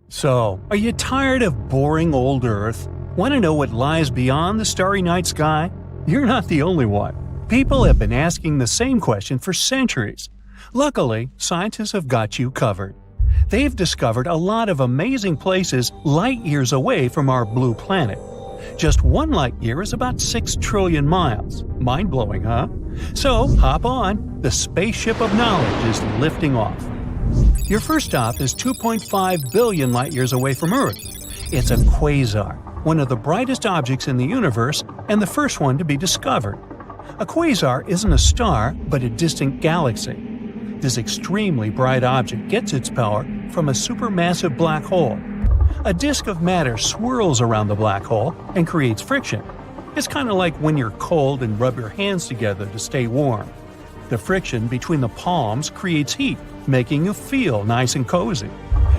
So, are you tired of boring old Earth? Want to know what lies beyond the starry night sky? You're not the only one. People have been asking the same question for centuries. Luckily, scientists have got you covered. They've discovered a lot of amazing places light years away from our blue planet. Just one light year is about 6 trillion miles. Mind-blowing, huh? So, hop on. The spaceship of knowledge is lifting off. Your first stop is 2.5 billion light-years away from Earth. It's a quasar, one of the brightest objects in the universe and the first one to be discovered. A quasar isn't a star, but a distant galaxy. This extremely bright object gets its power from a supermassive black hole. A disk of matter swirls around the black hole and creates friction. It's kind of like when you're cold and rub your hands together to stay warm. The friction between the palms creates heat, making you feel nice and cozy.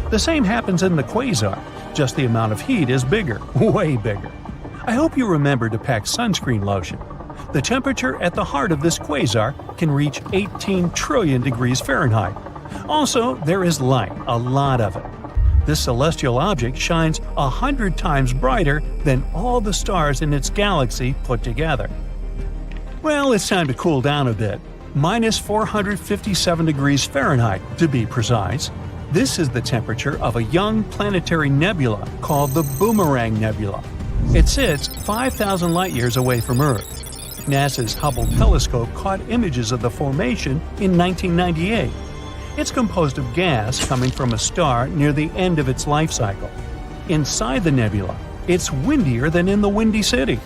The same happens in the quasar, just the amount of heat is bigger, way bigger. I hope you remember to pack sunscreen lotion. The temperature at the heart of this quasar can reach 18 trillion degrees Fahrenheit. Also, there is light, a lot of it. This celestial object shines 100 times brighter than all the stars in its galaxy put together. Well, it's time to cool down a bit. Minus 457 degrees Fahrenheit, to be precise. This is the temperature of a young planetary nebula called the Boomerang Nebula. It sits 5,000 light-years away from Earth. NASA's Hubble telescope caught images of the formation in 1998. It's composed of gas coming from a star near the end of its life cycle. Inside the nebula, it's windier than in the Windy City.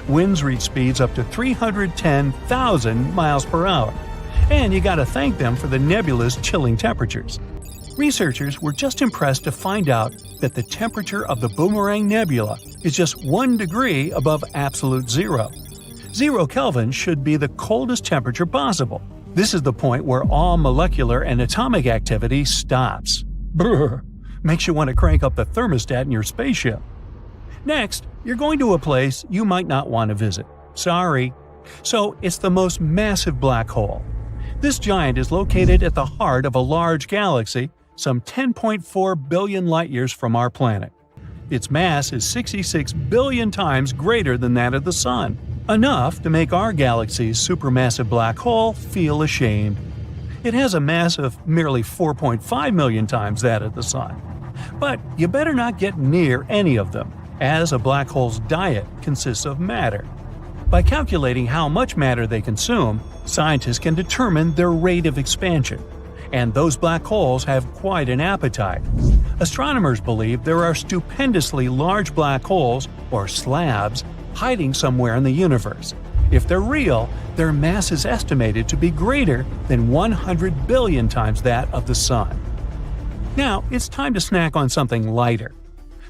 Winds reach speeds up to 310,000 miles per hour. And you gotta thank them for the nebula's chilling temperatures. Researchers were just impressed to find out that the temperature of the Boomerang Nebula is just 1 degree above absolute zero. 0 Kelvin should be the coldest temperature possible. This is the point where all molecular and atomic activity stops. Brr! Makes you want to crank up the thermostat in your spaceship. Next, you're going to a place you might not want to visit. Sorry. So, it's the most massive black hole. This giant is located at the heart of a large galaxy, some 10.4 billion light-years from our planet. Its mass is 66 billion times greater than that of the Sun. Enough to make our galaxy's supermassive black hole feel ashamed. It has a mass of merely 4.5 million times that of the Sun. But you better not get near any of them, as a black hole's diet consists of matter. By calculating how much matter they consume, scientists can determine their rate of expansion. And those black holes have quite an appetite. Astronomers believe there are stupendously large black holes, or slabs, hiding somewhere in the universe. If they're real, their mass is estimated to be greater than 100 billion times that of the Sun. Now, it's time to snack on something lighter.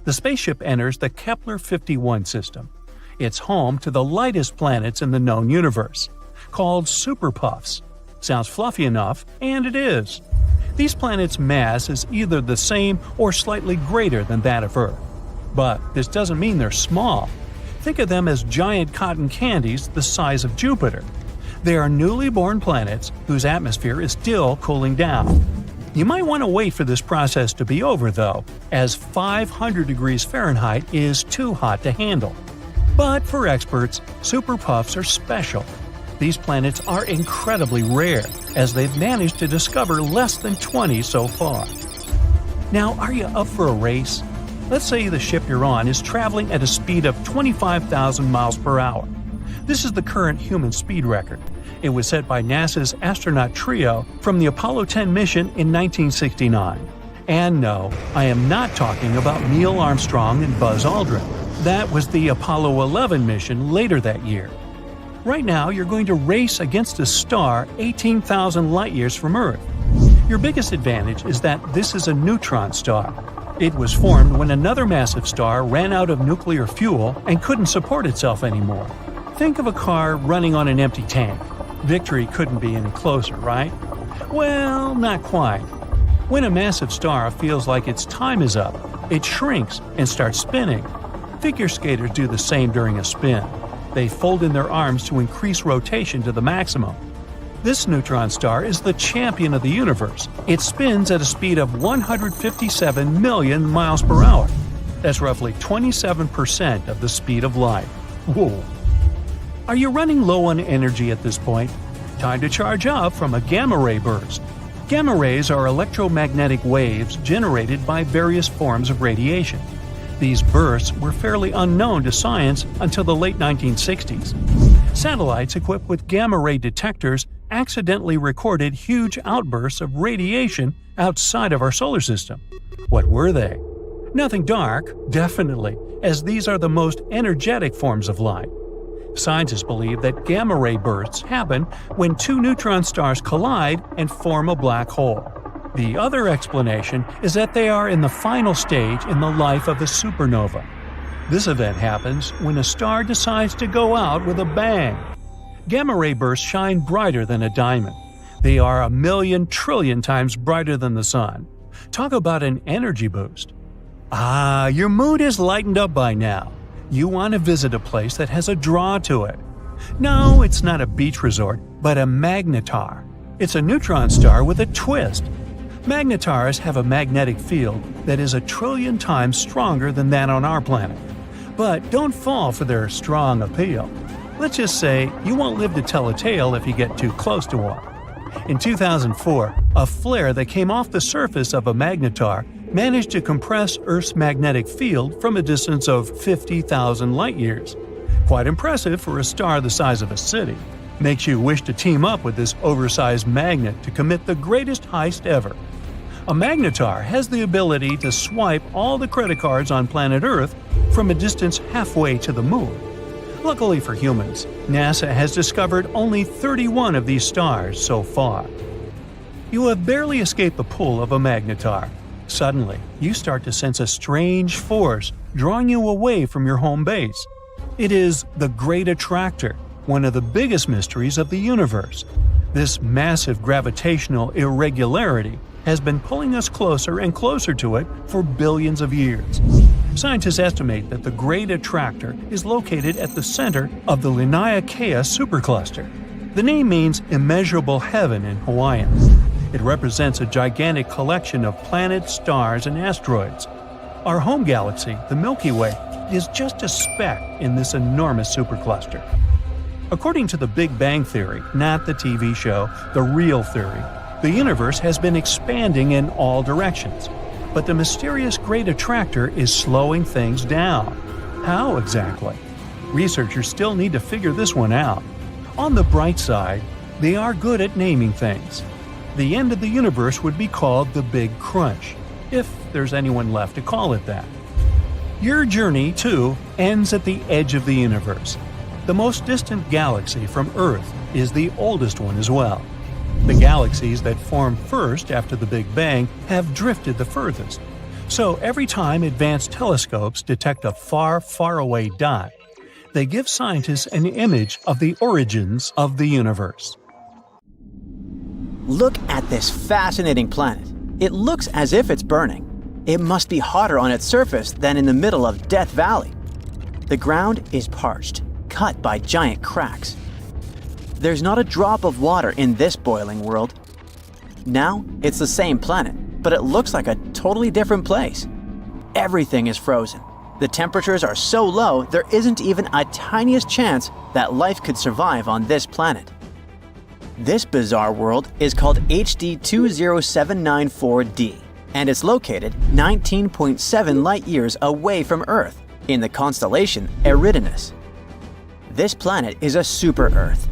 The spaceship enters the Kepler 51 system. It's home to the lightest planets in the known universe, called superpuffs. Sounds fluffy enough, and it is. These planets' mass is either the same or slightly greater than that of Earth. But this doesn't mean they're small. Think of them as giant cotton candies the size of Jupiter. They are newly born planets whose atmosphere is still cooling down. You might want to wait for this process to be over, though, as 500 degrees Fahrenheit is too hot to handle. But for experts, superpuffs are special. These planets are incredibly rare, as they've managed to discover less than 20 so far. Now, are you up for a race? Let's say the ship you're on is traveling at a speed of 25,000 miles per hour. This is the current human speed record. It was set by NASA's astronaut trio from the Apollo 10 mission in 1969. And no, I am not talking about Neil Armstrong and Buzz Aldrin. That was the Apollo 11 mission later that year. Right now, you're going to race against a star 18,000 light-years from Earth. Your biggest advantage is that this is a neutron star. It was formed when another massive star ran out of nuclear fuel and couldn't support itself anymore. Think of a car running on an empty tank. Victory couldn't be any closer, right? Well, not quite. When a massive star feels like its time is up, it shrinks and starts spinning. Figure skaters do the same during a spin. They fold in their arms to increase rotation to the maximum. This neutron star is the champion of the universe. It spins at a speed of 157 million miles per hour. That's roughly 27% of the speed of light. Whoa! Are you running low on energy at this point? Time to charge up from a gamma ray burst. Gamma rays are electromagnetic waves generated by various forms of radiation. These bursts were fairly unknown to science until the late 1960s. Satellites equipped with gamma-ray detectors accidentally recorded huge outbursts of radiation outside of our solar system. What were they? Nothing dark, definitely, as these are the most energetic forms of light. Scientists believe that gamma-ray bursts happen when two neutron stars collide and form a black hole. The other explanation is that they are in the final stage in the life of a supernova. This event happens when a star decides to go out with a bang. Gamma-ray bursts shine brighter than a diamond. They are 1,000,000 trillion times brighter than the sun. Talk about an energy boost. Your mood is lightened up by now. You want to visit a place that has a draw to it. No, it's not a beach resort, but a magnetar. It's a neutron star with a twist. Magnetars have a magnetic field that is 1,000,000,000,000 times stronger than that on our planet. But don't fall for their strong appeal. Let's just say you won't live to tell a tale if you get too close to one. In 2004, a flare that came off the surface of a magnetar managed to compress Earth's magnetic field from a distance of 50,000 light-years. Quite impressive for a star the size of a city. Makes you wish to team up with this oversized magnet to commit the greatest heist ever. A magnetar has the ability to swipe all the credit cards on planet Earth from a distance halfway to the moon. Luckily for humans, NASA has discovered only 31 of these stars so far. You have barely escaped the pull of a magnetar. Suddenly, you start to sense a strange force drawing you away from your home base. It is the Great Attractor, one of the biggest mysteries of the universe. This massive gravitational irregularity has been pulling us closer and closer to it for billions of years. Scientists estimate that the Great Attractor is located at the center of the Laniakea supercluster. The name means immeasurable heaven in Hawaiian. It represents a gigantic collection of planets, stars, and asteroids. Our home galaxy, the Milky Way, is just a speck in this enormous supercluster. According to the Big Bang Theory, not the TV show, the real theory, the universe has been expanding in all directions. But the mysterious Great Attractor is slowing things down. How exactly? Researchers still need to figure this one out. On the bright side, they are good at naming things. The end of the universe would be called the Big Crunch, if there's anyone left to call it that. Your journey, too, ends at the edge of the universe. The most distant galaxy from Earth is the oldest one as well. The galaxies that formed first after the Big Bang have drifted the furthest. So every time advanced telescopes detect a far, far away dot, they give scientists an image of the origins of the universe. Look at this fascinating planet. It looks as if it's burning. It must be hotter on its surface than in the middle of Death Valley. The ground is parched, cut by giant cracks. There's not a drop of water in this boiling world. Now, it's the same planet, but it looks like a totally different place. Everything is frozen. The temperatures are so low, there isn't even a tiniest chance that life could survive on this planet. This bizarre world is called HD 20794d, and it's located 19.7 light-years away from Earth in the constellation Eridanus. This planet is a super-Earth.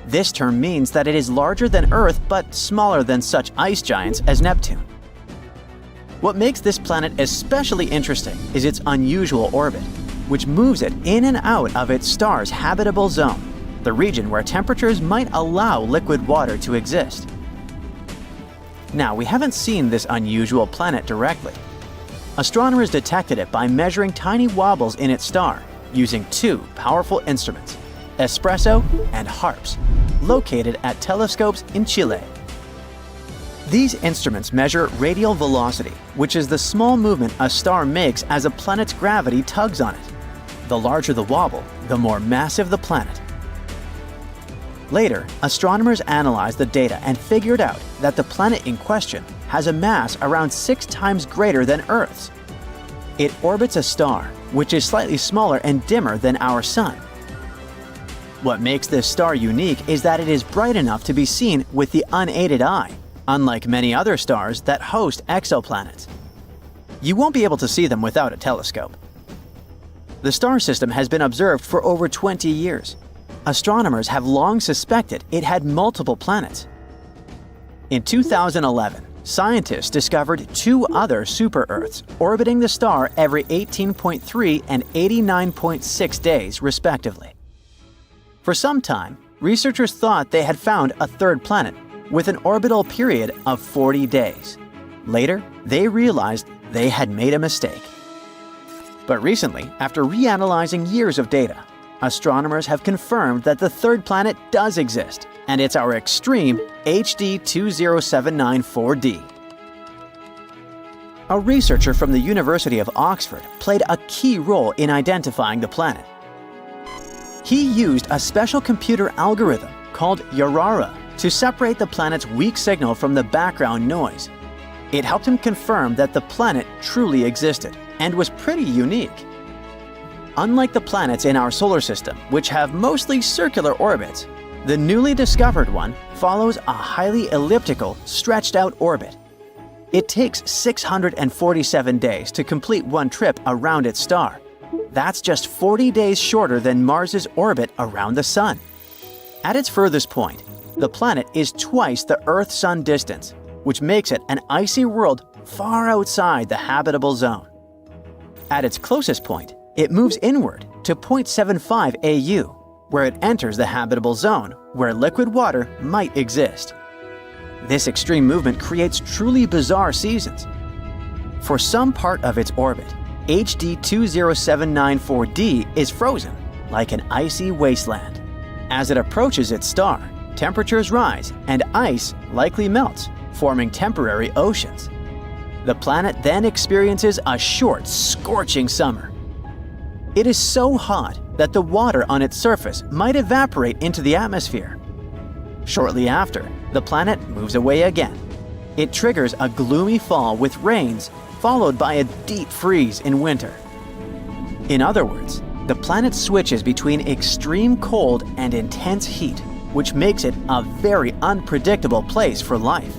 This term means that it is larger than Earth but smaller than such ice giants as Neptune. What makes this planet especially interesting is its unusual orbit, which moves it in and out of its star's habitable zone, the region where temperatures might allow liquid water to exist. Now, we haven't seen this unusual planet directly. Astronomers detected it by measuring tiny wobbles in its star using two powerful instruments, espresso and HARPS, located at telescopes in Chile. These instruments measure radial velocity, which is the small movement a star makes as a planet's gravity tugs on it. The larger the wobble, the more massive the planet. Later, astronomers analyzed the data and figured out that the planet in question has a mass around 6 times greater than Earth's. It orbits a star, which is slightly smaller and dimmer than our Sun. What makes this star unique is that it is bright enough to be seen with the unaided eye, unlike many other stars that host exoplanets. You won't be able to see them without a telescope. The star system has been observed for over 20 years. Astronomers have long suspected it had multiple planets. In 2011, scientists discovered 2 other super-Earths orbiting the star every 18.3 and 89.6 days, respectively. For some time, researchers thought they had found a third planet with an orbital period of 40 days. Later, they realized they had made a mistake. But recently, after reanalyzing years of data, astronomers have confirmed that the third planet does exist, and it's our extreme HD 20794d. A researcher from the University of Oxford played a key role in identifying the planet. He used a special computer algorithm called Yarara to separate the planet's weak signal from the background noise. It helped him confirm that the planet truly existed and was pretty unique. Unlike the planets in our solar system, which have mostly circular orbits, the newly discovered one follows a highly elliptical, stretched-out orbit. It takes 647 days to complete one trip around its star. That's just 40 days shorter than Mars's orbit around the Sun. At its furthest point, the planet is twice the Earth-Sun distance, which makes it an icy world far outside the habitable zone. At its closest point, it moves inward to 0.75 AU, where it enters the habitable zone, where liquid water might exist. This extreme movement creates truly bizarre seasons. For some part of its orbit, HD 20794d is frozen, like an icy wasteland. As it approaches its star, temperatures rise and ice likely melts, forming temporary oceans. The planet then experiences a short, scorching summer. It is so hot that the water on its surface might evaporate into the atmosphere. Shortly after, the planet moves away again. It triggers a gloomy fall with rains, followed by a deep freeze in winter. In other words, the planet switches between extreme cold and intense heat, which makes it a very unpredictable place for life.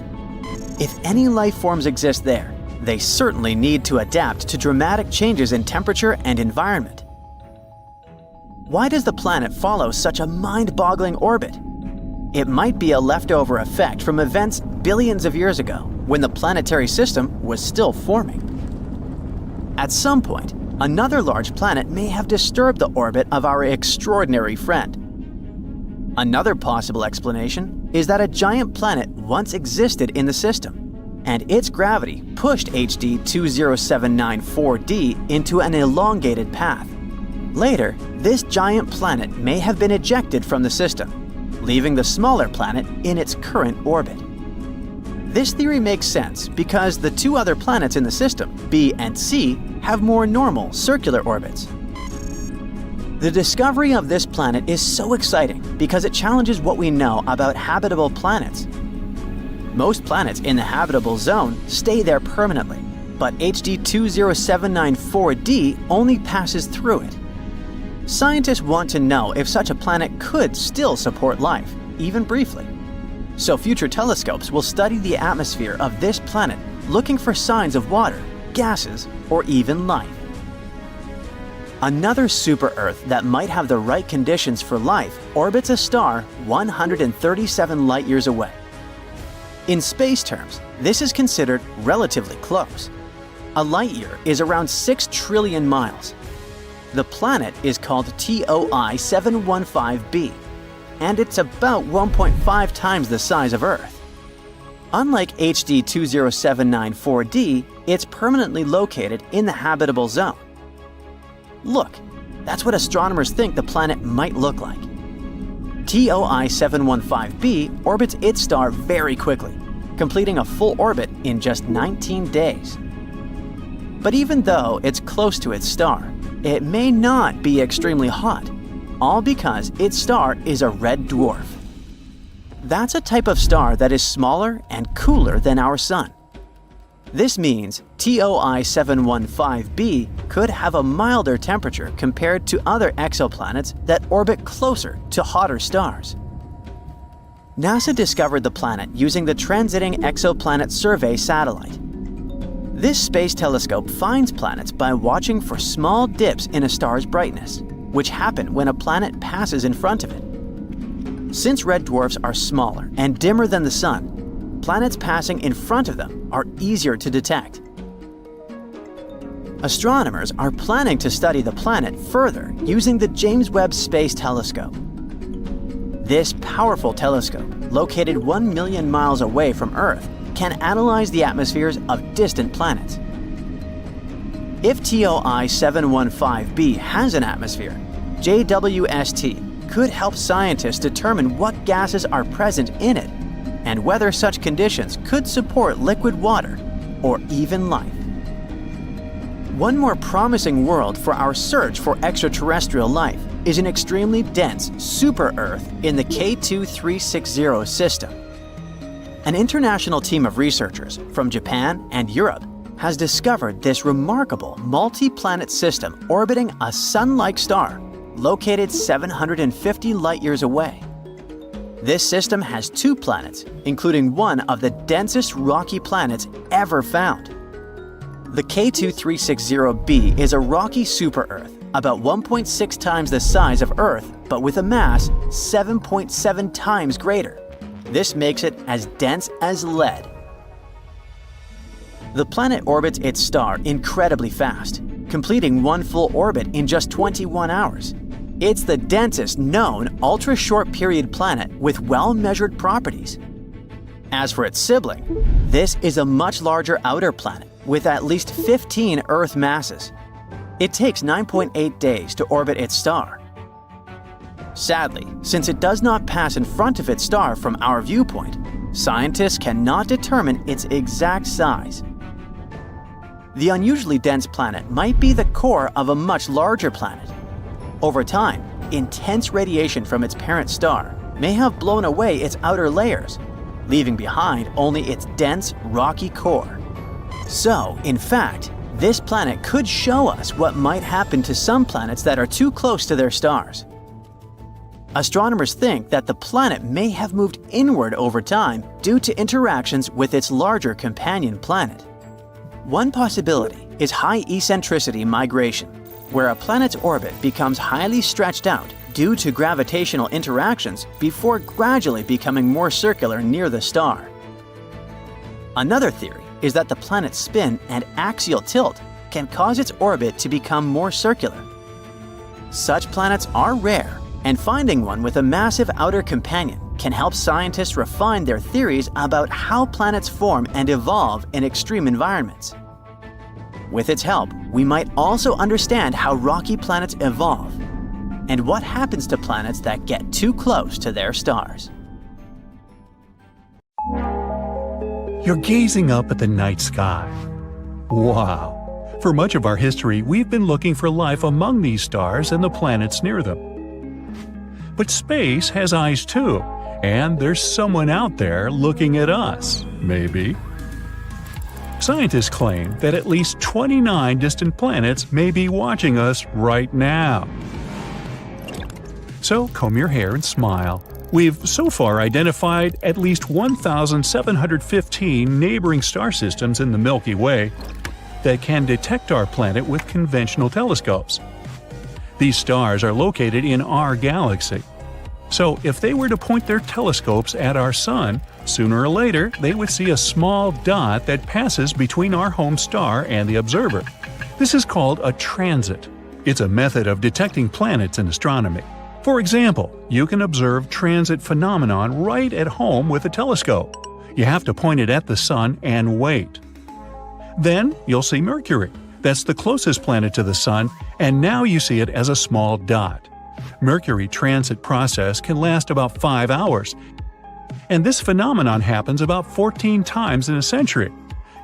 If any life forms exist there, they certainly need to adapt to dramatic changes in temperature and environment. Why does the planet follow such a mind-boggling orbit? It might be a leftover effect from events billions of years ago, when the planetary system was still forming. At some point, another large planet may have disturbed the orbit of our extraordinary friend. Another possible explanation is that a giant planet once existed in the system, and its gravity pushed HD 20794d into an elongated path. Later, this giant planet may have been ejected from the system, leaving the smaller planet in its current orbit. This theory makes sense because the 2 other planets in the system, B and C, have more normal circular orbits. The discovery of this planet is so exciting because it challenges what we know about habitable planets. Most planets in the habitable zone stay there permanently, but HD 20794d only passes through it. Scientists want to know if such a planet could still support life, even briefly. So future telescopes will study the atmosphere of this planet, looking for signs of water, gases, or even life. Another super-Earth that might have the right conditions for life orbits a star 137 light-years away. In space terms, this is considered relatively close. A light-year is around 6 trillion miles. The planet is called TOI 715b, and it's about 1.5 times the size of Earth. Unlike HD 20794d, it's permanently located in the habitable zone. Look, that's what astronomers think the planet might look like. TOI 715b orbits its star very quickly, completing a full orbit in just 19 days. But even though it's close to its star, it may not be extremely hot, all because its star is a red dwarf. That's a type of star that is smaller and cooler than our Sun. This means TOI 715b could have a milder temperature compared to other exoplanets that orbit closer to hotter stars. NASA discovered the planet using the Transiting Exoplanet Survey satellite. This space telescope finds planets by watching for small dips in a star's brightness, which happen when a planet passes in front of it. Since red dwarfs are smaller and dimmer than the Sun, planets passing in front of them are easier to detect. Astronomers are planning to study the planet further using the James Webb Space Telescope. This powerful telescope, located 1 million miles away from Earth, can analyze the atmospheres of distant planets. If TOI 715b has an atmosphere, JWST could help scientists determine what gases are present in it and whether such conditions could support liquid water or even life. One more promising world for our search for extraterrestrial life is an extremely dense super-Earth in the K2360 system. An international team of researchers from Japan and Europe has discovered this remarkable multi-planet system orbiting a Sun-like star located 750 light-years away. This system has 2 planets, including one of the densest rocky planets ever found. The K2360b is a rocky super-Earth, about 1.6 times the size of Earth, but with a mass 7.7 times greater. This makes it as dense as lead. The planet orbits its star incredibly fast, completing one full orbit in just 21 hours. It's the densest known ultra-short period planet with well-measured properties. As for its sibling, this is a much larger outer planet with at least 15 Earth masses. It takes 9.8 days to orbit its star. Sadly, since it does not pass in front of its star from our viewpoint, scientists cannot determine its exact size. The unusually dense planet might be the core of a much larger planet. Over time, intense radiation from its parent star may have blown away its outer layers, leaving behind only its dense, rocky core. So, in fact, this planet could show us what might happen to some planets that are too close to their stars. Astronomers think that the planet may have moved inward over time due to interactions with its larger companion planet. One possibility is high eccentricity migration, where a planet's orbit becomes highly stretched out due to gravitational interactions before gradually becoming more circular near the star. Another theory is that the planet's spin and axial tilt can cause its orbit to become more circular. Such planets are rare, and finding one with a massive outer companion can help scientists refine their theories about how planets form and evolve in extreme environments. With its help, we might also understand how rocky planets evolve and what happens to planets that get too close to their stars. You're gazing up at the night sky. Wow! For much of our history, we've been looking for life among these stars and the planets near them. But space has eyes too, and there's someone out there looking at us, maybe. Scientists claim that at least 29 distant planets may be watching us right now. So comb your hair and smile. We've so far identified at least 1,715 neighboring star systems in the Milky Way that can detect our planet with conventional telescopes. These stars are located in our galaxy. So if they were to point their telescopes at our Sun, sooner or later they would see a small dot that passes between our home star and the observer. This is called a transit. It's a method of detecting planets in astronomy. For example, you can observe transit phenomenon right at home with a telescope. You have to point it at the Sun and wait. Then you'll see Mercury. That's the closest planet to the Sun, and now you see it as a small dot. Mercury transit process can last about 5 hours, and this phenomenon happens about 14 times in a century.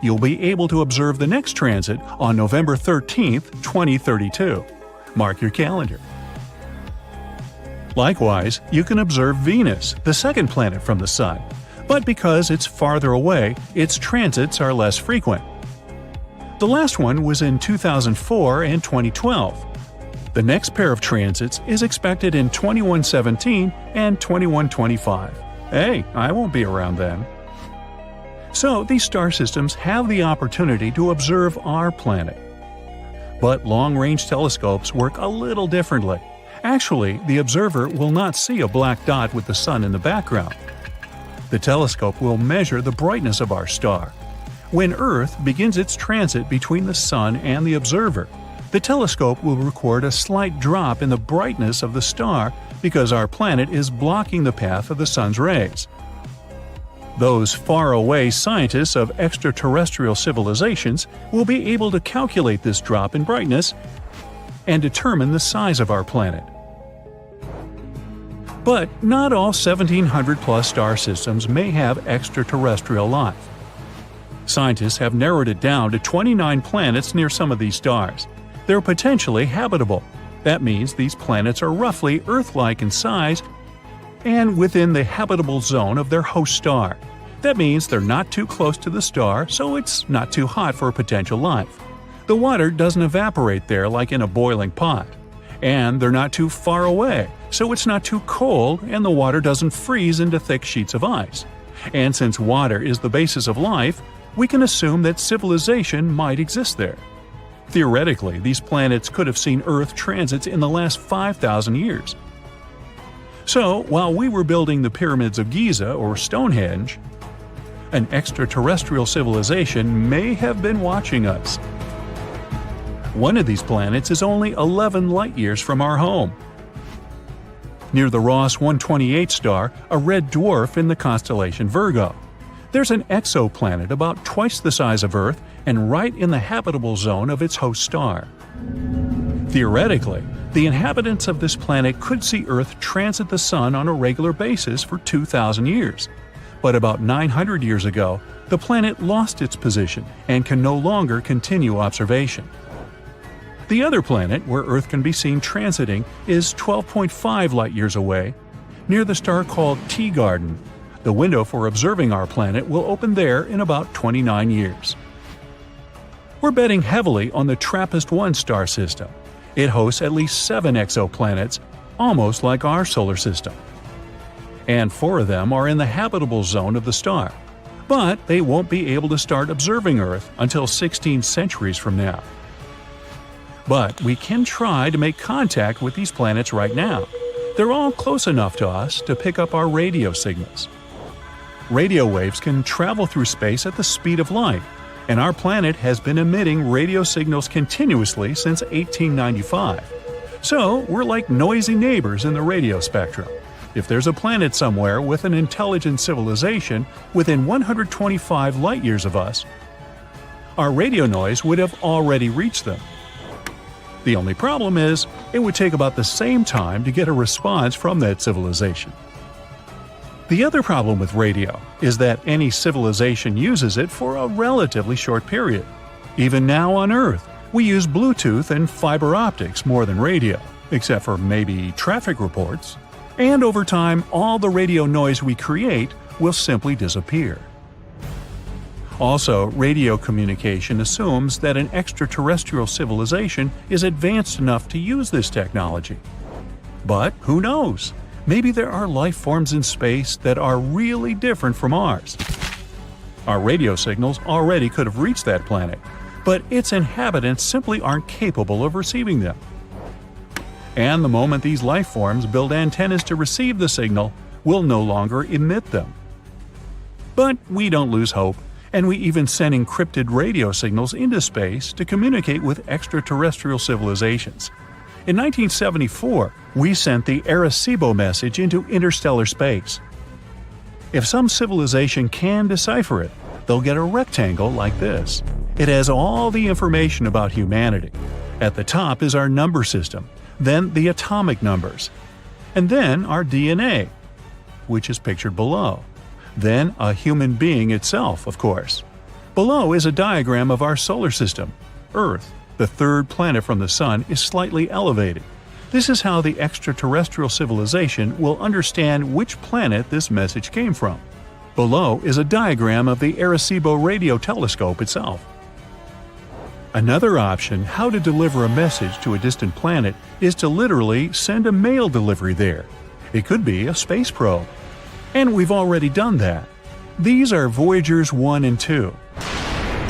You'll be able to observe the next transit on November 13, 2032. Mark your calendar. Likewise, you can observe Venus, the second planet from the Sun, but because it's farther away, its transits are less frequent. The last one was in 2004 and 2012. The next pair of transits is expected in 2117 and 2125. Hey, I won't be around then. So these star systems have the opportunity to observe our planet. But long-range telescopes work a little differently. Actually, the observer will not see a black dot with the sun in the background. The telescope will measure the brightness of our star. When Earth begins its transit between the sun and the observer, the telescope will record a slight drop in the brightness of the star because our planet is blocking the path of the sun's rays. Those faraway scientists of extraterrestrial civilizations will be able to calculate this drop in brightness and determine the size of our planet. But not all 1,700-plus star systems may have extraterrestrial life. Scientists have narrowed it down to 29 planets near some of these stars. They're potentially habitable. That means these planets are roughly Earth-like in size and within the habitable zone of their host star. That means they're not too close to the star, so it's not too hot for potential life. The water doesn't evaporate there like in a boiling pot. And they're not too far away, so it's not too cold and the water doesn't freeze into thick sheets of ice. And since water is the basis of life, we can assume that civilization might exist there. Theoretically, these planets could have seen Earth transits in the last 5,000 years. So, while we were building the pyramids of Giza or Stonehenge, an extraterrestrial civilization may have been watching us. One of these planets is only 11 light-years from our home. Near the Ross 128 star, a red dwarf in the constellation Virgo, there's an exoplanet about twice the size of Earth and right in the habitable zone of its host star. Theoretically, the inhabitants of this planet could see Earth transit the Sun on a regular basis for 2,000 years. But about 900 years ago, the planet lost its position and can no longer continue observation. The other planet where Earth can be seen transiting is 12.5 light-years away, near the star called Teegarden. The window for observing our planet will open there in about 29 years. We're betting heavily on the TRAPPIST-1 star system. It hosts at least 7 exoplanets, almost like our solar system. And 4 of them are in the habitable zone of the star. But they won't be able to start observing Earth until 16 centuries from now. But we can try to make contact with these planets right now. They're all close enough to us to pick up our radio signals. Radio waves can travel through space at the speed of light, and our planet has been emitting radio signals continuously since 1895. So we're like noisy neighbors in the radio spectrum. If there's a planet somewhere with an intelligent civilization within 125 light-years of us, our radio noise would have already reached them. The only problem is, it would take about the same time to get a response from that civilization. The other problem with radio is that any civilization uses it for a relatively short period. Even now on Earth, we use Bluetooth and fiber optics more than radio, except for maybe traffic reports. And over time, all the radio noise we create will simply disappear. Also, radio communication assumes that an extraterrestrial civilization is advanced enough to use this technology. But who knows? Maybe there are life forms in space that are really different from ours. Our radio signals already could have reached that planet, but its inhabitants simply aren't capable of receiving them. And the moment these life forms build antennas to receive the signal, we'll no longer emit them. But we don't lose hope, and we even send encrypted radio signals into space to communicate with extraterrestrial civilizations. In 1974, we sent the Arecibo message into interstellar space. If some civilization can decipher it, they'll get a rectangle like this. It has all the information about humanity. At the top is our number system, then the atomic numbers, and then our DNA, which is pictured below. Then a human being itself, of course. Below is a diagram of our solar system. Earth, the third planet from the Sun, is slightly elevated. This is how the extraterrestrial civilization will understand which planet this message came from. Below is a diagram of the Arecibo radio telescope itself. Another option how to deliver a message to a distant planet is to literally send a mail delivery there. It could be a space probe. And we've already done that. These are Voyagers 1 and 2.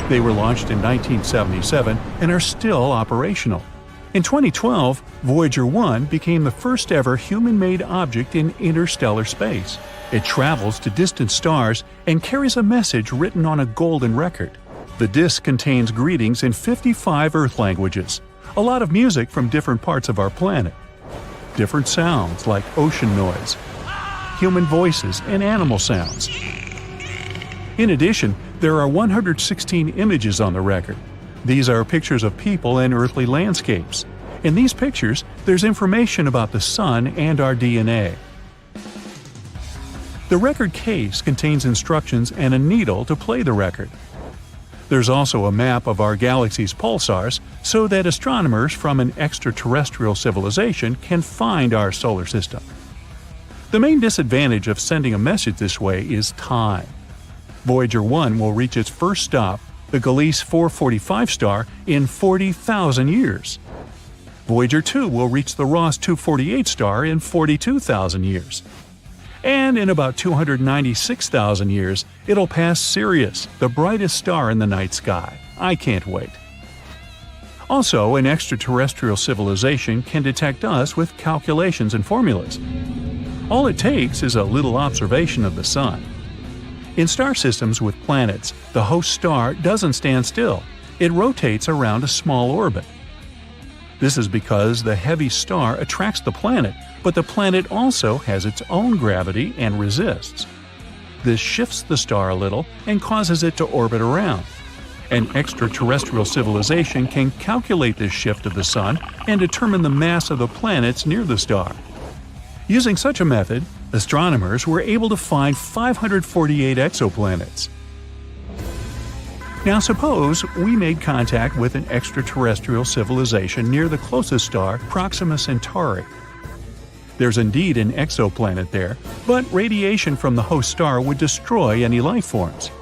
They were launched in 1977 and are still operational. In 2012, Voyager 1 became the first ever human-made object in interstellar space. It travels to distant stars and carries a message written on a golden record. The disk contains greetings in 55 Earth languages, a lot of music from different parts of our planet. Different sounds like ocean noise, human voices, and animal sounds. In addition, there are 116 images on the record. These are pictures of people and earthly landscapes. In these pictures, there's information about the Sun and our DNA. The record case contains instructions and a needle to play the record. There's also a map of our galaxy's pulsars so that astronomers from an extraterrestrial civilization can find our solar system. The main disadvantage of sending a message this way is time. Voyager 1 will reach its first stop, the Gliese 445 star, in 40,000 years. Voyager 2 will reach the Ross 248 star in 42,000 years. And in about 296,000 years, it'll pass Sirius, the brightest star in the night sky. I can't wait. Also, an extraterrestrial civilization can detect us with calculations and formulas. All it takes is a little observation of the Sun. In star systems with planets, the host star doesn't stand still. It rotates around a small orbit. This is because the heavy star attracts the planet, but the planet also has its own gravity and resists. This shifts the star a little and causes it to orbit around. An extraterrestrial civilization can calculate this shift of the Sun and determine the mass of the planets near the star. Using such a method, astronomers were able to find 548 exoplanets. Now suppose we made contact with an extraterrestrial civilization near the closest star, Proxima Centauri. There's indeed an exoplanet there, but radiation from the host star would destroy any life forms.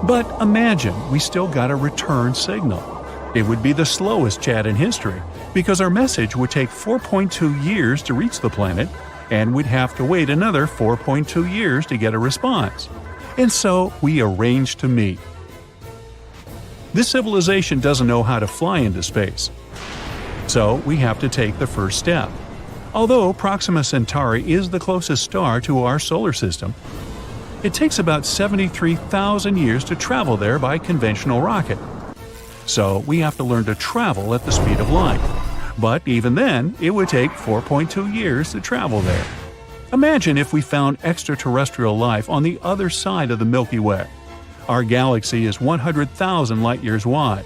But imagine we still got a return signal. It would be the slowest chat in history, because our message would take 4.2 years to reach the planet, and we'd have to wait another 4.2 years to get a response. And so we arranged to meet. This civilization doesn't know how to fly into space. So we have to take the first step. Although Proxima Centauri is the closest star to our solar system, it takes about 73,000 years to travel there by conventional rocket. So we have to learn to travel at the speed of light. But even then, it would take 4.2 years to travel there. Imagine if we found extraterrestrial life on the other side of the Milky Way. Our galaxy is 100,000 light-years wide.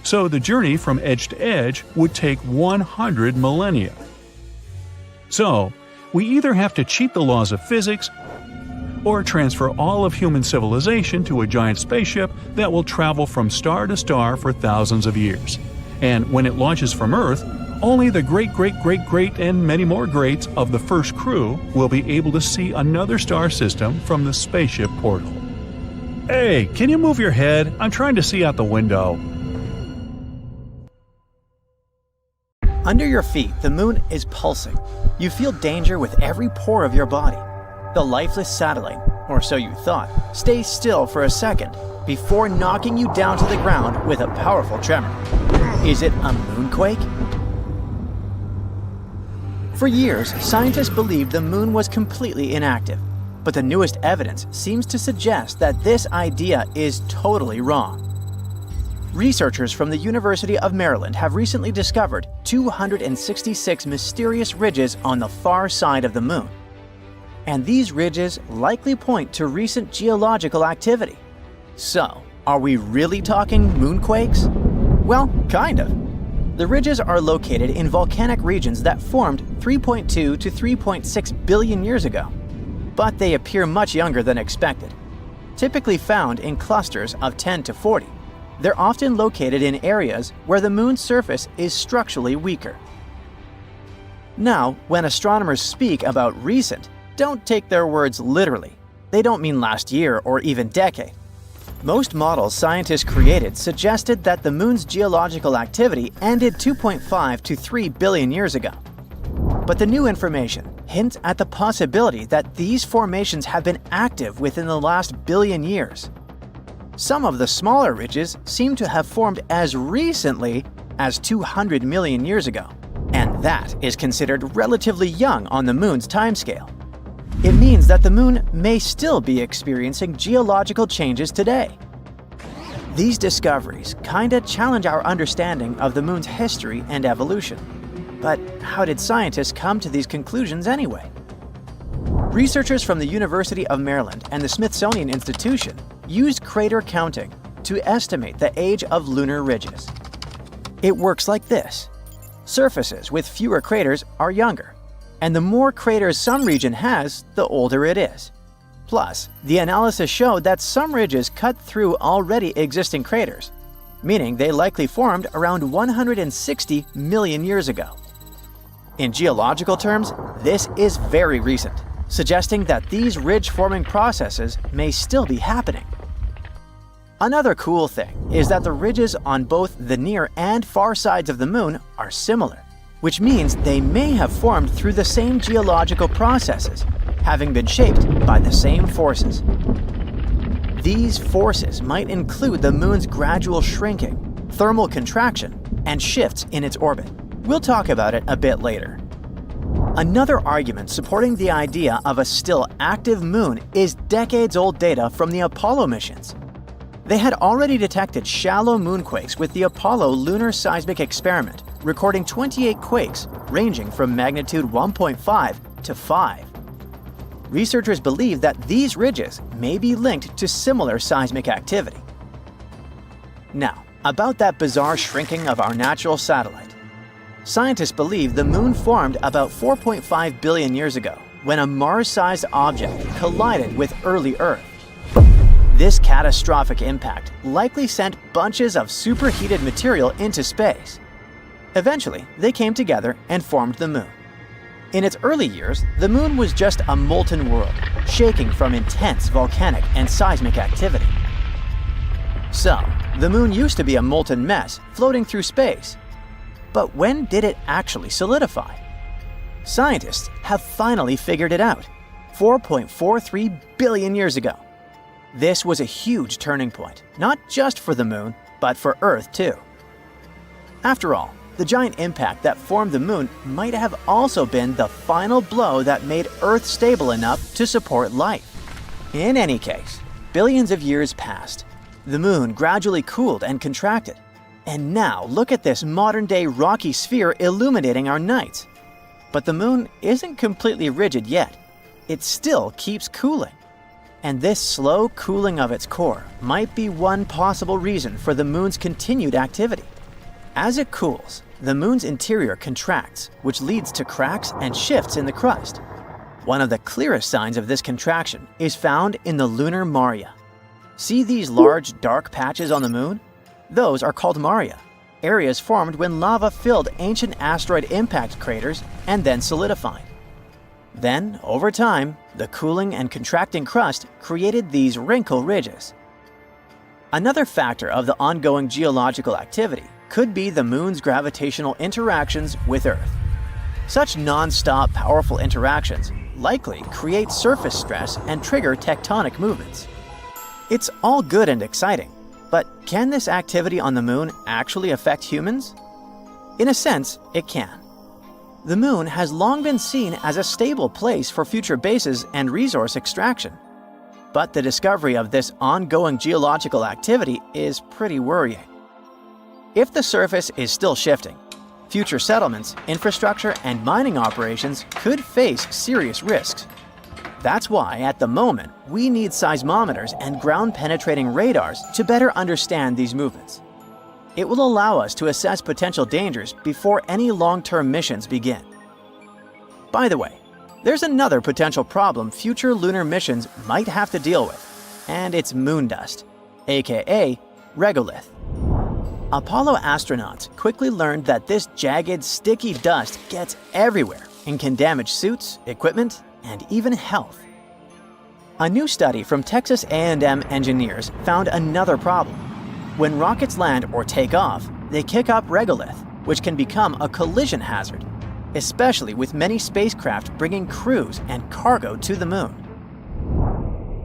So the journey from edge to edge would take 100 millennia. So, we either have to cheat the laws of physics or transfer all of human civilization to a giant spaceship that will travel from star to star for thousands of years. And when it launches from Earth, only the great and many more greats of the first crew will be able to see another star system from the spaceship portal. Hey, can you move your head? I'm trying to see out the window. Under your feet, the moon is pulsing. You feel danger with every pore of your body. The lifeless satellite, or so you thought, stays still for a second before knocking you down to the ground with a powerful tremor. Is it a moonquake? For years, scientists believed the moon was completely inactive, but the newest evidence seems to suggest that this idea is totally wrong. Researchers from the University of Maryland have recently discovered 266 mysterious ridges on the far side of the moon. And these ridges likely point to recent geological activity. So, are we really talking moonquakes? Well, kind of. The ridges are located in volcanic regions that formed 3.2 to 3.6 billion years ago. But they appear much younger than expected. Typically found in clusters of 10 to 40, they're often located in areas where the moon's surface is structurally weaker. Now, when astronomers speak about recent, don't take their words literally. They don't mean last year or even decade. Most models scientists created suggested that the Moon's geological activity ended 2.5 to 3 billion years ago. But the new information hints at the possibility that these formations have been active within the last billion years. Some of the smaller ridges seem to have formed as recently as 200 million years ago, and that is considered relatively young on the Moon's timescale. It means that the Moon may still be experiencing geological changes today. These discoveries kinda challenge our understanding of the Moon's history and evolution. But how did scientists come to these conclusions anyway? Researchers from the University of Maryland and the Smithsonian Institution used crater counting to estimate the age of lunar ridges. It works like this. Surfaces with fewer craters are younger, and the more craters some region has, the older it is. Plus, the analysis showed that some ridges cut through already existing craters, meaning they likely formed around 160 million years ago. In geological terms, this is very recent, suggesting that these ridge-forming processes may still be happening. Another cool thing is that the ridges on both the near and far sides of the Moon are similar, which means they may have formed through the same geological processes, having been shaped by the same forces. These forces might include the Moon's gradual shrinking, thermal contraction, and shifts in its orbit. We'll talk about it a bit later. Another argument supporting the idea of a still active Moon is decades-old data from the Apollo missions. They had already detected shallow moonquakes with the Apollo Lunar Seismic Experiment, recording 28 quakes ranging from magnitude 1.5 to 5. Researchers believe that these ridges may be linked to similar seismic activity. Now, about that bizarre shrinking of our natural satellite. Scientists believe the Moon formed about 4.5 billion years ago when a Mars-sized object collided with early Earth. This catastrophic impact likely sent bunches of superheated material into space. Eventually, they came together and formed the Moon. In its early years, the Moon was just a molten world, shaking from intense volcanic and seismic activity. So, the Moon used to be a molten mess floating through space. But when did it actually solidify? Scientists have finally figured it out, 4.43 billion years ago. This was a huge turning point, not just for the Moon, but for Earth too. After all, the giant impact that formed the Moon might have also been the final blow that made Earth stable enough to support life. In any case, billions of years passed. The Moon gradually cooled and contracted. And now look at this modern-day rocky sphere illuminating our nights. But the Moon isn't completely rigid yet. It still keeps cooling. And this slow cooling of its core might be one possible reason for the Moon's continued activity. As it cools, the Moon's interior contracts, which leads to cracks and shifts in the crust. One of the clearest signs of this contraction is found in the lunar maria. See these large, dark patches on the Moon? Those are called maria, areas formed when lava filled ancient asteroid impact craters and then solidified. Then, over time, the cooling and contracting crust created these wrinkle ridges. Another factor of the ongoing geological activity could be the Moon's gravitational interactions with Earth. Such non-stop powerful interactions likely create surface stress and trigger tectonic movements. It's all good and exciting, but can this activity on the Moon actually affect humans? In a sense, it can. The Moon has long been seen as a stable place for future bases and resource extraction. But the discovery of this ongoing geological activity is pretty worrying. If the surface is still shifting, future settlements, infrastructure, and mining operations could face serious risks. That's why, at the moment, we need seismometers and ground-penetrating radars to better understand these movements. It will allow us to assess potential dangers before any long-term missions begin. By the way, there's another potential problem future lunar missions might have to deal with, and it's moon dust, aka regolith. Apollo astronauts quickly learned that this jagged, sticky dust gets everywhere and can damage suits, equipment, and even health. A new study from Texas A&M engineers found another problem. When rockets land or take off, they kick up regolith, which can become a collision hazard, especially with many spacecraft bringing crews and cargo to the moon.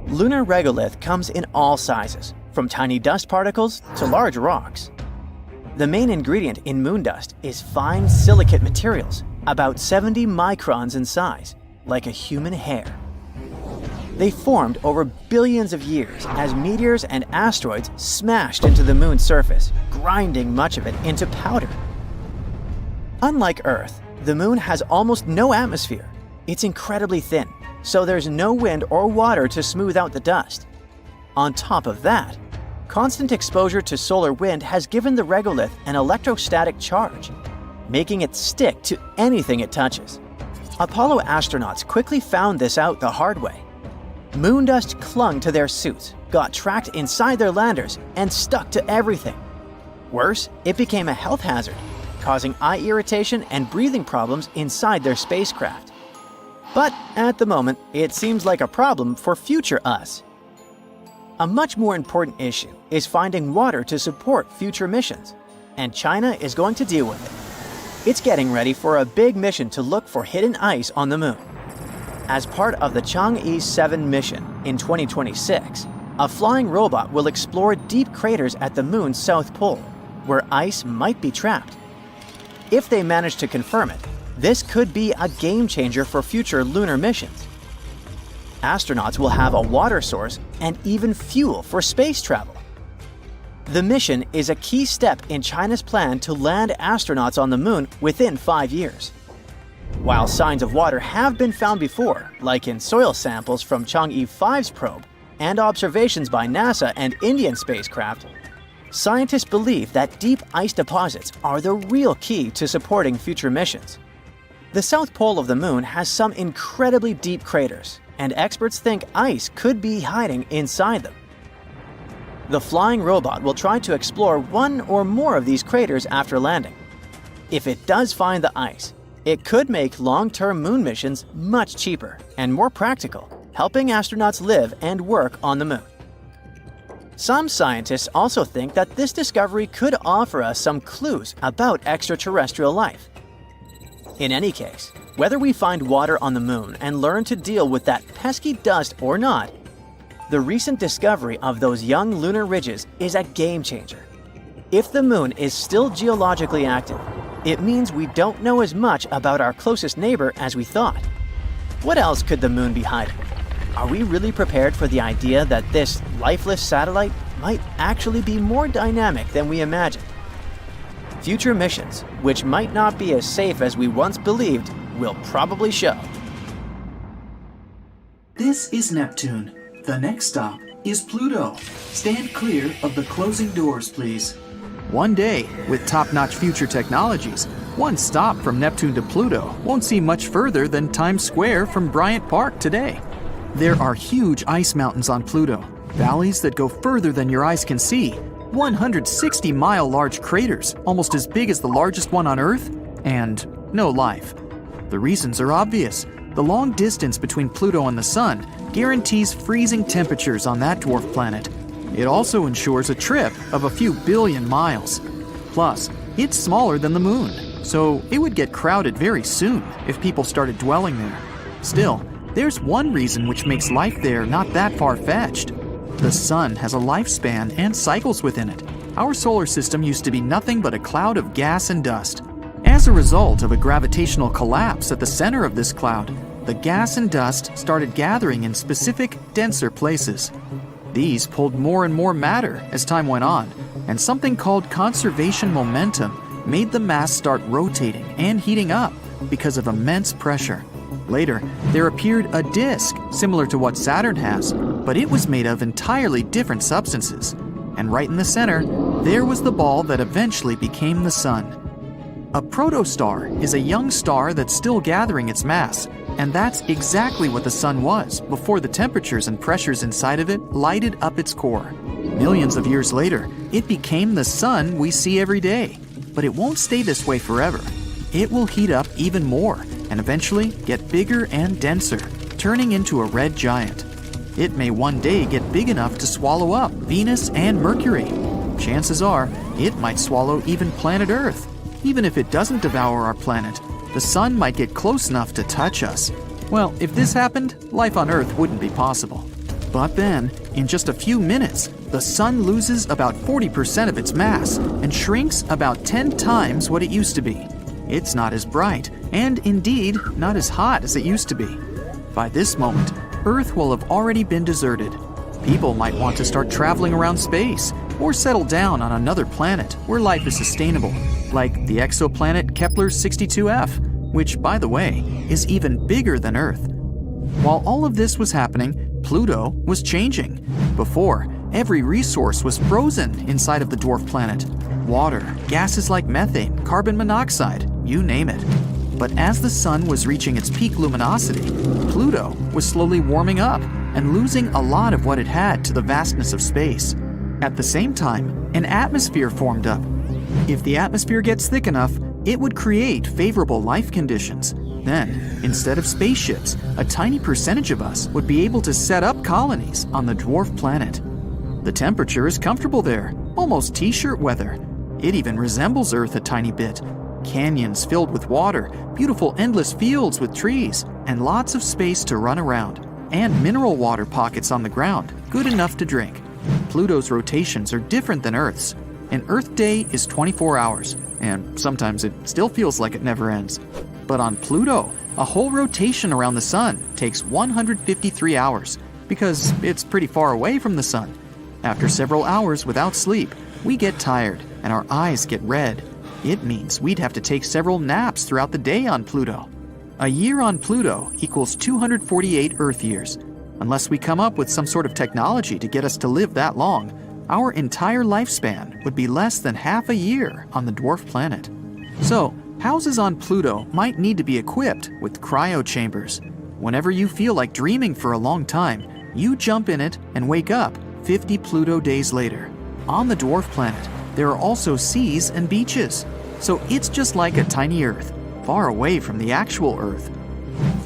Lunar regolith comes in all sizes, from tiny dust particles to large rocks. The main ingredient in moon dust is fine silicate materials, about 70 microns in size, like a human hair. They formed over billions of years as meteors and asteroids smashed into the moon's surface, grinding much of it into powder. Unlike Earth, the moon has almost no atmosphere. It's incredibly thin, so there's no wind or water to smooth out the dust. On top of that, constant exposure to solar wind has given the regolith an electrostatic charge, making it stick to anything it touches. Apollo astronauts quickly found this out the hard way. Moon dust clung to their suits, got trapped inside their landers, and stuck to everything. Worse, it became a health hazard, causing eye irritation and breathing problems inside their spacecraft. But at the moment, it seems like a problem for future us. A much more important issue is finding water to support future missions, and China is going to deal with it. It's getting ready for a big mission to look for hidden ice on the moon. As part of the Chang'e 7 mission in 2026, a flying robot will explore deep craters at the moon's south pole, where ice might be trapped. If they manage to confirm it, this could be a game changer for future lunar missions. Astronauts will have a water source and even fuel for space travel. The mission is a key step in China's plan to land astronauts on the moon within 5 years. While signs of water have been found before, like in soil samples from Chang'e 5's probe and observations by NASA and Indian spacecraft, scientists believe that deep ice deposits are the real key to supporting future missions. The south pole of the moon has some incredibly deep craters, and experts think ice could be hiding inside them. The flying robot will try to explore one or more of these craters after landing. If it does find the ice, it could make long-term moon missions much cheaper and more practical, helping astronauts live and work on the moon. Some scientists also think that this discovery could offer us some clues about extraterrestrial life. In any case, whether we find water on the moon and learn to deal with that pesky dust or not, the recent discovery of those young lunar ridges is a game changer. If the moon is still geologically active, it means we don't know as much about our closest neighbor as we thought. What else could the moon be hiding? Are we really prepared for the idea that this lifeless satellite might actually be more dynamic than we imagined? Future missions, which might not be as safe as we once believed, will probably show. This is Neptune. The next stop is Pluto. Stand clear of the closing doors, please. One day, with top-notch future technologies, one stop from Neptune to Pluto won't seem much further than Times Square from Bryant Park today. There are huge ice mountains on Pluto, valleys that go further than your eyes can see, 160-mile large craters, almost as big as the largest one on Earth, and no life. The reasons are obvious. The long distance between Pluto and the Sun guarantees freezing temperatures on that dwarf planet. It also ensures a trip of a few billion miles. Plus, it's smaller than the Moon, so it would get crowded very soon if people started dwelling there. Still, there's one reason which makes life there not that far-fetched. The Sun has a lifespan and cycles within it. Our solar system used to be nothing but a cloud of gas and dust. As a result of a gravitational collapse at the center of this cloud, the gas and dust started gathering in specific, denser places. These pulled more and more matter as time went on, and something called conservation momentum made the mass start rotating and heating up because of immense pressure. Later, there appeared a disk similar to what Saturn has, but it was made of entirely different substances. And right in the center, there was the ball that eventually became the Sun. A protostar is a young star that's still gathering its mass, and that's exactly what the Sun was before the temperatures and pressures inside of it lighted up its core. Millions of years later, it became the sun we see every day. But it won't stay this way forever. It will heat up even more and eventually get bigger and denser, turning into a red giant. It may one day get big enough to swallow up Venus and Mercury. Chances are, it might swallow even planet Earth. Even if it doesn't devour our planet, the sun might get close enough to touch us. Well, if this happened, life on Earth wouldn't be possible. But then, in just a few minutes, the sun loses about 40% of its mass and shrinks about 10 times what it used to be. It's not as bright, and indeed, not as hot as it used to be. By this moment, Earth will have already been deserted. People might want to start traveling around space, or settle down on another planet where life is sustainable, like the exoplanet Kepler 62f, which, by the way, is even bigger than Earth. While all of this was happening, Pluto was changing. Before, every resource was frozen inside of the dwarf planet. Water, gases like methane, carbon monoxide, you name it. But as the sun was reaching its peak luminosity, Pluto was slowly warming up and losing a lot of what it had to the vastness of space. At the same time, an atmosphere formed up. If the atmosphere gets thick enough, it would create favorable life conditions. Then, instead of spaceships, a tiny percentage of us would be able to set up colonies on the dwarf planet. The temperature is comfortable there, almost t-shirt weather. It even resembles Earth a tiny bit. Canyons filled with water, beautiful endless fields with trees, and lots of space to run around, and mineral water pockets on the ground, good enough to drink. Pluto's rotations are different than Earth's. An Earth day is 24 hours, and sometimes it still feels like it never ends. But on Pluto, a whole rotation around the sun takes 153 hours, because it's pretty far away from the sun. After several hours without sleep, we get tired and our eyes get red. It means we'd have to take several naps throughout the day on Pluto. A year on Pluto equals 248 Earth years. Unless we come up with some sort of technology to get us to live that long, our entire lifespan would be less than half a year on the dwarf planet. So, houses on Pluto might need to be equipped with cryo chambers. Whenever you feel like dreaming for a long time, you jump in it and wake up 50 Pluto days later. On the dwarf planet, there are also seas and beaches. So it's just like a tiny Earth, far away from the actual Earth.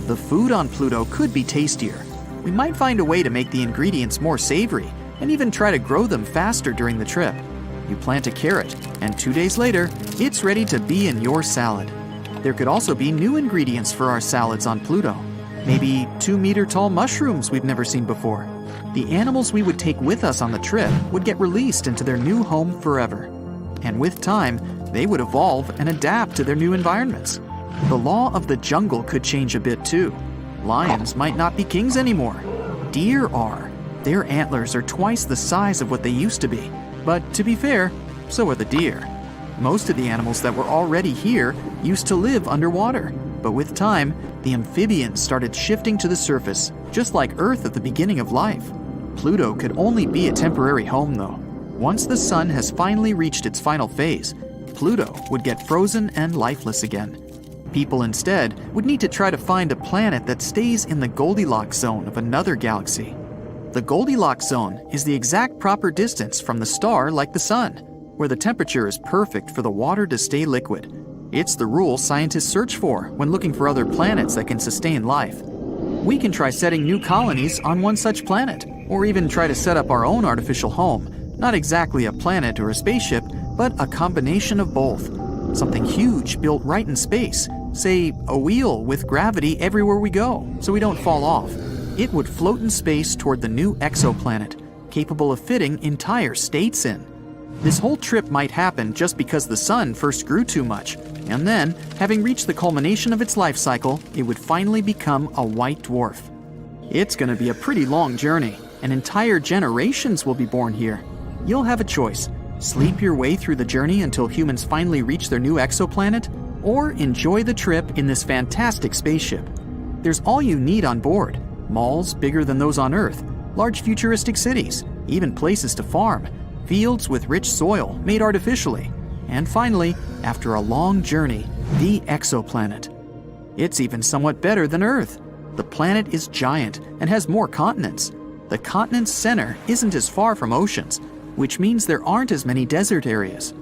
The food on Pluto could be tastier. We might find a way to make the ingredients more savory and even try to grow them faster during the trip. You plant a carrot, and 2 days later, it's ready to be in your salad. There could also be new ingredients for our salads on Pluto. Maybe 2-meter-tall mushrooms we've never seen before. The animals we would take with us on the trip would get released into their new home forever. And with time, they would evolve and adapt to their new environments. The law of the jungle could change a bit too. Lions might not be kings anymore. Deer are. Their antlers are twice the size of what they used to be. But to be fair, so are the deer. Most of the animals that were already here used to live underwater. But with time, the amphibians started shifting to the surface, just like Earth at the beginning of life. Pluto could only be a temporary home though. Once the sun has finally reached its final phase, Pluto would get frozen and lifeless again. People instead would need to try to find a planet that stays in the Goldilocks zone of another galaxy. The Goldilocks zone is the exact proper distance from the star like the sun, where the temperature is perfect for the water to stay liquid. It's the rule scientists search for when looking for other planets that can sustain life. We can try setting new colonies on one such planet, or even try to set up our own artificial home, not exactly a planet or a spaceship, but a combination of both. Something huge built right in space, say a wheel with gravity everywhere we go, so we don't fall off. It would float in space toward the new exoplanet, capable of fitting entire states in. This whole trip might happen just because the sun first grew too much, and then, having reached the culmination of its life cycle, it would finally become a white dwarf. It's going to be a pretty long journey, and entire generations will be born here. You'll have a choice: sleep your way through the journey until humans finally reach their new exoplanet, or enjoy the trip in this fantastic spaceship. There's all you need on board: malls bigger than those on Earth, large futuristic cities, even places to farm, fields with rich soil made artificially, and finally, after a long journey, the exoplanet. It's even somewhat better than Earth. The planet is giant and has more continents. The continent's center isn't as far from oceans, which means there aren't as many desert areas.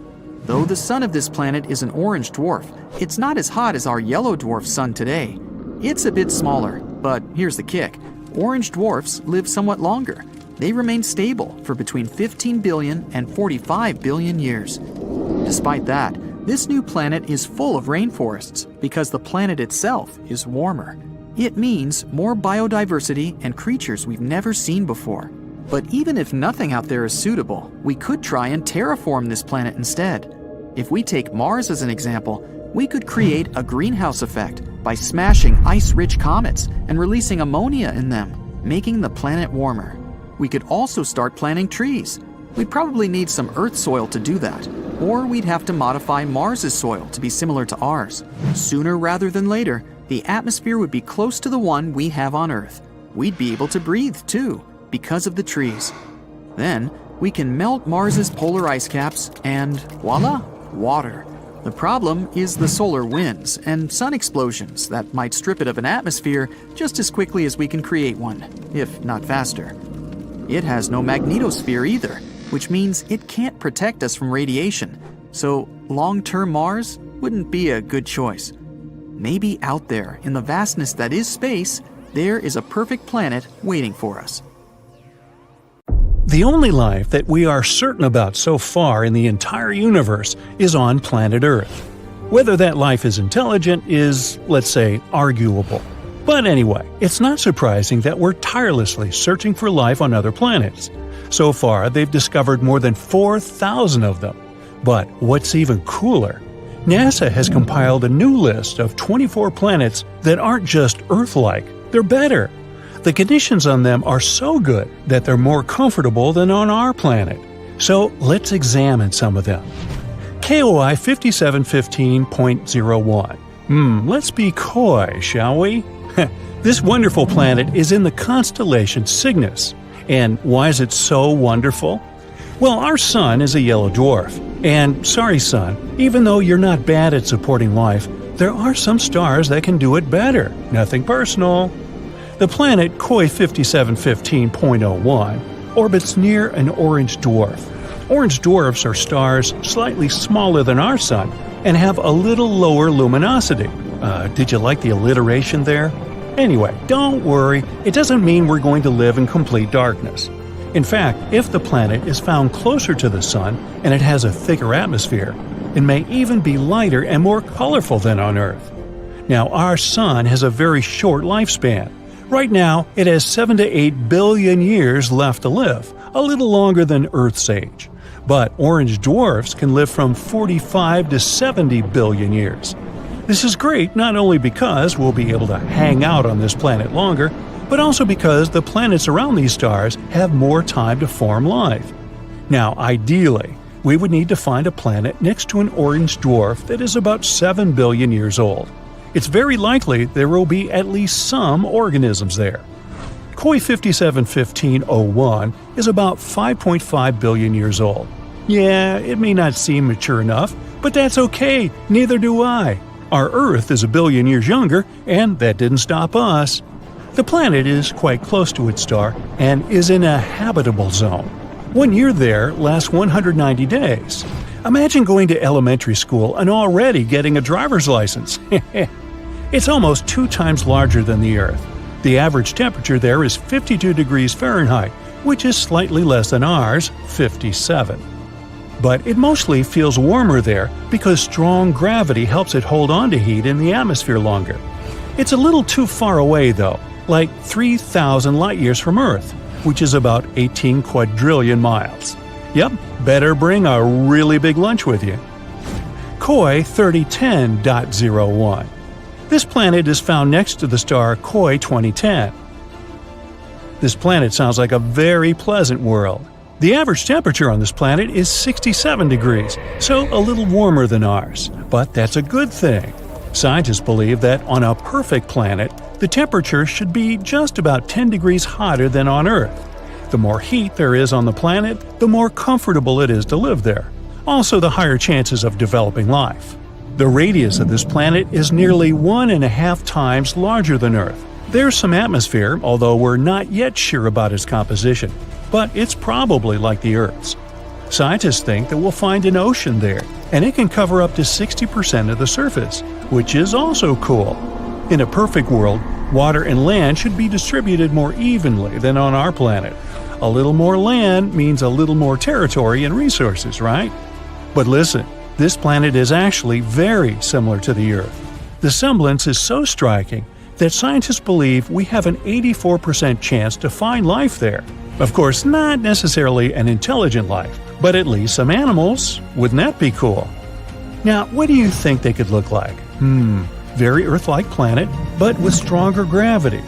Though the sun of this planet is an orange dwarf, it's not as hot as our yellow dwarf sun today. It's a bit smaller, but here's the kick. Orange dwarfs live somewhat longer. They remain stable for between 15 billion and 45 billion years. Despite that, this new planet is full of rainforests because the planet itself is warmer. It means more biodiversity and creatures we've never seen before. But even if nothing out there is suitable, we could try and terraform this planet instead. If we take Mars as an example, we could create a greenhouse effect by smashing ice-rich comets and releasing ammonia in them, making the planet warmer. We could also start planting trees. We'd probably need some Earth soil to do that, or we'd have to modify Mars's soil to be similar to ours. Sooner rather than later, the atmosphere would be close to the one we have on Earth. We'd be able to breathe too, because of the trees. Then, we can melt Mars's polar ice caps and voila, water. The problem is the solar winds and sun explosions that might strip it of an atmosphere just as quickly as we can create one, if not faster. It has no magnetosphere either, which means it can't protect us from radiation, so long-term Mars wouldn't be a good choice. Maybe out there, in the vastness that is space, there is a perfect planet waiting for us. The only life that we are certain about so far in the entire universe is on planet Earth. Whether that life is intelligent is, let's say, arguable. But anyway, it's not surprising that we're tirelessly searching for life on other planets. So far, they've discovered more than 4,000 of them. But what's even cooler, NASA has compiled a new list of 24 planets that aren't just Earth-like, they're better. The conditions on them are so good that they're more comfortable than on our planet. So let's examine some of them. KOI 5715.01. Let's be coy, shall we? This wonderful planet is in the constellation Cygnus. And why is it so wonderful? Well, our sun is a yellow dwarf. And sorry, sun, even though you're not bad at supporting life, there are some stars that can do it better. Nothing personal. The planet KOI 5715.01 orbits near an orange dwarf. Orange dwarfs are stars slightly smaller than our sun and have a little lower luminosity. Did you like the alliteration there? Anyway, don't worry, it doesn't mean we're going to live in complete darkness. In fact, if the planet is found closer to the sun and it has a thicker atmosphere, it may even be lighter and more colorful than on Earth. Now, our sun has a very short lifespan. Right now, it has 7 to 8 billion years left to live, a little longer than Earth's age. But orange dwarfs can live from 45 to 70 billion years. This is great not only because we'll be able to hang out on this planet longer, but also because the planets around these stars have more time to form life. Now, ideally, we would need to find a planet next to an orange dwarf that is about 7 billion years old. It's very likely there will be at least some organisms there. KOI 5715.01 is about 5.5 billion years old. Yeah, it may not seem mature enough, but that's okay, neither do I. Our Earth is a billion years younger, and that didn't stop us. The planet is quite close to its star and is in a habitable zone. 1 year there lasts 190 days. Imagine going to elementary school and already getting a driver's license. It's almost 2 times larger than the Earth. The average temperature there is 52 degrees Fahrenheit, which is slightly less than ours, 57. But it mostly feels warmer there because strong gravity helps it hold on to heat in the atmosphere longer. It's a little too far away though, like 3,000 light-years from Earth, which is about 18 quadrillion miles. Yep, better bring a really big lunch with you. KOI 3010.01. This planet is found next to the star KOI 2010. This planet sounds like a very pleasant world. The average temperature on this planet is 67 degrees, so a little warmer than ours. But that's a good thing. Scientists believe that on a perfect planet, the temperature should be just about 10 degrees hotter than on Earth. The more heat there is on the planet, the more comfortable it is to live there. Also, the higher chances of developing life. The radius of this planet is nearly 1.5 times larger than Earth. There's some atmosphere, although we're not yet sure about its composition, but it's probably like the Earth's. Scientists think that we'll find an ocean there, and it can cover up to 60% of the surface, which is also cool. In a perfect world, water and land should be distributed more evenly than on our planet. A little more land means a little more territory and resources, right? But listen, this planet is actually very similar to the Earth. The semblance is so striking that scientists believe we have an 84% chance to find life there. Of course, not necessarily an intelligent life, but at least some animals. Wouldn't that be cool? Now, what do you think they could look like? Very Earth-like planet, but with stronger gravity.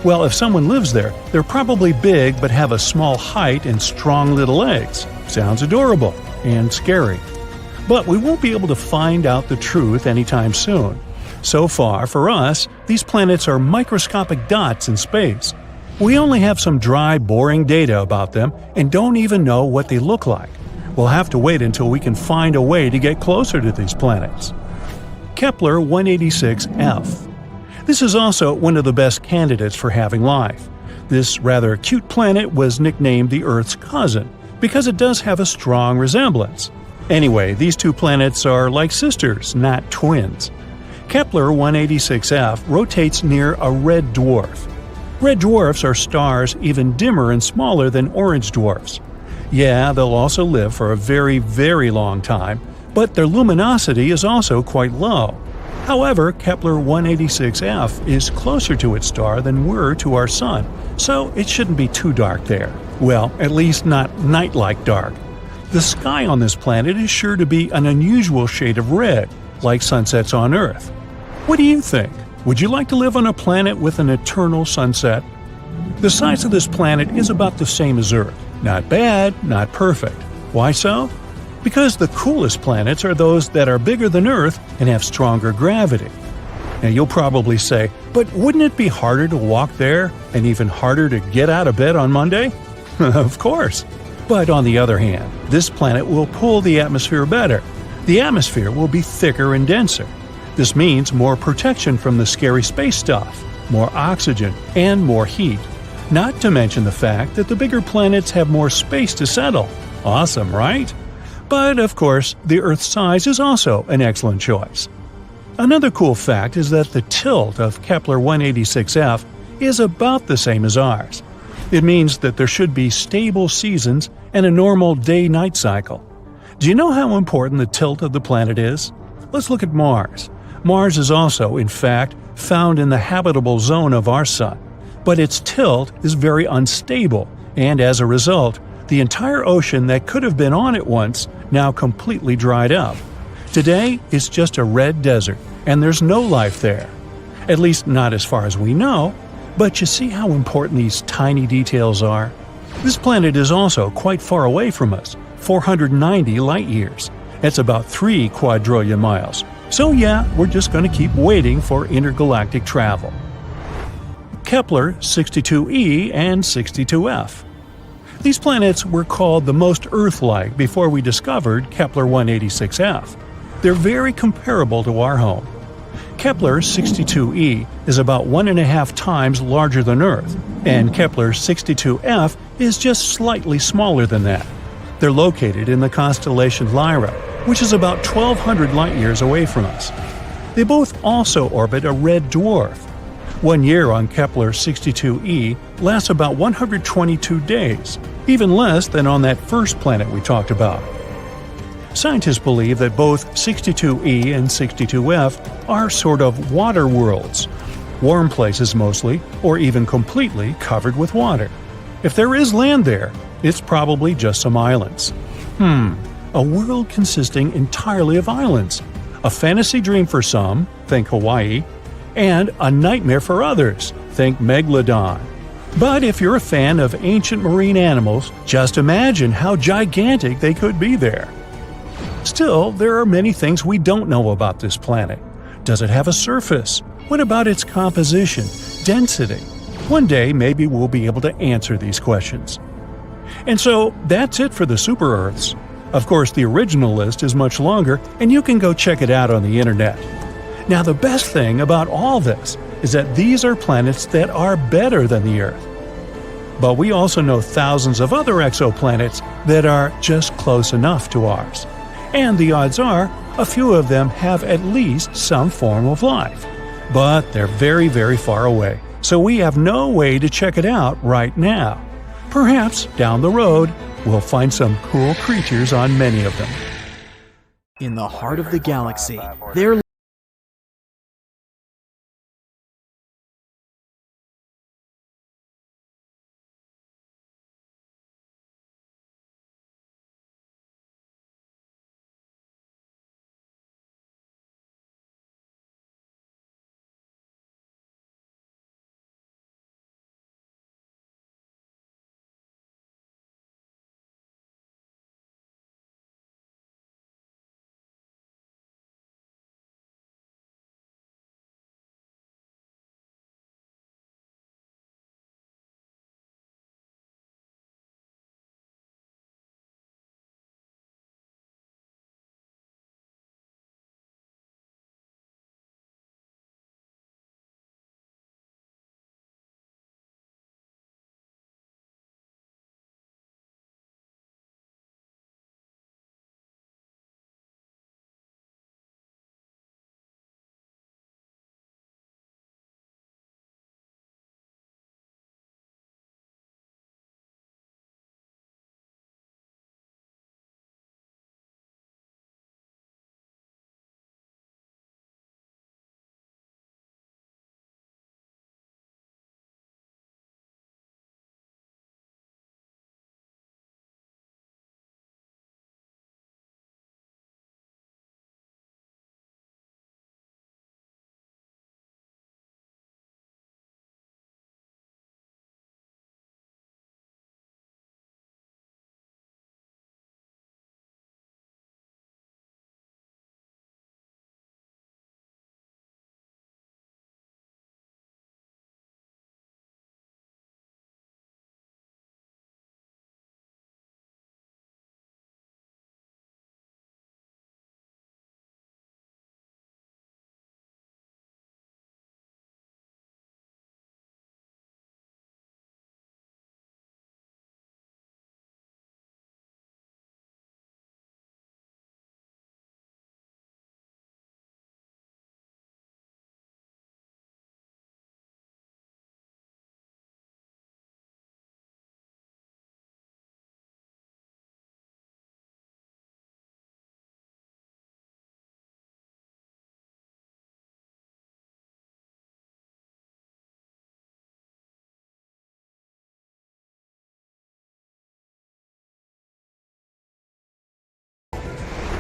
Well, if someone lives there, they're probably big but have a small height and strong little legs. Sounds adorable and scary. But we won't be able to find out the truth anytime soon. So far, for us, these planets are microscopic dots in space. We only have some dry, boring data about them and don't even know what they look like. We'll have to wait until we can find a way to get closer to these planets. Kepler 186f. This is also one of the best candidates for having life. This rather cute planet was nicknamed the Earth's cousin because it does have a strong resemblance. Anyway, these two planets are like sisters, not twins. Kepler 186f rotates near a red dwarf. Red dwarfs are stars even dimmer and smaller than orange dwarfs. Yeah, they'll also live for a very, very long time, but their luminosity is also quite low. However, Kepler 186f is closer to its star than we're to our Sun, so it shouldn't be too dark there. Well, at least not night-like dark. The sky on this planet is sure to be an unusual shade of red, like sunsets on Earth. What do you think? Would you like to live on a planet with an eternal sunset? The size of this planet is about the same as Earth. Not bad, not perfect. Why so? Because the coolest planets are those that are bigger than Earth and have stronger gravity. Now you'll probably say, but wouldn't it be harder to walk there and even harder to get out of bed on Monday? Of course. But on the other hand, this planet will pull the atmosphere better. The atmosphere will be thicker and denser. This means more protection from the scary space stuff, more oxygen, and more heat. Not to mention the fact that the bigger planets have more space to settle. Awesome, right? But of course, the Earth's size is also an excellent choice. Another cool fact is that the tilt of Kepler 186f is about the same as ours. It means that there should be stable seasons and a normal day-night cycle. Do you know how important the tilt of the planet is? Let's look at Mars. Mars is also, in fact, found in the habitable zone of our Sun, but its tilt is very unstable, and as a result, the entire ocean that could have been on it once now completely dried up. Today, it's just a red desert, and there's no life there. At least not as far as we know, but you see how important these tiny details are? This planet is also quite far away from us, 490 light-years. That's about 3 quadrillion miles. So yeah, we're just going to keep waiting for intergalactic travel. Kepler 62e and 62f. These planets were called the most Earth-like before we discovered Kepler 186f. They're very comparable to our home. Kepler 62e is about 1.5 times larger than Earth, and Kepler 62f is just slightly smaller than that. They're located in the constellation Lyra, which is about 1,200 light-years away from us. They both also orbit a red dwarf. 1 year on Kepler 62e lasts about 122 days, even less than on that first planet we talked about. Scientists believe that both 62e and 62f are sort of water worlds, warm places mostly, or even completely covered with water. If there is land there, it's probably just some islands. A world consisting entirely of islands. A fantasy dream for some, think Hawaii, and a nightmare for others, think Megalodon. But if you're a fan of ancient marine animals, just imagine how gigantic they could be there. Still, there are many things we don't know about this planet. Does it have a surface? What about its composition, density? One day, maybe we'll be able to answer these questions. And so, that's it for the super Earths. Of course, the original list is much longer, and you can go check it out on the internet. Now, the best thing about all this is that these are planets that are better than the Earth. But we also know thousands of other exoplanets that are just close enough to ours. And the odds are, a few of them have at least some form of life. But they're very, very far away, so we have no way to check it out right now. Perhaps down the road, we'll find some cool creatures on many of them. In the heart of the galaxy, there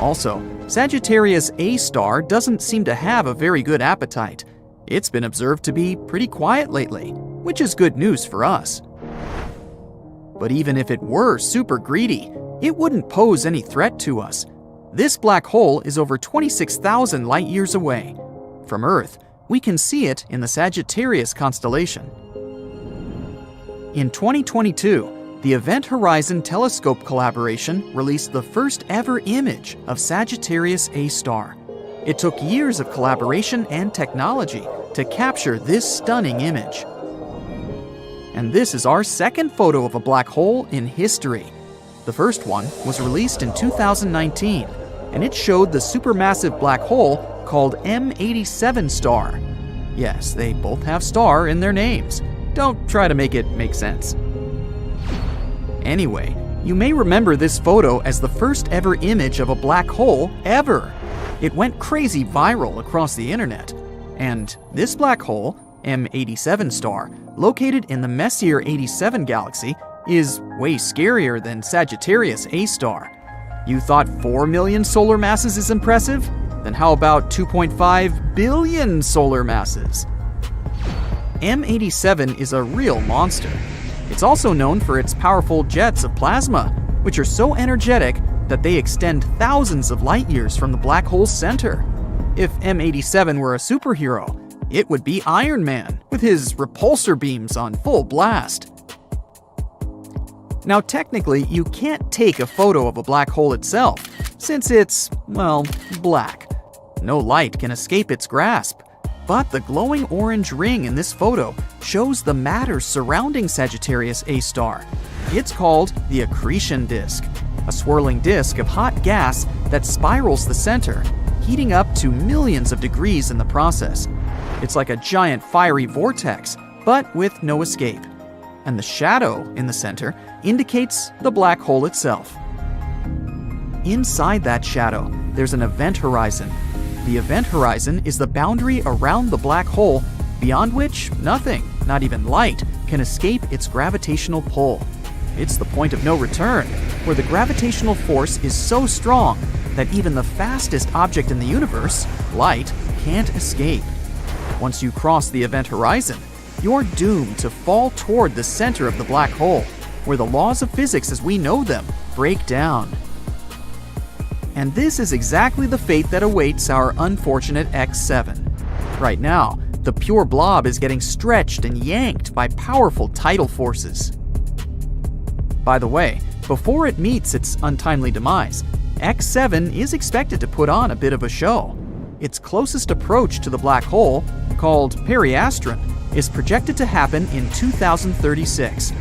Also, Sagittarius A* doesn't seem to have a very good appetite. It's been observed to be pretty quiet lately, which is good news for us. But even if it were super greedy, it wouldn't pose any threat to us. This black hole is over 26,000 light-years away. From Earth, we can see it in the Sagittarius constellation. In 2022, the Event Horizon Telescope collaboration released the first ever image of Sagittarius A*. It took years of collaboration and technology to capture this stunning image. And this is our second photo of a black hole in history. The first one was released in 2019, and it showed the supermassive black hole called M87*. Yes, they both have star in their names. Don't try to make it make sense. Anyway, you may remember this photo as the first ever image of a black hole ever. It went crazy viral across the internet. And this black hole, M87*, located in the Messier 87 galaxy, is way scarier than Sagittarius A*. You thought 4 million solar masses is impressive? Then how about 2.5 billion solar masses? M87 is a real monster. It's also known for its powerful jets of plasma, which are so energetic that they extend thousands of light years from the black hole's center. If M87 were a superhero, it would be Iron Man, with his repulsor beams on full blast. Now technically, you can't take a photo of a black hole itself, since it's, well, black. No light can escape its grasp. But the glowing orange ring in this photo shows the matter surrounding Sagittarius A*. It's called the accretion disk, a swirling disk of hot gas that spirals the center, heating up to millions of degrees in the process. It's like a giant fiery vortex, but with no escape. And the shadow in the center indicates the black hole itself. Inside that shadow, there's an event horizon. The event horizon is the boundary around the black hole beyond which nothing, not even light, can escape its gravitational pull. It's the point of no return, where the gravitational force is so strong that even the fastest object in the universe, light, can't escape. Once you cross the event horizon, you're doomed to fall toward the center of the black hole, where the laws of physics as we know them break down. And this is exactly the fate that awaits our unfortunate X7. Right now, the pure blob is getting stretched and yanked by powerful tidal forces. By the way, before it meets its untimely demise, X7 is expected to put on a bit of a show. Its closest approach to the black hole, called periastron, is projected to happen in 2036.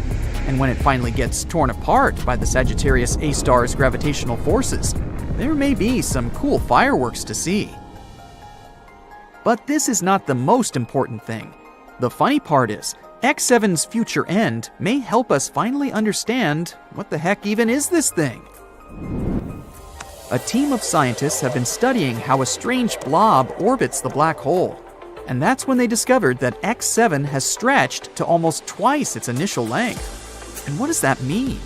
And when it finally gets torn apart by the Sagittarius A*'s gravitational forces, there may be some cool fireworks to see. But this is not the most important thing. The funny part is, X7's future end may help us finally understand what the heck even is this thing. A team of scientists have been studying how a strange blob orbits the black hole. And that's when they discovered that X7 has stretched to almost twice its initial length. And what does that mean?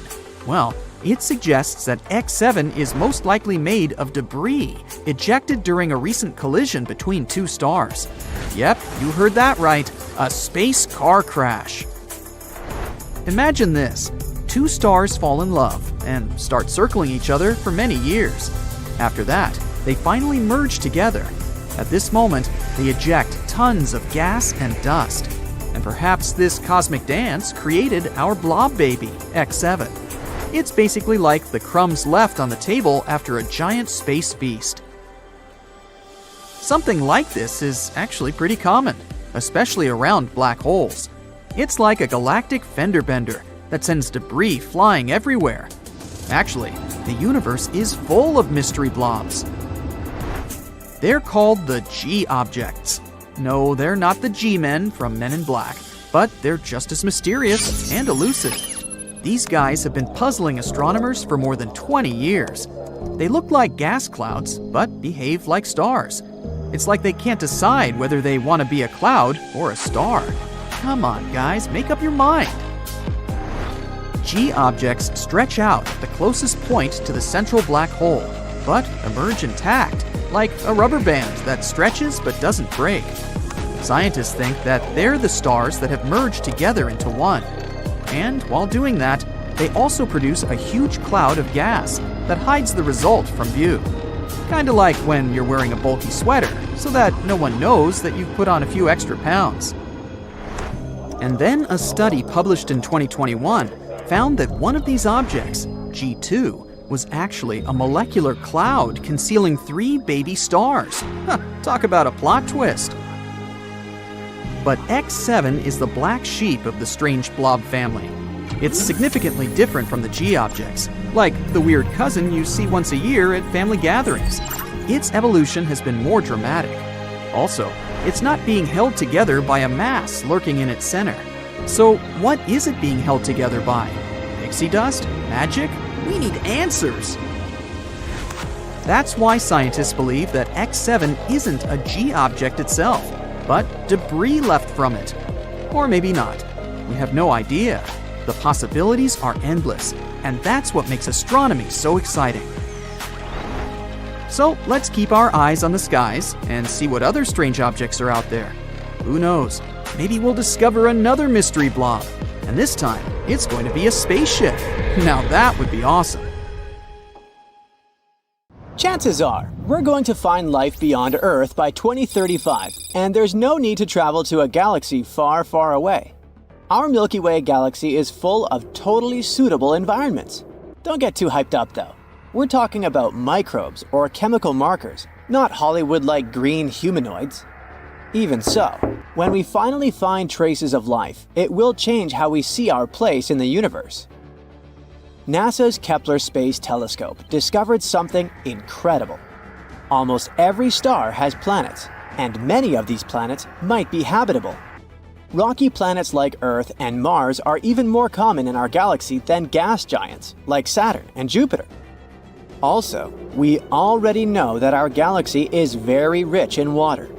Well, it suggests that X7 is most likely made of debris ejected during a recent collision between two stars. Yep, you heard that right, a space car crash. Imagine this. Two stars fall in love and start circling each other for many years. After that, they finally merge together. At this moment, they eject tons of gas and dust. And perhaps this cosmic dance created our blob baby, X7. It's basically like the crumbs left on the table after a giant space feast. Something like this is actually pretty common, especially around black holes. It's like a galactic fender bender that sends debris flying everywhere. Actually, the universe is full of mystery blobs. They're called the G objects. No, they're not the G-men from Men in Black, but they're just as mysterious and elusive. These guys have been puzzling astronomers for more than 20 years. They look like gas clouds, but behave like stars. It's like they can't decide whether they want to be a cloud or a star. Come on, guys, make up your mind. G objects stretch out at the closest point to the central black hole, but emerge intact, like a rubber band that stretches but doesn't break. Scientists think that they're the stars that have merged together into one. And while doing that, they also produce a huge cloud of gas that hides the result from view. Kinda like when you're wearing a bulky sweater, so that no one knows that you've put on a few extra pounds. And then a study published in 2021 found that one of these objects, G2, was actually a molecular cloud concealing 3 baby stars. Talk about a plot twist. But X7 is the black sheep of the strange blob family. It's significantly different from the G objects, like the weird cousin you see once a year at family gatherings. Its evolution has been more dramatic. Also, it's not being held together by a mass lurking in its center. So what is it being held together by? Pixie dust? Magic? We need answers! That's why scientists believe that X7 isn't a G object itself, but debris left from it. Or maybe not. We have no idea. The possibilities are endless, and that's what makes astronomy so exciting. So let's keep our eyes on the skies and see what other strange objects are out there. Who knows? Maybe we'll discover another mystery blob, and this time it's going to be a spaceship. Now that would be awesome. Chances are, we're going to find life beyond Earth by 2035, and there's no need to travel to a galaxy far, far away. Our Milky Way galaxy is full of totally suitable environments. Don't get too hyped up though. We're talking about microbes or chemical markers, not Hollywood-like green humanoids. Even so, when we finally find traces of life, it will change how we see our place in the universe. NASA's Kepler Space Telescope discovered something incredible. Almost every star has planets, and many of these planets might be habitable. Rocky planets like Earth and Mars are even more common in our galaxy than gas giants like Saturn and Jupiter. Also, we already know that our galaxy is very rich in water.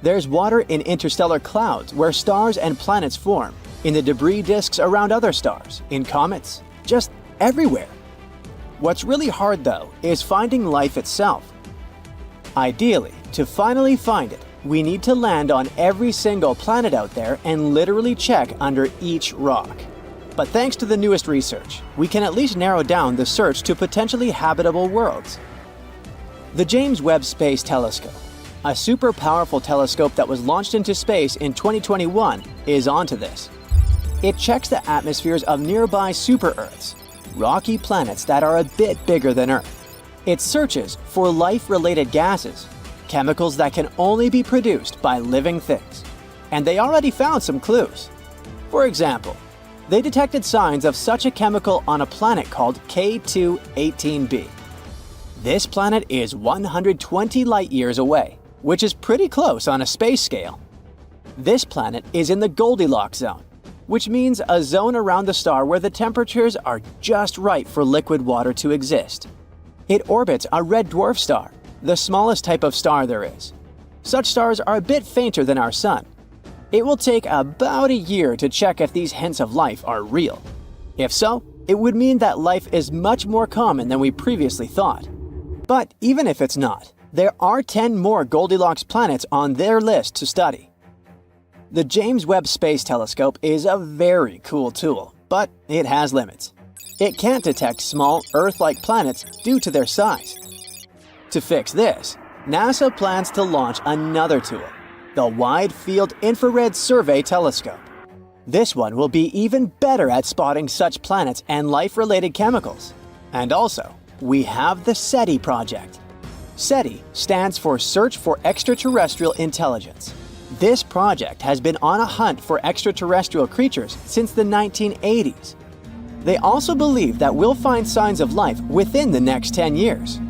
There's water in interstellar clouds where stars and planets form, in the debris disks around other stars, in comets, just everywhere. What's really hard though is finding life itself. Ideally, to finally find it, we need to land on every single planet out there and literally check under each rock. But thanks to the newest research, we can at least narrow down the search to potentially habitable worlds. The James Webb Space Telescope, a super powerful telescope that was launched into space in 2021, is onto this. It checks the atmospheres of nearby super-Earths, rocky planets that are a bit bigger than Earth. It searches for life-related gases, chemicals that can only be produced by living things. And they already found some clues. For example, they detected signs of such a chemical on a planet called K2-18b. This planet is 120 light-years away, which is pretty close on a space scale. This planet is in the Goldilocks zone, which means a zone around the star where the temperatures are just right for liquid water to exist. It orbits a red dwarf star, the smallest type of star there is. Such stars are a bit fainter than our Sun. It will take about a year to check if these hints of life are real. If so, it would mean that life is much more common than we previously thought. But even if it's not, there are 10 more Goldilocks planets on their list to study. The James Webb Space Telescope is a very cool tool, but it has limits. It can't detect small Earth-like planets due to their size. To fix this, NASA plans to launch another tool, the Wide Field Infrared Survey Telescope. This one will be even better at spotting such planets and life-related chemicals. And also, we have the SETI project. SETI stands for Search for Extraterrestrial Intelligence. This project has been on a hunt for extraterrestrial creatures since the 1980s. They also believe that we'll find signs of life within the next 10 years.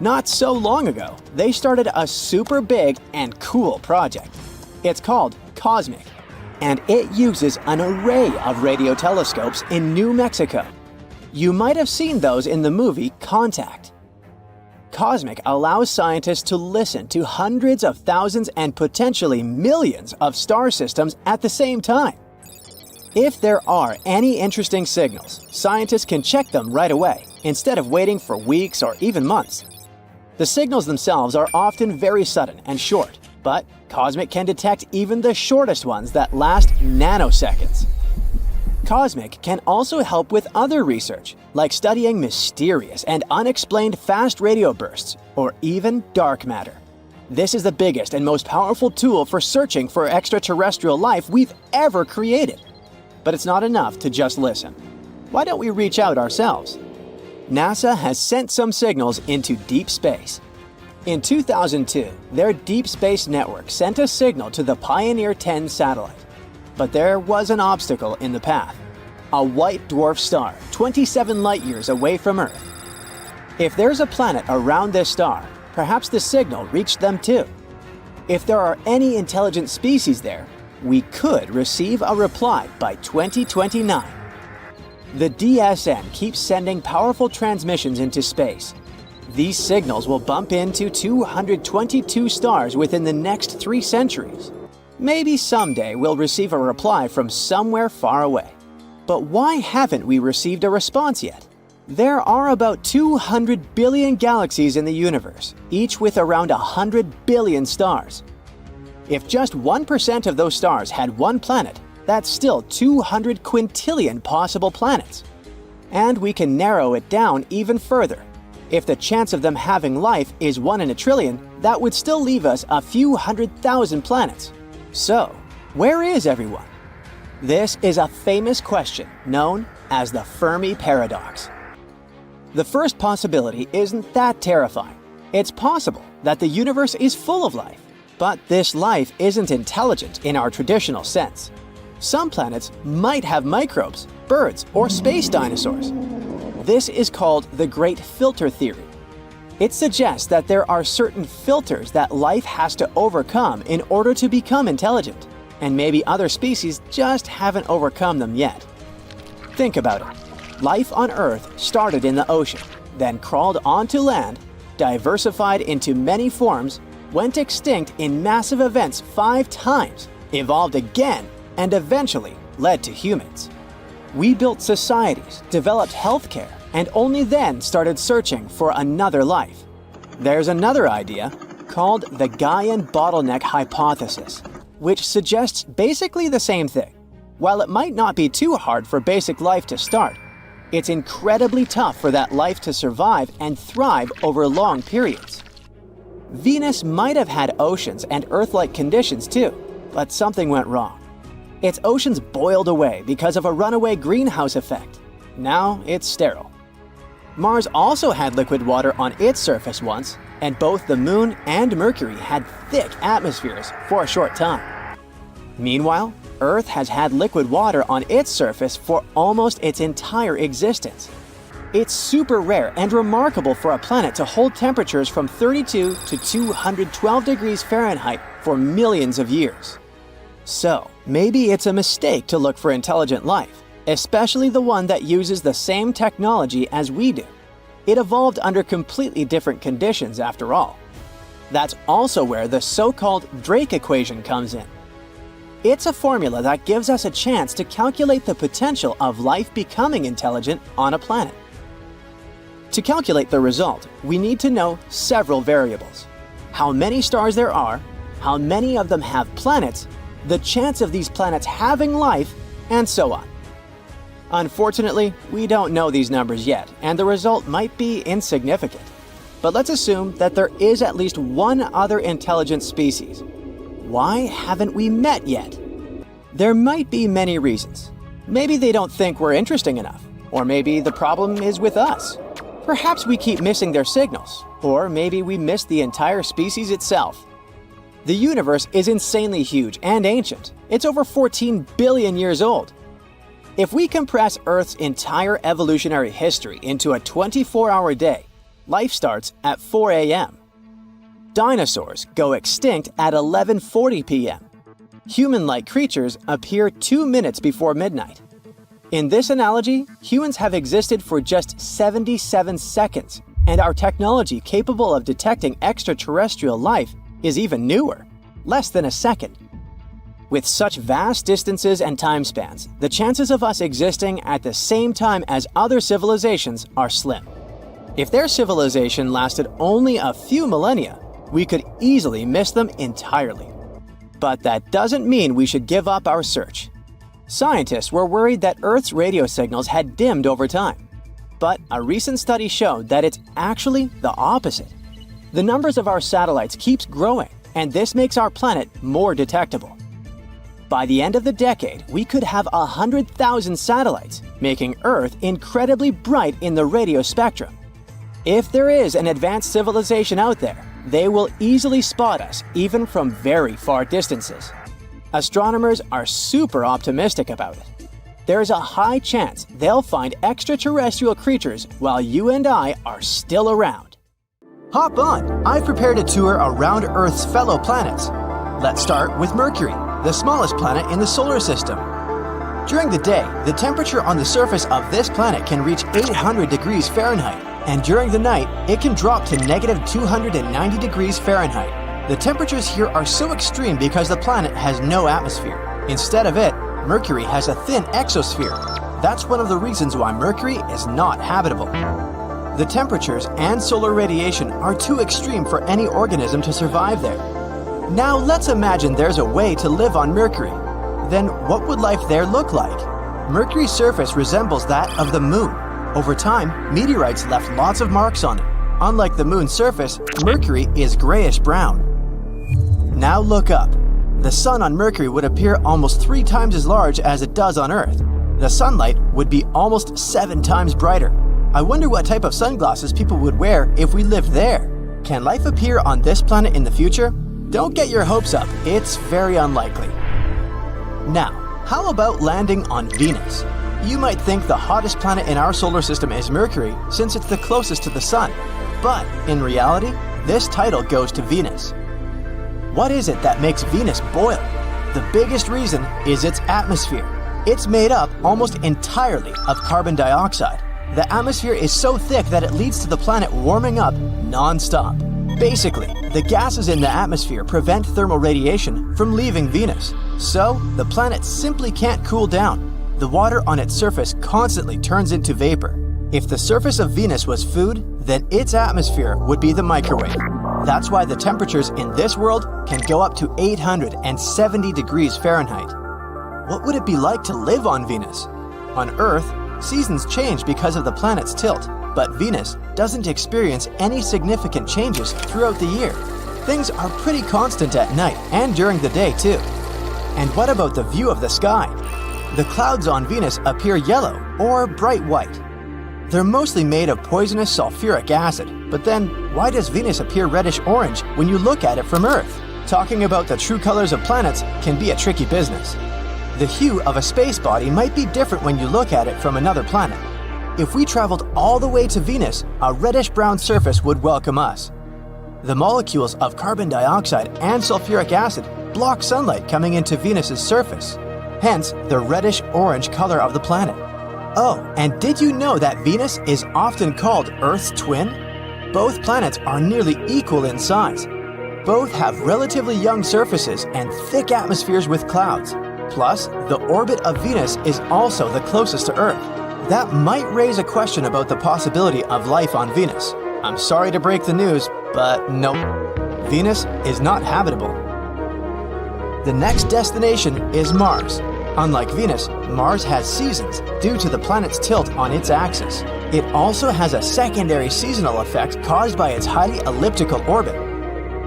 Not so long ago, they started a super big and cool project. It's called COSMIC, and it uses an array of radio telescopes in New Mexico. You might have seen those in the movie Contact. COSMIC allows scientists to listen to hundreds of thousands and potentially millions of star systems at the same time. If there are any interesting signals, scientists can check them right away, instead of waiting for weeks or even months. The signals themselves are often very sudden and short, but COSMIC can detect even the shortest ones that last nanoseconds. COSMIC can also help with other research, like studying mysterious and unexplained fast radio bursts, or even dark matter. This is the biggest and most powerful tool for searching for extraterrestrial life we've ever created. But it's not enough to just listen. Why don't we reach out ourselves? NASA has sent some signals into deep space. In 2002, their Deep Space Network sent a signal to the Pioneer 10 satellite. But there was an obstacle in the path. A white dwarf star, 27 light-years away from Earth. If there's a planet around this star, perhaps the signal reached them too. If there are any intelligent species there, we could receive a reply by 2029. The DSN keeps sending powerful transmissions into space. These signals will bump into 222 stars within the next 3 centuries. Maybe someday we'll receive a reply from somewhere far away. But why haven't we received a response yet? There are about 200 billion galaxies in the universe, each with around 100 billion stars. If just 1% of those stars had one planet, that's still 200 quintillion possible planets. And we can narrow it down even further. If the chance of them having life is 1 in a trillion, that would still leave us a few 100,000 planets. So, where is everyone? This is a famous question known as the Fermi paradox. The first possibility isn't that terrifying. It's possible that the universe is full of life. But this life isn't intelligent in our traditional sense. Some planets might have microbes, birds, or space dinosaurs. This is called the Great Filter Theory. It suggests that there are certain filters that life has to overcome in order to become intelligent, and maybe other species just haven't overcome them yet. Think about it. Life on Earth started in the ocean, then crawled onto land, diversified into many forms, went extinct in massive events 5 times, evolved again, and eventually led to humans. We built societies, developed healthcare, and only then started searching for another life. There's another idea called the Gaian bottleneck hypothesis, which suggests basically the same thing. While it might not be too hard for basic life to start, it's incredibly tough for that life to survive and thrive over long periods. Venus might have had oceans and Earth-like conditions too, but something went wrong. Its oceans boiled away because of a runaway greenhouse effect. Now it's sterile. Mars also had liquid water on its surface once, and both the Moon and Mercury had thick atmospheres for a short time. Meanwhile, Earth has had liquid water on its surface for almost its entire existence. It's super rare and remarkable for a planet to hold temperatures from 32 to 212 degrees Fahrenheit for millions of years. So, maybe it's a mistake to look for intelligent life, especially the one that uses the same technology as we do. It evolved under completely different conditions after all. That's also where the so-called Drake equation comes in. It's a formula that gives us a chance to calculate the potential of life becoming intelligent on a planet. To calculate the result, we need to know several variables: how many stars there are, how many of them have planets, the chance of these planets having life, and so on. Unfortunately, we don't know these numbers yet, and the result might be insignificant. But let's assume that there is at least one other intelligent species. Why haven't we met yet? There might be many reasons. Maybe they don't think we're interesting enough, or maybe the problem is with us. Perhaps we keep missing their signals, or maybe we missed the entire species itself. The universe is insanely huge and ancient. It's over 14 billion years old. If we compress Earth's entire evolutionary history into a 24-hour day, life starts at 4 a.m. Dinosaurs go extinct at 11:40 p.m. Human-like creatures appear 2 minutes before midnight. In this analogy, humans have existed for just 77 seconds, and our technology capable of detecting extraterrestrial life is even newer, less than a second. With such vast distances and time spans, the chances of us existing at the same time as other civilizations are slim. If their civilization lasted only a few millennia, we could easily miss them entirely. But that doesn't mean we should give up our search. Scientists were worried that Earth's radio signals had dimmed over time. But a recent study showed that it's actually the opposite. The numbers of our satellites keeps growing, and this makes our planet more detectable. By the end of the decade, we could have 100,000 satellites, making Earth incredibly bright in the radio spectrum. If there is an advanced civilization out there, they will easily spot us even from very far distances. Astronomers are super optimistic about it. There's a high chance they'll find extraterrestrial creatures while you and I are still around. Hop on! I've prepared a tour around Earth's fellow planets. Let's start with Mercury, the smallest planet in the solar system. During the day, the temperature on the surface of this planet can reach 800 degrees Fahrenheit, and during the night, it can drop to negative 290 degrees Fahrenheit. The temperatures here are so extreme because the planet has no atmosphere. Instead of it, Mercury has a thin exosphere. That's one of the reasons why Mercury is not habitable. The temperatures and solar radiation are too extreme for any organism to survive there. Now let's imagine there's a way to live on Mercury. Then what would life there look like? Mercury's surface resembles that of the Moon. Over time, meteorites left lots of marks on it. Unlike the Moon's surface, Mercury is grayish-brown. Now look up. The sun on Mercury would appear almost 3 times as large as it does on Earth. The sunlight would be almost 7 times brighter. I wonder what type of sunglasses people would wear if we lived there. Can life appear on this planet in the future? don't get your hopes up, it's very unlikely. Now, how about landing on Venus? You might think the hottest planet in our solar system is Mercury since it's the closest to the Sun. But in reality, this title goes to Venus. What is it that makes Venus boil? The biggest reason is its atmosphere. It's made up almost entirely of carbon dioxide. The atmosphere is so thick that it leads to the planet warming up non-stop. Basically, the gases in the atmosphere prevent thermal radiation from leaving Venus. So, the planet simply can't cool down. The water on its surface constantly turns into vapor. If the surface of Venus was food, then its atmosphere would be the microwave. That's why the temperatures in this world can go up to 870 degrees Fahrenheit. What would it be like to live on Venus? On Earth, seasons change because of the planet's tilt, but Venus doesn't experience any significant changes throughout the year. Things are pretty constant at night and during the day too. And what about the view of the sky? The clouds on Venus appear yellow or bright white. They're mostly made of poisonous sulfuric acid, but then why does Venus appear reddish-orange when you look at it from Earth? Talking about the true colors of planets can be a tricky business. The hue of a space body might be different when you look at it from another planet. If we traveled all the way to Venus, a reddish-brown surface would welcome us. The molecules of carbon dioxide and sulfuric acid block sunlight coming into Venus's surface, hence the reddish-orange color of the planet. Oh, and did you know that Venus is often called Earth's twin? Both planets are nearly equal in size. Both have relatively young surfaces and thick atmospheres with clouds. Plus, the orbit of Venus is also the closest to Earth. That might raise a question about the possibility of life on Venus. I'm sorry to break the news, but nope. Venus is not habitable. The next destination is Mars. Unlike Venus, Mars has seasons due to the planet's tilt on its axis. It also has a secondary seasonal effect caused by its highly elliptical orbit.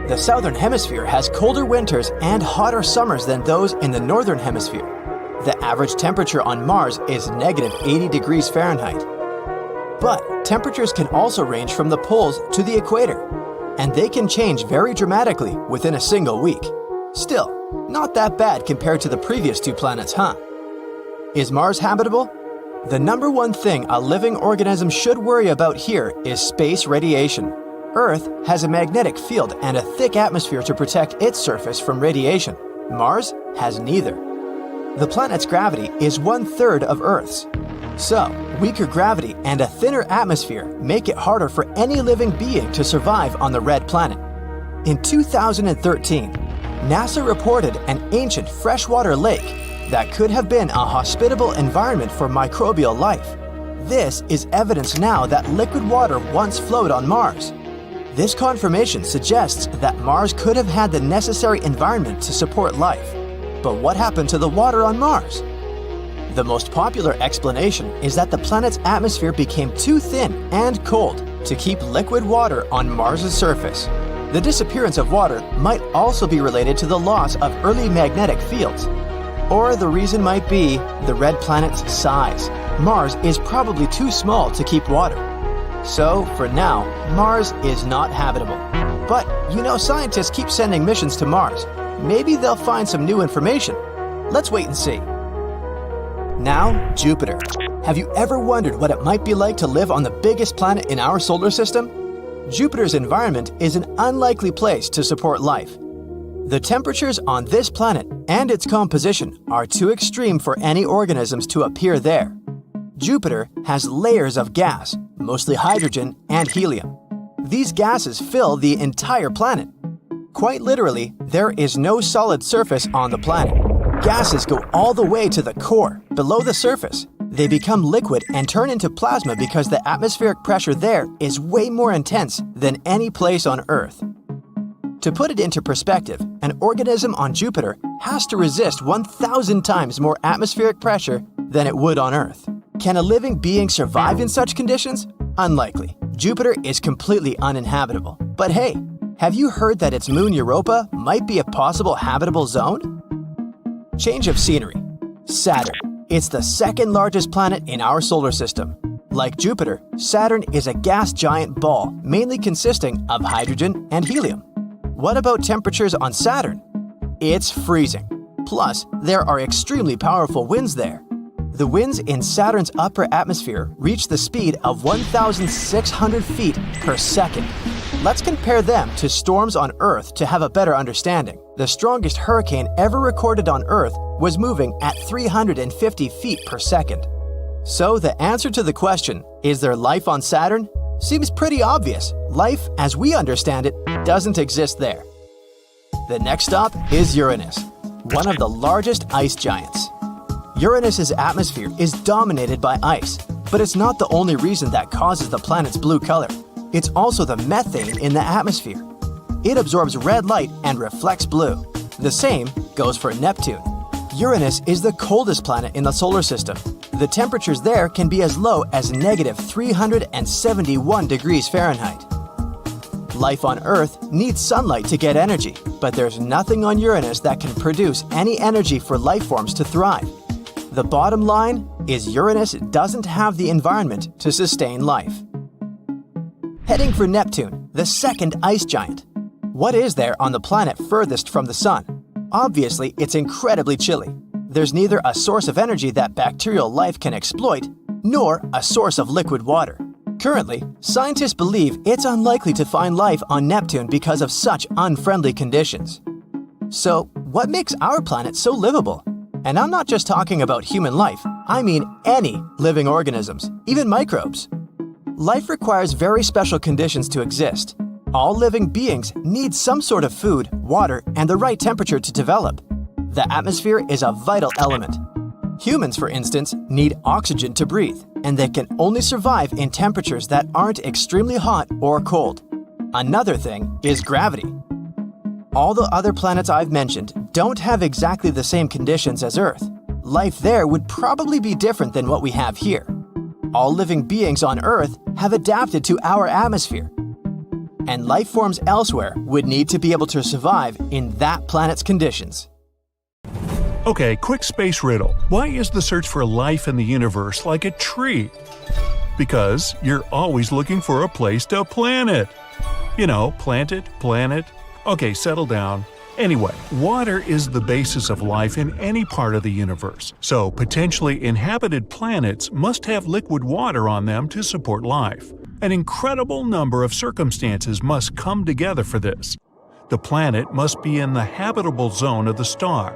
The southern hemisphere has colder winters and hotter summers than those in the northern hemisphere. The average temperature on Mars is negative 80 degrees Fahrenheit. But temperatures can also range from the poles to the equator, and they can change very dramatically within a single week. Still, not that bad compared to the previous two planets, huh? Is Mars habitable? The number one thing a living organism should worry about here is space radiation. Earth has a magnetic field and a thick atmosphere to protect its surface from radiation. Mars has neither. The planet's gravity is 1/3 of Earth's. So, weaker gravity and a thinner atmosphere make it harder for any living being to survive on the red planet. In 2013, NASA reported an ancient freshwater lake that could have been a hospitable environment for microbial life. This is evidence now that liquid water once flowed on Mars. This confirmation suggests that Mars could have had the necessary environment to support life. But what happened to the water on Mars? The most popular explanation is that the planet's atmosphere became too thin and cold to keep liquid water on Mars's surface. The disappearance of water might also be related to the loss of early magnetic fields. Or the reason might be the red planet's size. Mars is probably too small to keep water. So, for now, Mars is not habitable. But, scientists keep sending missions to Mars. Maybe they'll find some new information. Let's wait and see. Now, Jupiter. Have you ever wondered what it might be like to live on the biggest planet in our solar system? Jupiter's environment is an unlikely place to support life. The temperatures on this planet and its composition are too extreme for any organisms to appear there. Jupiter has layers of gas, mostly hydrogen and helium. These gases fill the entire planet. Quite literally, there is no solid surface on the planet. Gases go all the way to the core, below the surface. They become liquid and turn into plasma because the atmospheric pressure there is way more intense than any place on Earth. To put it into perspective, an organism on Jupiter has to resist 1,000 times more atmospheric pressure than it would on Earth. Can a living being survive in such conditions? Unlikely. Jupiter is completely uninhabitable. But hey, have you heard that its moon Europa might be a possible habitable zone? Change of scenery. Saturn. It's the second largest planet in our solar system. Like Jupiter, Saturn is a gas giant ball mainly consisting of hydrogen and helium. What about temperatures on Saturn? It's freezing. Plus, there are extremely powerful winds there. The winds in Saturn's upper atmosphere reach the speed of 1,600 feet per second. Let's compare them to storms on Earth to have a better understanding. The strongest hurricane ever recorded on Earth was moving at 350 feet per second. So the answer to the question, is there life on Saturn? Seems pretty obvious. Life, as we understand it, doesn't exist there. The next stop is Uranus, one of the largest ice giants. Uranus's atmosphere is dominated by ice, but it's not the only reason that causes the planet's blue color. It's also the methane in the atmosphere. It absorbs red light and reflects blue. The same goes for Neptune. Uranus is the coldest planet in the solar system. The temperatures there can be as low as -371 degrees Fahrenheit. Life on Earth needs sunlight to get energy, but there's nothing on Uranus that can produce any energy for life forms to thrive. The bottom line is Uranus doesn't have the environment to sustain life. Heading for Neptune, the second ice giant. What is there on the planet furthest from the sun? Obviously, it's incredibly chilly. There's neither a source of energy that bacterial life can exploit, nor a source of liquid water. Currently, scientists believe it's unlikely to find life on Neptune because of such unfriendly conditions. So, what makes our planet so livable? And I'm not just talking about human life, I mean any living organisms, even microbes. Life requires very special conditions to exist. All living beings need some sort of food, water, and the right temperature to develop. The atmosphere is a vital element. Humans, for instance, need oxygen to breathe, and they can only survive in temperatures that aren't extremely hot or cold. Another thing is gravity. All the other planets I've mentioned don't have exactly the same conditions as Earth. Life there would probably be different than what we have here. All living beings on Earth have adapted to our atmosphere, and life forms elsewhere would need to be able to survive in that planet's conditions. Okay, quick space riddle. Why is the search for life in the universe like a tree? Because you're always looking for a place to plant it. You know, plant it, planet. Okay, settle down. Anyway, water is the basis of life in any part of the universe, so potentially inhabited planets must have liquid water on them to support life. An incredible number of circumstances must come together for this. The planet must be in the habitable zone of the star.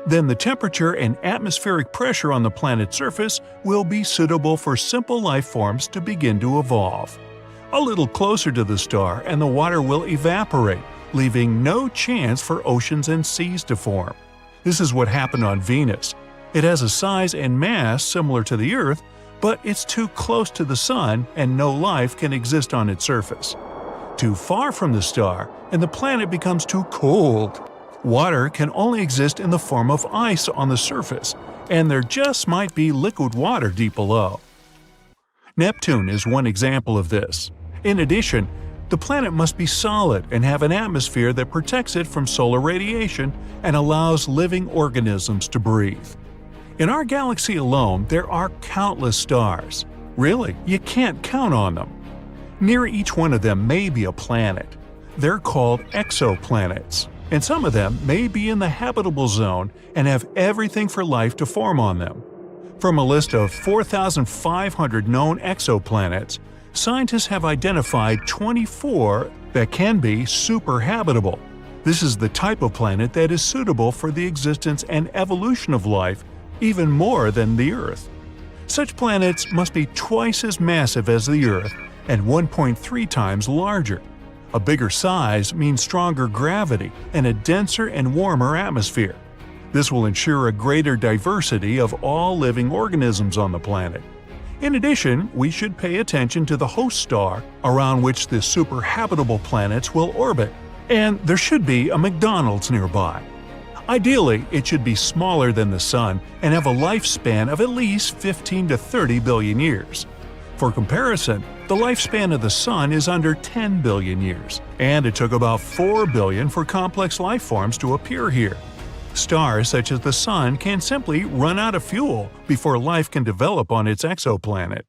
Then the temperature and atmospheric pressure on the planet's surface will be suitable for simple life forms to begin to evolve. A little closer to the star and the water will evaporate, leaving no chance for oceans and seas to form. This is what happened on Venus. It has a size and mass similar to the Earth, but it's too close to the Sun and no life can exist on its surface. Too far from the star, and the planet becomes too cold. Water can only exist in the form of ice on the surface, and there just might be liquid water deep below. Neptune is one example of this. In addition, the planet must be solid and have an atmosphere that protects it from solar radiation and allows living organisms to breathe. In our galaxy alone, there are countless stars. Really, you can't count on them. Near each one of them may be a planet. They're called exoplanets, and some of them may be in the habitable zone and have everything for life to form on them. From a list of 4,500 known exoplanets, scientists have identified 24 that can be superhabitable. This is the type of planet that is suitable for the existence and evolution of life, even more than the Earth. Such planets must be twice as massive as the Earth and 1.3 times larger. A bigger size means stronger gravity and a denser and warmer atmosphere. This will ensure a greater diversity of all living organisms on the planet. In addition, we should pay attention to the host star around which the superhabitable planets will orbit, and there should be a McDonald's nearby. Ideally, it should be smaller than the Sun and have a lifespan of at least 15 to 30 billion years. For comparison, the lifespan of the Sun is under 10 billion years, and it took about 4 billion for complex life forms to appear here. Stars such as the Sun can simply run out of fuel before life can develop on its exoplanet.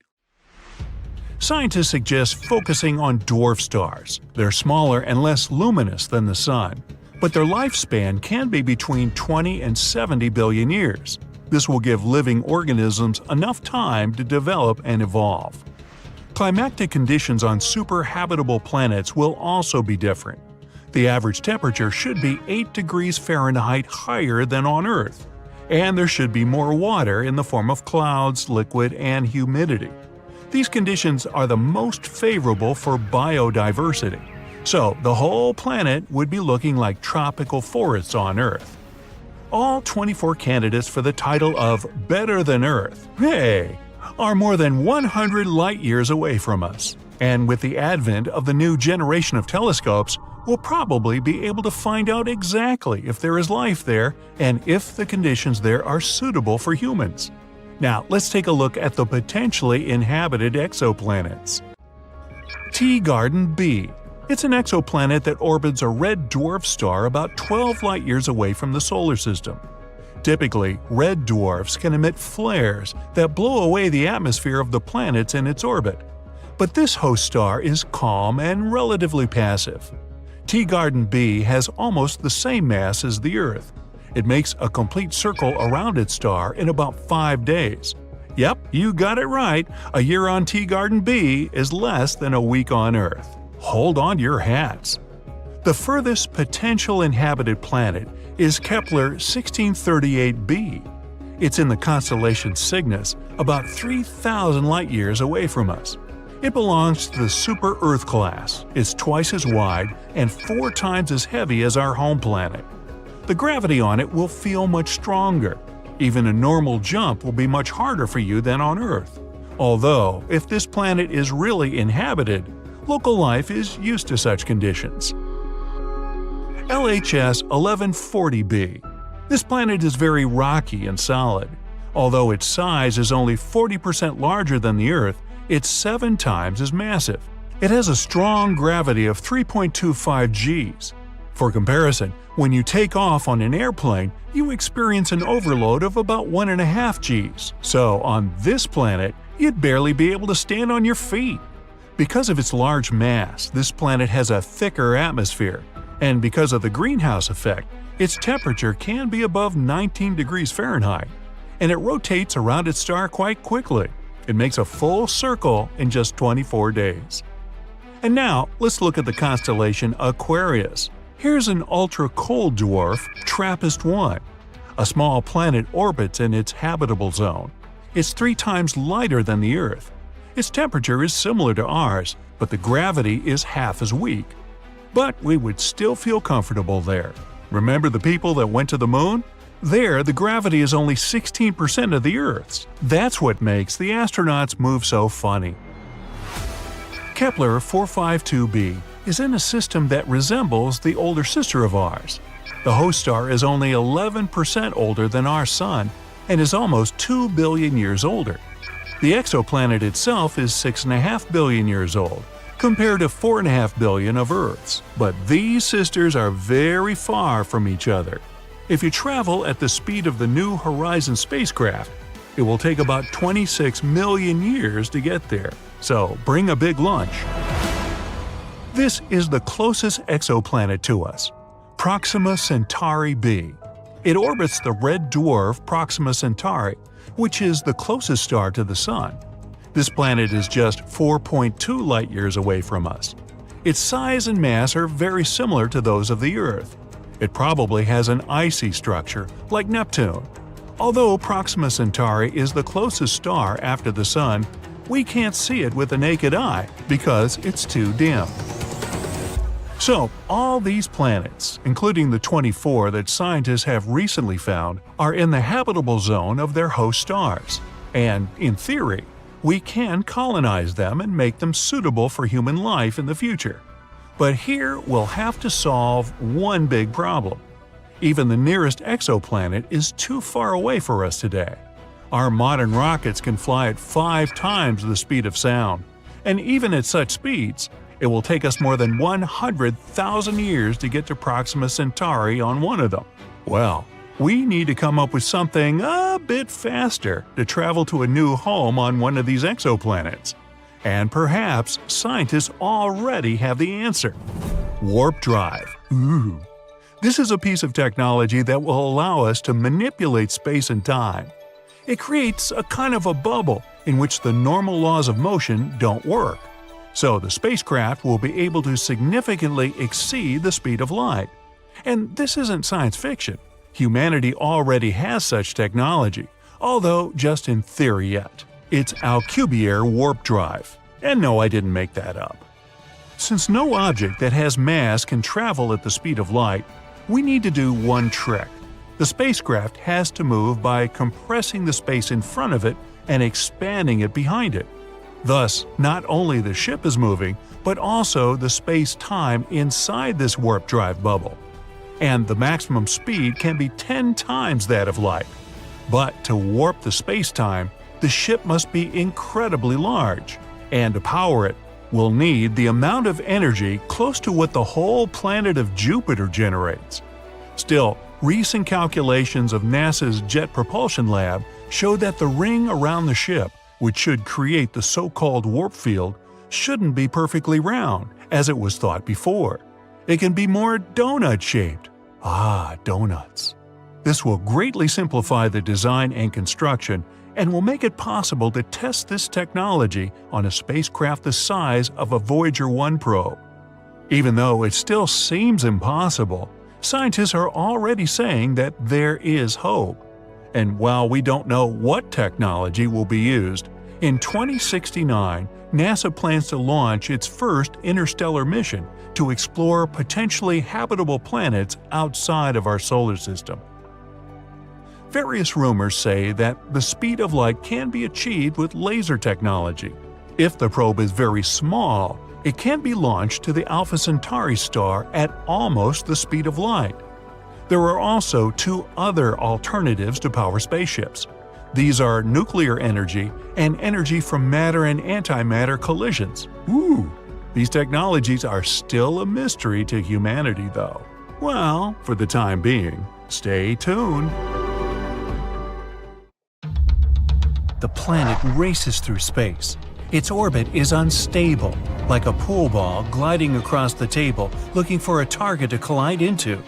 Scientists suggest focusing on dwarf stars. They're smaller and less luminous than the Sun, but their lifespan can be between 20 and 70 billion years. This will give living organisms enough time to develop and evolve. Climatic conditions on super-habitable planets will also be different. The average temperature should be 8 degrees Fahrenheit higher than on Earth, and there should be more water in the form of clouds, liquid, and humidity. These conditions are the most favorable for biodiversity, so the whole planet would be looking like tropical forests on Earth. All 24 candidates for the title of Better Than Earth, are more than 100 light-years away from us. And with the advent of the new generation of telescopes, we'll probably be able to find out exactly if there is life there and if the conditions there are suitable for humans. Now, let's take a look at the potentially inhabited exoplanets. Teegarden b. It's an exoplanet that orbits a red dwarf star about 12 light-years away from the solar system. Typically, red dwarfs can emit flares that blow away the atmosphere of the planets in its orbit. But this host star is calm and relatively passive. Teegarden b has almost the same mass as the Earth. It makes a complete circle around its star in about 5 days. Yep, you got it right. A year on Teegarden b is less than a week on Earth. Hold on to your hats. The furthest potential inhabited planet is Kepler 1638b. It's in the constellation Cygnus, about 3,000 light-years away from us. It belongs to the Super-Earth class. It's twice as wide and 4 times as heavy as our home planet. The gravity on it will feel much stronger. Even a normal jump will be much harder for you than on Earth. Although, if this planet is really inhabited, local life is used to such conditions. LHS 1140b. This planet is very rocky and solid. Although its size is only 40% larger than the Earth, it's 7 times as massive. It has a strong gravity of 3.25 Gs. For comparison, when you take off on an airplane, you experience an overload of about 1.5 Gs. So on this planet, you'd barely be able to stand on your feet. Because of its large mass, this planet has a thicker atmosphere, and because of the greenhouse effect, its temperature can be above 19 degrees Fahrenheit, and it rotates around its star quite quickly. It makes a full circle in just 24 days. And now, let's look at the constellation Aquarius. Here's an ultra-cold dwarf, TRAPPIST-1. A small planet orbits in its habitable zone. It's 3 times lighter than the Earth. Its temperature is similar to ours, but the gravity is half as weak. But we would still feel comfortable there. Remember the people that went to the Moon? There, the gravity is only 16% of the Earth's. That's what makes the astronauts move so funny. Kepler 452b is in a system that resembles the older sister of ours. The host star is only 11% older than our Sun and is almost 2 billion years older. The exoplanet itself is 6.5 billion years old, compared to 4.5 billion of Earth's. But these sisters are very far from each other. If you travel at the speed of the New Horizons spacecraft, it will take about 26 million years to get there. So bring a big lunch. This is the closest exoplanet to us, Proxima Centauri b. It orbits the red dwarf Proxima Centauri, which is the closest star to the Sun. This planet is just 4.2 light-years away from us. Its size and mass are very similar to those of the Earth. It probably has an icy structure, like Neptune. Although Proxima Centauri is the closest star after the Sun, we can't see it with the naked eye because it's too dim. So, all these planets, including the 24 that scientists have recently found, are in the habitable zone of their host stars. And, in theory, we can colonize them and make them suitable for human life in the future. But here we'll have to solve one big problem. Even the nearest exoplanet is too far away for us today. Our modern rockets can fly at 5 times the speed of sound, and even at such speeds, it will take us more than 100,000 years to get to Proxima Centauri on one of them. Well, we need to come up with something a bit faster to travel to a new home on one of these exoplanets. And perhaps scientists already have the answer. Warp drive. Ooh. This is a piece of technology that will allow us to manipulate space and time. It creates a kind of a bubble in which the normal laws of motion don't work. So the spacecraft will be able to significantly exceed the speed of light. And this isn't science fiction. Humanity already has such technology, although just in theory yet. It's Alcubierre warp drive. And no, I didn't make that up. Since no object that has mass can travel at the speed of light, we need to do one trick. The spacecraft has to move by compressing the space in front of it and expanding it behind it. Thus, not only the ship is moving, but also the space-time inside this warp drive bubble. And the maximum speed can be 10 times that of light. But to warp the space-time, the ship must be incredibly large, and to power it, we'll need the amount of energy close to what the whole planet of Jupiter generates. Still, recent calculations of NASA's Jet Propulsion Lab show that the ring around the ship, which should create the so-called warp field, shouldn't be perfectly round, as it was thought before. It can be more donut-shaped. Ah, donuts. This will greatly simplify the design and construction and will make it possible to test this technology on a spacecraft the size of a Voyager 1 probe. Even though it still seems impossible, scientists are already saying that there is hope. And while we don't know what technology will be used, in 2069, NASA plans to launch its first interstellar mission to explore potentially habitable planets outside of our solar system. Various rumors say that the speed of light can be achieved with laser technology. If the probe is very small, it can be launched to the Alpha Centauri star at almost the speed of light. There are also two other alternatives to power spaceships. These are nuclear energy and energy from matter and antimatter collisions. Ooh! These technologies are still a mystery to humanity, though. Well, for the time being, stay tuned. The planet races through space. Its orbit is unstable, like a pool ball gliding across the table looking for a target to collide into.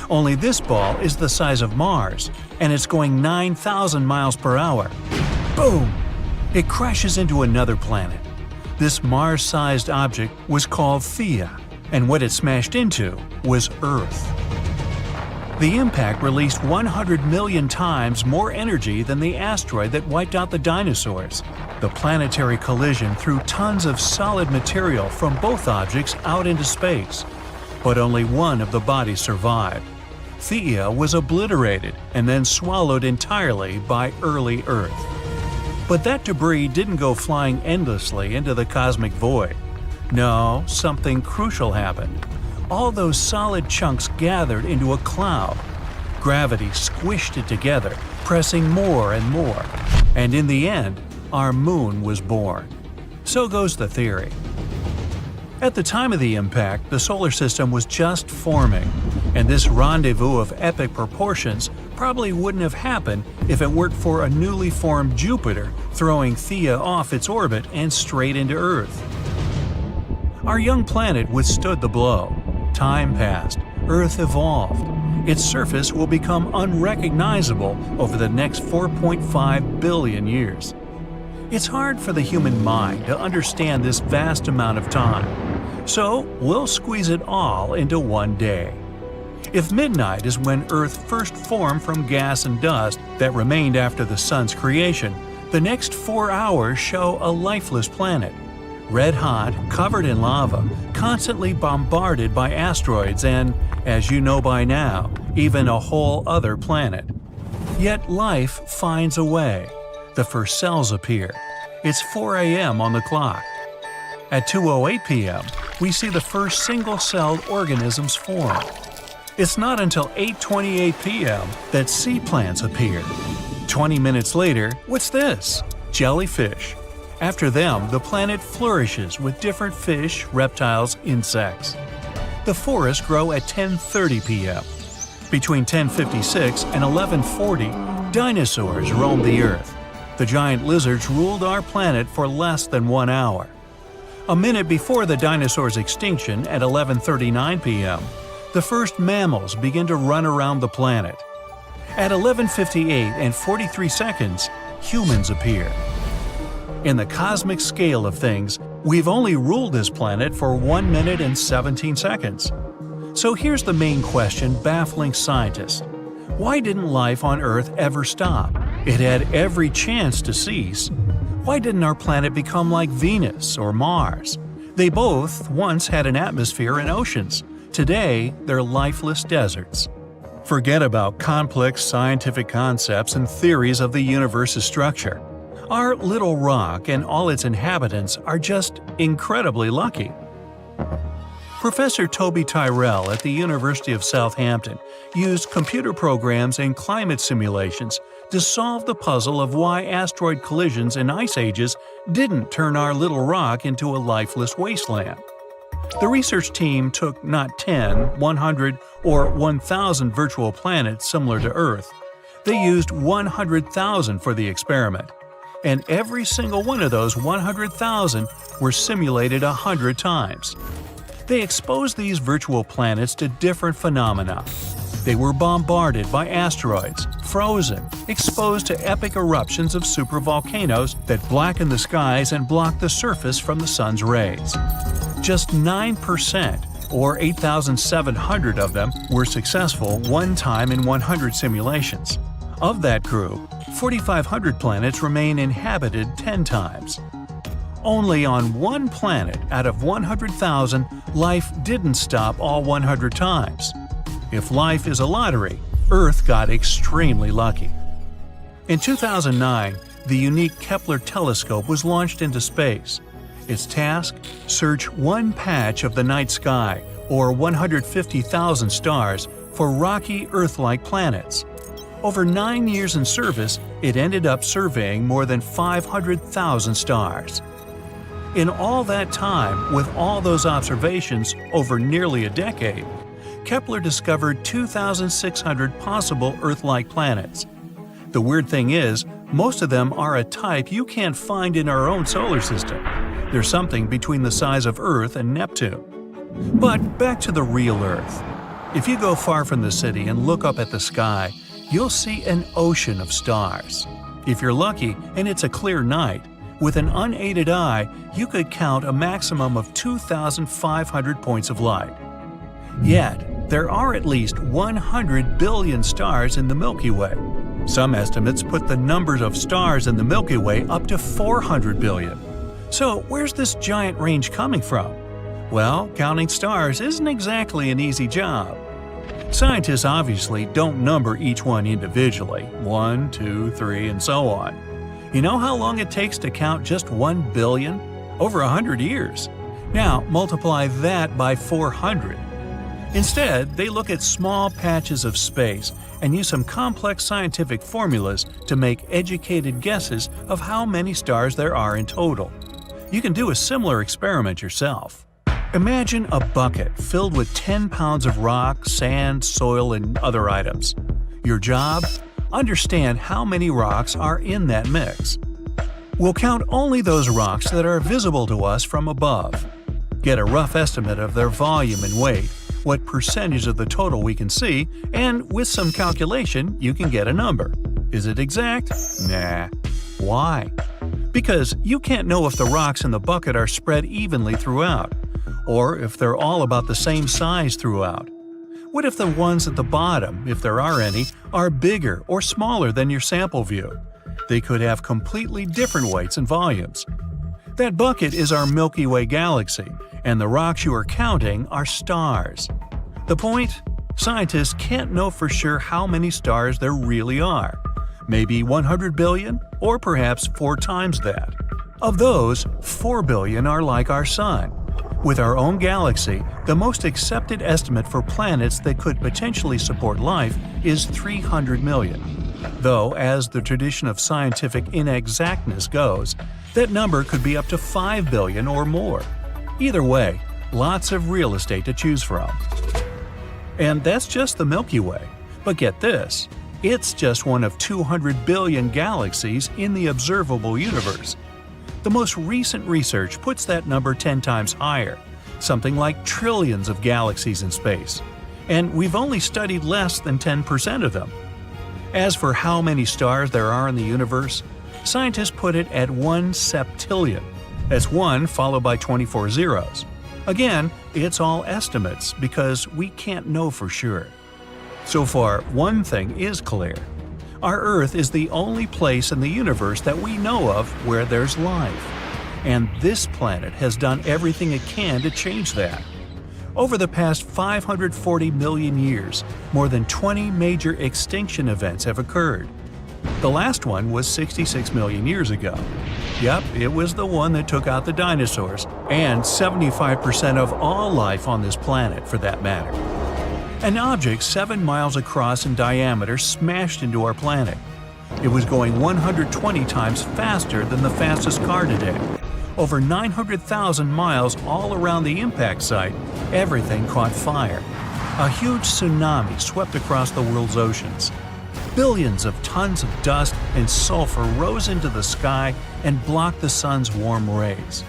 Only this ball is the size of Mars, and it's going 9,000 miles per hour. Boom! It crashes into another planet. This Mars-sized object was called Theia, and what it smashed into was Earth. The impact released 100 million times more energy than the asteroid that wiped out the dinosaurs. The planetary collision threw tons of solid material from both objects out into space. But only one of the bodies survived. Theia was obliterated and then swallowed entirely by early Earth. But that debris didn't go flying endlessly into the cosmic void. No, something crucial happened. All those solid chunks gathered into a cloud. Gravity squished it together, pressing more and more. And in the end, our moon was born. So goes the theory. At the time of the impact, the solar system was just forming, and this rendezvous of epic proportions probably wouldn't have happened if it weren't for a newly formed Jupiter throwing Theia off its orbit and straight into Earth. Our young planet withstood the blow. Time passed. Earth evolved. Its surface will become unrecognizable over the next 4.5 billion years. It's hard for the human mind to understand this vast amount of time, so we'll squeeze it all into one day. If midnight is when Earth first formed from gas and dust that remained after the Sun's creation, the next 4 hours show a lifeless planet. Red hot, covered in lava, constantly bombarded by asteroids and, as you know by now, even a whole other planet. Yet life finds a way. The first cells appear. It's 4 a.m. on the clock. At 2:08 p.m., we see the first single-celled organisms form. It's not until 8:28 p.m. that sea plants appear. 20 minutes later, what's this? Jellyfish. After them, the planet flourishes with different fish, reptiles, insects. The forests grow at 10:30 p.m. Between 10:56 and 11:40, dinosaurs roamed the Earth. The giant lizards ruled our planet for less than 1 hour. A minute before the dinosaurs' extinction at 11:39 p.m., the first mammals begin to run around the planet. At 11:58 and 43 seconds, humans appear. In the cosmic scale of things, we've only ruled this planet for 1 minute and 17 seconds. So here's the main question baffling scientists. Why didn't life on Earth ever stop? It had every chance to cease. Why didn't our planet become like Venus or Mars? They both once had an atmosphere and oceans. Today, they're lifeless deserts. Forget about complex scientific concepts and theories of the universe's structure. Our little rock and all its inhabitants are just incredibly lucky. Professor Toby Tyrrell at the University of Southampton used computer programs and climate simulations to solve the puzzle of why asteroid collisions and ice ages didn't turn our little rock into a lifeless wasteland. The research team took not 10, 100, or 1,000 virtual planets similar to Earth. They used 100,000 for the experiment. And every single one of those 100,000 were simulated 100 times. They exposed these virtual planets to different phenomena. They were bombarded by asteroids, frozen, exposed to epic eruptions of supervolcanoes that blacken the skies and block the surface from the sun's rays. Just 9%, or 8,700 of them, were successful one time in 100 simulations. Of that group, 4,500 planets remain inhabited 10 times. Only on one planet out of 100,000, life didn't stop all 100 times. If life is a lottery, Earth got extremely lucky. In 2009, the unique Kepler telescope was launched into space. Its task? Search one patch of the night sky, or 150,000 stars, for rocky Earth-like planets. Over 9 years in service, it ended up surveying more than 500,000 stars. In all that time, with all those observations over nearly a decade, Kepler discovered 2,600 possible Earth-like planets. The weird thing is, most of them are a type you can't find in our own solar system. They're something between the size of Earth and Neptune. But back to the real Earth. If you go far from the city and look up at the sky, you'll see an ocean of stars. If you're lucky and it's a clear night, with an unaided eye, you could count a maximum of 2,500 points of light. Yet, there are at least 100 billion stars in the Milky Way. Some estimates put the numbers of stars in the Milky Way up to 400 billion. So, where's this giant range coming from? Well, counting stars isn't exactly an easy job. Scientists obviously don't number each one individually, 1, 2, 3, and so on. You know how long it takes to count just 1 billion? Over 100 years. Now, multiply that by 400. Instead, they look at small patches of space and use some complex scientific formulas to make educated guesses of how many stars there are in total. You can do a similar experiment yourself. Imagine a bucket filled with 10 pounds of rock, sand, soil, and other items. Your job? Understand how many rocks are in that mix. We'll count only those rocks that are visible to us from above. Get a rough estimate of their volume and weight, what percentage of the total we can see, and with some calculation, you can get a number. Is it exact? Nah. Why? Because you can't know if the rocks in the bucket are spread evenly throughout, or if they're all about the same size throughout. What if the ones at the bottom, if there are any, are bigger or smaller than your sample view? They could have completely different weights and volumes. That bucket is our Milky Way galaxy, and the rocks you are counting are stars. The point? Scientists can't know for sure how many stars there really are. Maybe 100 billion, or perhaps 4 times that. Of those, 4 billion are like our Sun. With our own galaxy, the most accepted estimate for planets that could potentially support life is 300 million. Though, as the tradition of scientific inexactness goes, that number could be up to 5 billion or more. Either way, lots of real estate to choose from. And that's just the Milky Way. But get this, it's just one of 200 billion galaxies in the observable universe. The most recent research puts that number 10 times higher, something like trillions of galaxies in space. And we've only studied less than 10% of them. As for how many stars there are in the universe, scientists put it at 1 septillion. That's 1 followed by 24 zeros. Again, it's all estimates because we can't know for sure. So far, one thing is clear. Our Earth is the only place in the universe that we know of where there's life. And this planet has done everything it can to change that. Over the past 540 million years, more than 20 major extinction events have occurred. The last one was 66 million years ago. Yep, it was the one that took out the dinosaurs, and 75% of all life on this planet for that matter. An object 7 miles across in diameter smashed into our planet. It was going 120 times faster than the fastest car today. Over 900,000 miles all around the impact site, everything caught fire. A huge tsunami swept across the world's oceans. Billions of tons of dust and sulfur rose into the sky and blocked the sun's warm rays.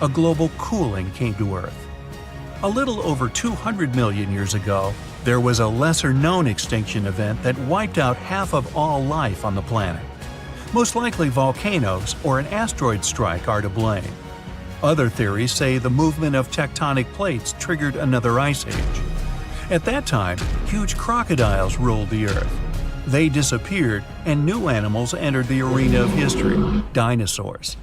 A global cooling came to Earth. A little over 200 million years ago, there was a lesser-known extinction event that wiped out half of all life on the planet. Most likely volcanoes or an asteroid strike are to blame. Other theories say the movement of tectonic plates triggered another ice age. At that time, huge crocodiles ruled the Earth. They disappeared and new animals entered the arena of history, dinosaurs.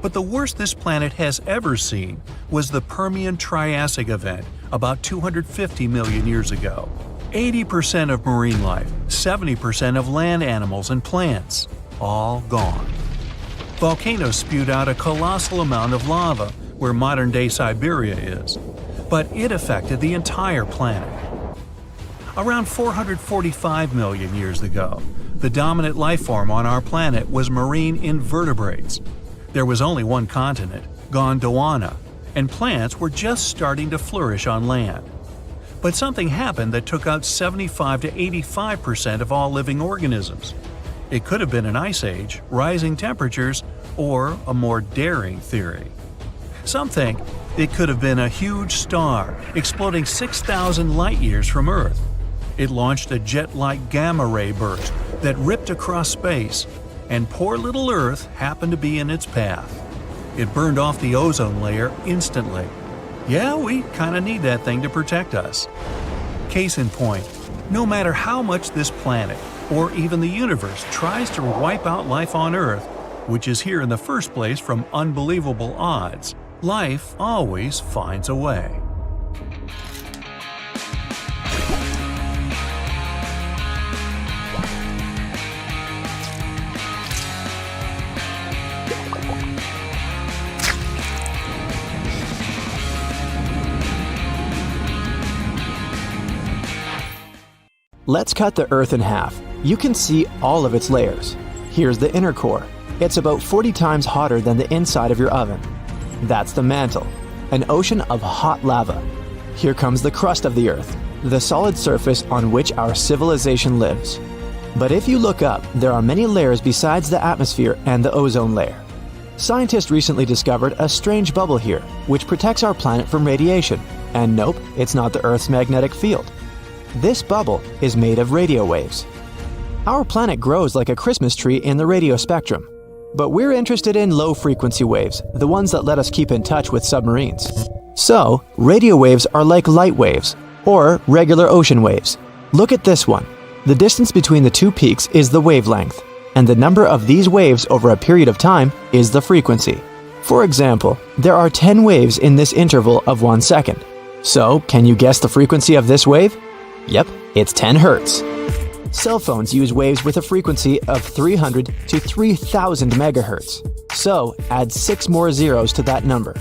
But the worst this planet has ever seen was the Permian-Triassic event about 250 million years ago. 80% of marine life, 70% of land animals and plants, all gone. Volcanoes spewed out a colossal amount of lava where modern-day Siberia is, but it affected the entire planet. Around 445 million years ago, the dominant life form on our planet was marine invertebrates. There was only one continent, Gondwana, and plants were just starting to flourish on land. But something happened that took out 75 to 85% of all living organisms. It could have been an ice age, rising temperatures, or a more daring theory. Some think it could have been a huge star exploding 6,000 light-years from Earth. It launched a jet-like gamma-ray burst that ripped across space, and poor little Earth happened to be in its path. It burned off the ozone layer instantly. Yeah, we kinda need that thing to protect us. Case in point, no matter how much this planet, or even the universe, tries to wipe out life on Earth, which is here in the first place from unbelievable odds, life always finds a way. Let's cut the Earth in half. You can see all of its layers. Here's the inner core. It's about 40 times hotter than the inside of your oven. That's the mantle, an ocean of hot lava. Here comes the crust of the Earth, the solid surface on which our civilization lives. But if you look up, there are many layers besides the atmosphere and the ozone layer. Scientists recently discovered a strange bubble here, which protects our planet from radiation. And nope, it's not the Earth's magnetic field. This bubble is made of radio waves. Our planet grows like a Christmas tree in the radio spectrum. But we're interested in low-frequency waves, the ones that let us keep in touch with submarines. So, radio waves are like light waves, or regular ocean waves. Look at this one. The distance between the two peaks is the wavelength, and the number of these waves over a period of time is the frequency. For example, there are 10 waves in this interval of 1 second. So, can you guess the frequency of this wave? Yep, it's 10 Hertz. Cell phones use waves with a frequency of 300 to 3000 megahertz. So, add 6 more zeros to that number.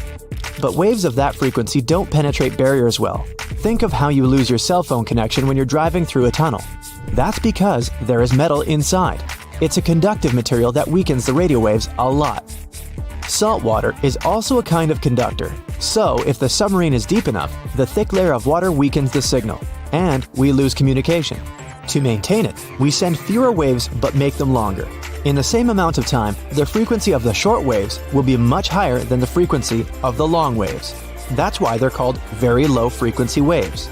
But waves of that frequency don't penetrate barriers well. Think of how you lose your cell phone connection when you're driving through a tunnel. That's because there is metal inside. It's a conductive material that weakens the radio waves a lot. Salt water is also a kind of conductor. So, if the submarine is deep enough, the thick layer of water weakens the signal, and we lose communication. To maintain it, we send fewer waves but make them longer. In the same amount of time, the frequency of the short waves will be much higher than the frequency of the long waves. That's why they're called very low frequency waves.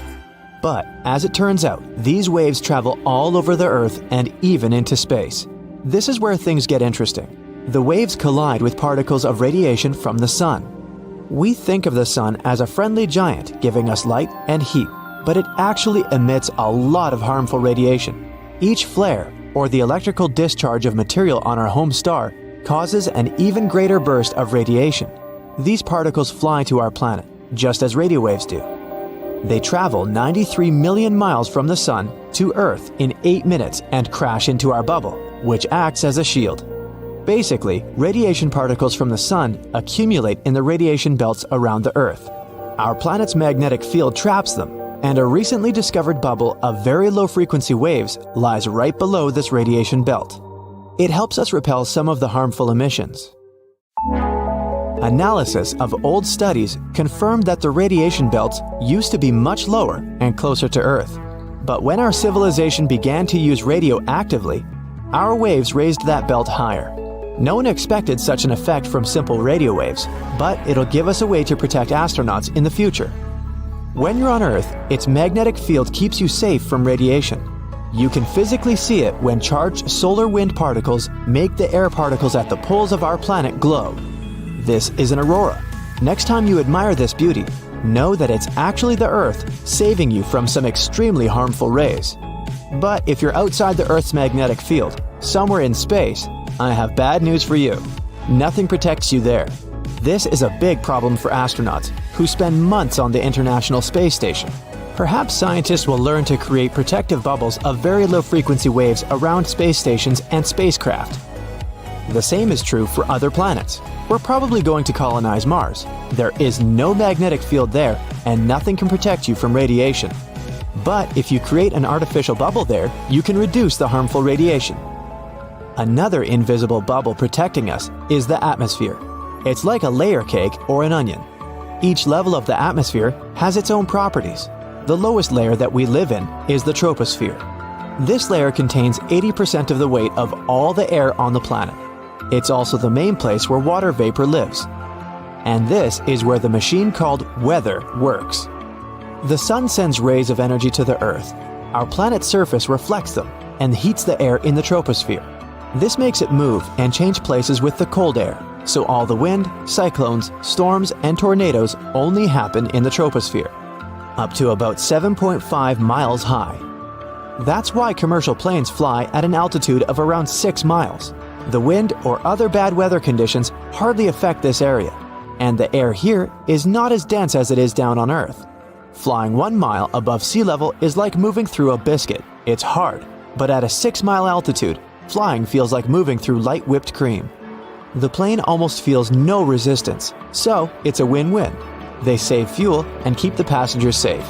But, as it turns out, these waves travel all over the Earth and even into space. This is where things get interesting. The waves collide with particles of radiation from the Sun. We think of the Sun as a friendly giant giving us light and heat, but it actually emits a lot of harmful radiation. Each flare, or the electrical discharge of material on our home star, causes an even greater burst of radiation. These particles fly to our planet, just as radio waves do. They travel 93 million miles from the Sun to Earth in 8 minutes and crash into our bubble, which acts as a shield. Basically, radiation particles from the Sun accumulate in the radiation belts around the Earth. Our planet's magnetic field traps them, and a recently discovered bubble of very low-frequency waves lies right below this radiation belt. It helps us repel some of the harmful emissions. Analysis of old studies confirmed that the radiation belts used to be much lower and closer to Earth. But when our civilization began to use radio actively, our waves raised that belt higher. No one expected such an effect from simple radio waves, but it'll give us a way to protect astronauts in the future. When you're on Earth, its magnetic field keeps you safe from radiation. You can physically see it when charged solar wind particles make the air particles at the poles of our planet glow. This is an aurora. Next time you admire this beauty, know that it's actually the Earth saving you from some extremely harmful rays. But if you're outside the Earth's magnetic field, somewhere in space, I have bad news for you. Nothing protects you there. This is a big problem for astronauts who spend months on the International Space Station. Perhaps scientists will learn to create protective bubbles of very low frequency waves around space stations and spacecraft. The same is true for other planets. We're probably going to colonize Mars. There is no magnetic field there, and nothing can protect you from radiation. But if you create an artificial bubble there, you can reduce the harmful radiation. Another invisible bubble protecting us is the atmosphere. It's like a layer cake or an onion. Each level of the atmosphere has its own properties. The lowest layer that we live in is the troposphere. This layer contains 80% of the weight of all the air on the planet. It's also the main place where water vapor lives. And this is where the machine called weather works. The sun sends rays of energy to the Earth. Our planet's surface reflects them and heats the air in the troposphere. This makes it move and change places with the cold air, so all the wind, cyclones, storms, and tornadoes only happen in the troposphere, up to about 7.5 miles high. That's why commercial planes fly at an altitude of around 6 miles. The wind or other bad weather conditions hardly affect this area, and the air here is not as dense as it is down on Earth. Flying 1 mile above sea level is like moving through a biscuit. It's hard, but at a 6-mile altitude, flying feels like moving through light whipped cream. The plane almost feels no resistance, so it's a win-win. They save fuel and keep the passengers safe.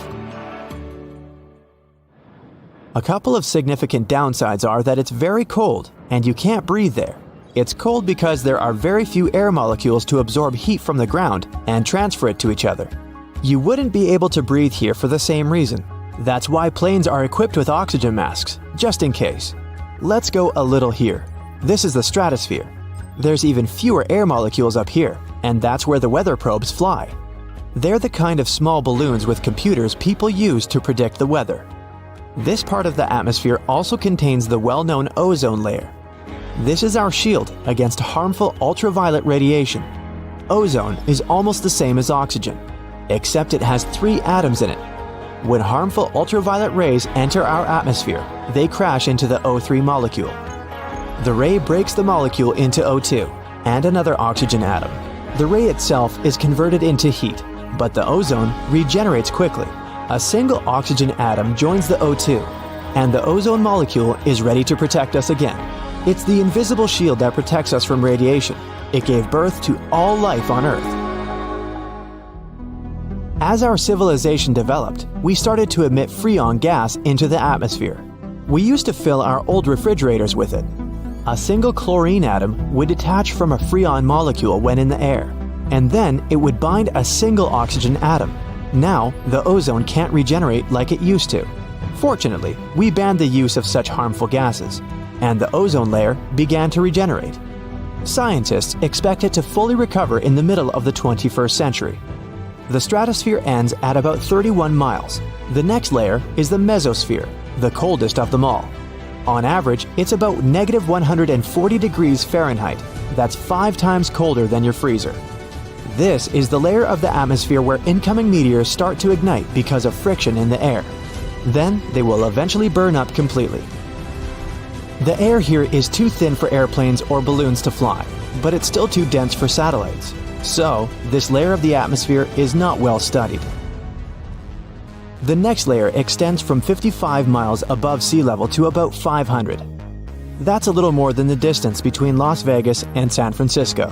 A couple of significant downsides are that it's very cold and you can't breathe there. It's cold because there are very few air molecules to absorb heat from the ground and transfer it to each other. You wouldn't be able to breathe here for the same reason. That's why planes are equipped with oxygen masks, just in case. Let's go a little here. This is the stratosphere. There's even fewer air molecules up here, and that's where the weather probes fly. They're the kind of small balloons with computers people use to predict the weather. This part of the atmosphere also contains the well-known ozone layer. This is our shield against harmful ultraviolet radiation. Ozone is almost the same as oxygen, except it has 3 atoms in it. When harmful ultraviolet rays enter our atmosphere, they crash into the O3 molecule. The ray breaks the molecule into O2 and another oxygen atom. The ray itself is converted into heat, but the ozone regenerates quickly. A single oxygen atom joins the O2, and the ozone molecule is ready to protect us again. It's the invisible shield that protects us from radiation. It gave birth to all life on Earth. As our civilization developed, we started to emit freon gas into the atmosphere. We used to fill our old refrigerators with it. A single chlorine atom would detach from a freon molecule when in the air, and then it would bind a single oxygen atom. Now, the ozone can't regenerate like it used to. Fortunately, we banned the use of such harmful gases, and the ozone layer began to regenerate. Scientists expect it to fully recover in the middle of the 21st century. The stratosphere ends at about 31 miles. The next layer is the mesosphere, the coldest of them all. On average, it's about negative 140 degrees Fahrenheit. That's 5 times colder than your freezer. This is the layer of the atmosphere where incoming meteors start to ignite because of friction in the air. Then they will eventually burn up completely. The air here is too thin for airplanes or balloons to fly, but it's still too dense for satellites. So, this layer of the atmosphere is not well studied. The next layer extends from 55 miles above sea level to about 500. That's a little more than the distance between Las Vegas and San Francisco.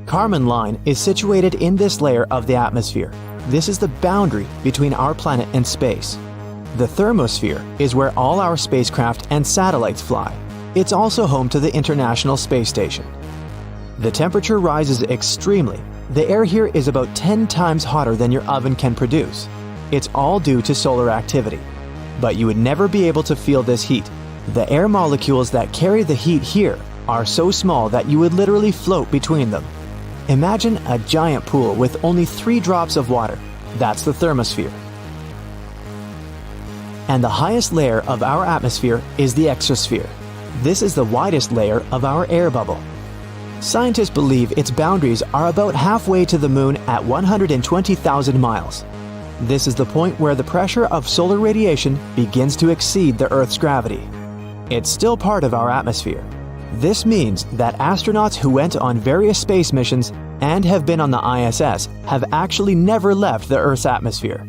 Kármán line is situated in this layer of the atmosphere. This is the boundary between our planet and space. The thermosphere is where all our spacecraft and satellites fly. It's also home to the International Space Station. The temperature rises extremely. The air here is about 10 times hotter than your oven can produce. It's all due to solar activity. But you would never be able to feel this heat. The air molecules that carry the heat here are so small that you would literally float between them. Imagine a giant pool with only 3 drops of water. That's the thermosphere. And the highest layer of our atmosphere is the exosphere. This is the widest layer of our air bubble. Scientists believe its boundaries are about halfway to the Moon at 120,000 miles. This is the point where the pressure of solar radiation begins to exceed the Earth's gravity. It's still part of our atmosphere. This means that astronauts who went on various space missions and have been on the ISS have actually never left the Earth's atmosphere.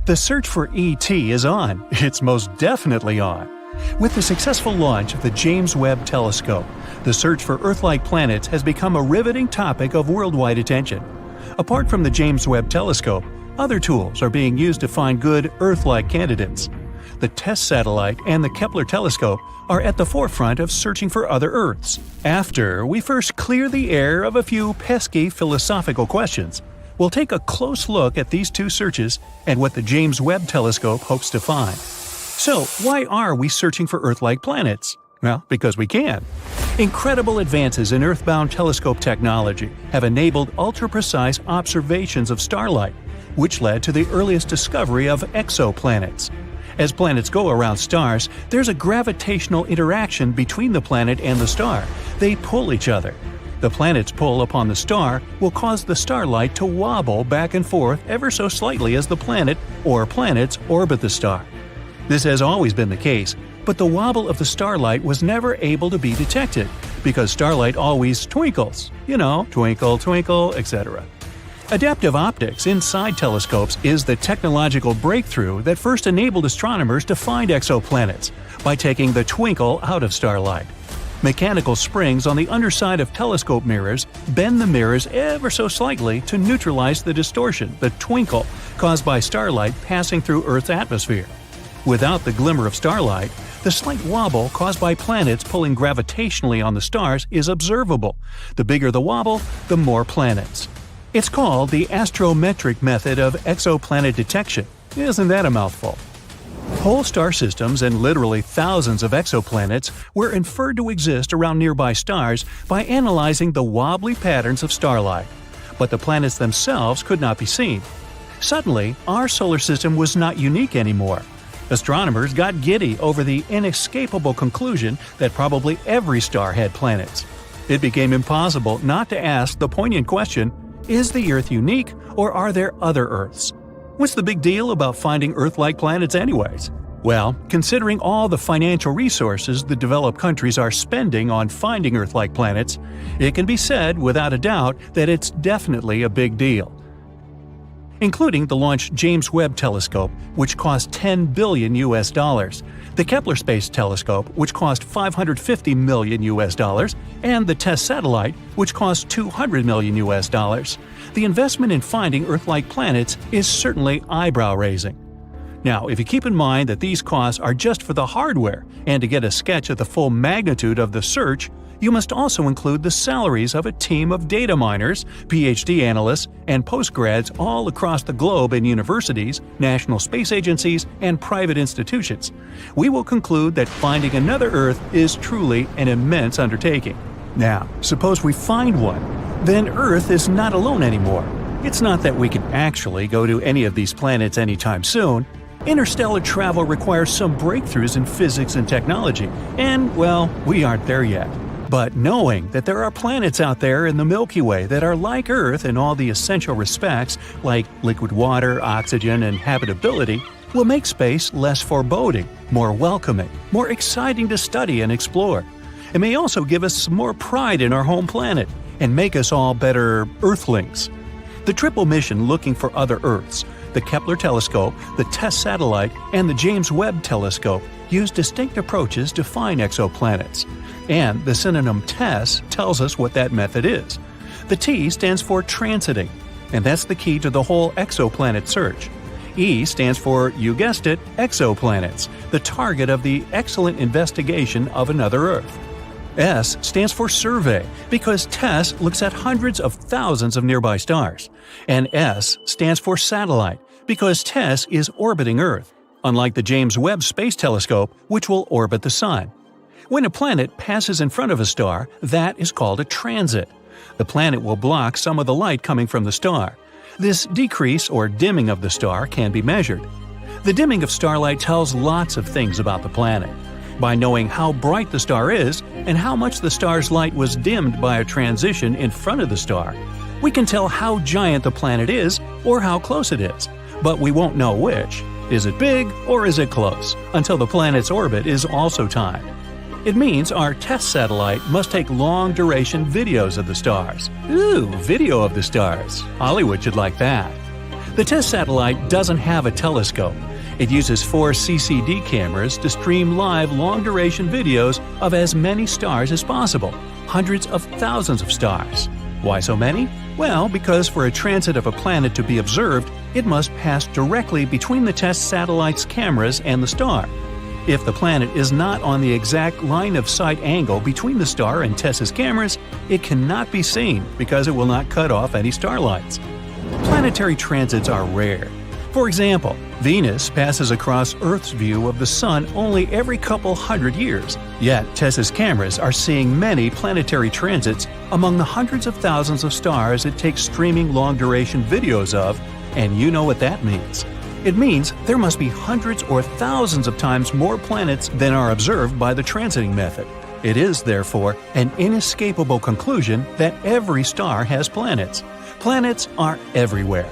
The search for ET is on. It's most definitely on. With the successful launch of the James Webb Telescope, the search for Earth-like planets has become a riveting topic of worldwide attention. Apart from the James Webb Telescope, other tools are being used to find good Earth-like candidates. The TESS satellite and the Kepler telescope are at the forefront of searching for other Earths. After we first clear the air of a few pesky philosophical questions, we'll take a close look at these two searches and what the James Webb Telescope hopes to find. So, why are we searching for Earth-like planets? Well, because we can. Incredible advances in Earth-bound telescope technology have enabled ultra-precise observations of starlight, which led to the earliest discovery of exoplanets. As planets go around stars, there's a gravitational interaction between the planet and the star. They pull each other. The planet's pull upon the star will cause the starlight to wobble back and forth ever so slightly as the planet or planets orbit the star. This has always been the case, but the wobble of the starlight was never able to be detected, because starlight always twinkles. You know, twinkle, twinkle, etc. Adaptive optics inside telescopes is the technological breakthrough that first enabled astronomers to find exoplanets by taking the twinkle out of starlight. Mechanical springs on the underside of telescope mirrors bend the mirrors ever so slightly to neutralize the distortion, the twinkle, caused by starlight passing through Earth's atmosphere. Without the glimmer of starlight, the slight wobble caused by planets pulling gravitationally on the stars is observable. The bigger the wobble, the more planets. It's called the astrometric method of exoplanet detection. Isn't that a mouthful? Whole star systems and literally thousands of exoplanets were inferred to exist around nearby stars by analyzing the wobbly patterns of starlight. But the planets themselves could not be seen. Suddenly, our solar system was not unique anymore. Astronomers got giddy over the inescapable conclusion that probably every star had planets. It became impossible not to ask the poignant question, is the Earth unique, or are there other Earths? What's the big deal about finding Earth-like planets anyways? Well, considering all the financial resources the developed countries are spending on finding Earth-like planets, it can be said without a doubt that it's definitely a big deal. Including the launched James Webb Telescope, which cost $10 billion, the Kepler Space Telescope, which cost $550 million, and the TESS satellite, which cost $200 million. The investment in finding Earth-like planets is certainly eyebrow-raising. Now, if you keep in mind that these costs are just for the hardware, and to get a sketch of the full magnitude of the search, you must also include the salaries of a team of data miners, PhD analysts, and postgrads all across the globe in universities, national space agencies, and private institutions. We will conclude that finding another Earth is truly an immense undertaking. Now, suppose we find one. Then Earth is not alone anymore. It's not that we can actually go to any of these planets anytime soon. Interstellar travel requires some breakthroughs in physics and technology, and, well, we aren't there yet. But knowing that there are planets out there in the Milky Way that are like Earth in all the essential respects, like liquid water, oxygen, and habitability, will make space less foreboding, more welcoming, more exciting to study and explore. It may also give us some more pride in our home planet and make us all better Earthlings. The triple mission looking for other Earths, the Kepler telescope, the TESS satellite, and the James Webb telescope use distinct approaches to find exoplanets. And the synonym TESS tells us what that method is. The T stands for transiting, and that's the key to the whole exoplanet search. E stands for, you guessed it, exoplanets, the target of the excellent investigation of another Earth. S stands for survey, because TESS looks at hundreds of thousands of nearby stars. And S stands for satellite, because TESS is orbiting Earth, unlike the James Webb Space Telescope, which will orbit the Sun. When a planet passes in front of a star, that is called a transit. The planet will block some of the light coming from the star. This decrease or dimming of the star can be measured. The dimming of starlight tells lots of things about the planet. By knowing how bright the star is and how much the star's light was dimmed by a transition in front of the star, we can tell how giant the planet is or how close it is, but we won't know which. Is it big or is it close? Until the planet's orbit is also timed. It means our TESS satellite must take long-duration videos of the stars. Ooh, video of the stars. Hollywood should like that. The TESS satellite doesn't have a telescope. It uses 4 CCD cameras to stream live long-duration videos of as many stars as possible, hundreds of thousands of stars. Why so many? Well, because for a transit of a planet to be observed, it must pass directly between the TESS satellite's cameras and the star. If the planet is not on the exact line-of-sight angle between the star and TESS's cameras, it cannot be seen because it will not cut off any starlights. Planetary transits are rare. For example, Venus passes across Earth's view of the Sun only every couple hundred years, yet TESS's cameras are seeing many planetary transits among the hundreds of thousands of stars it takes streaming long-duration videos of, and you know what that means. It means there must be hundreds or thousands of times more planets than are observed by the transiting method. It is, therefore, an inescapable conclusion that every star has planets. Planets are everywhere.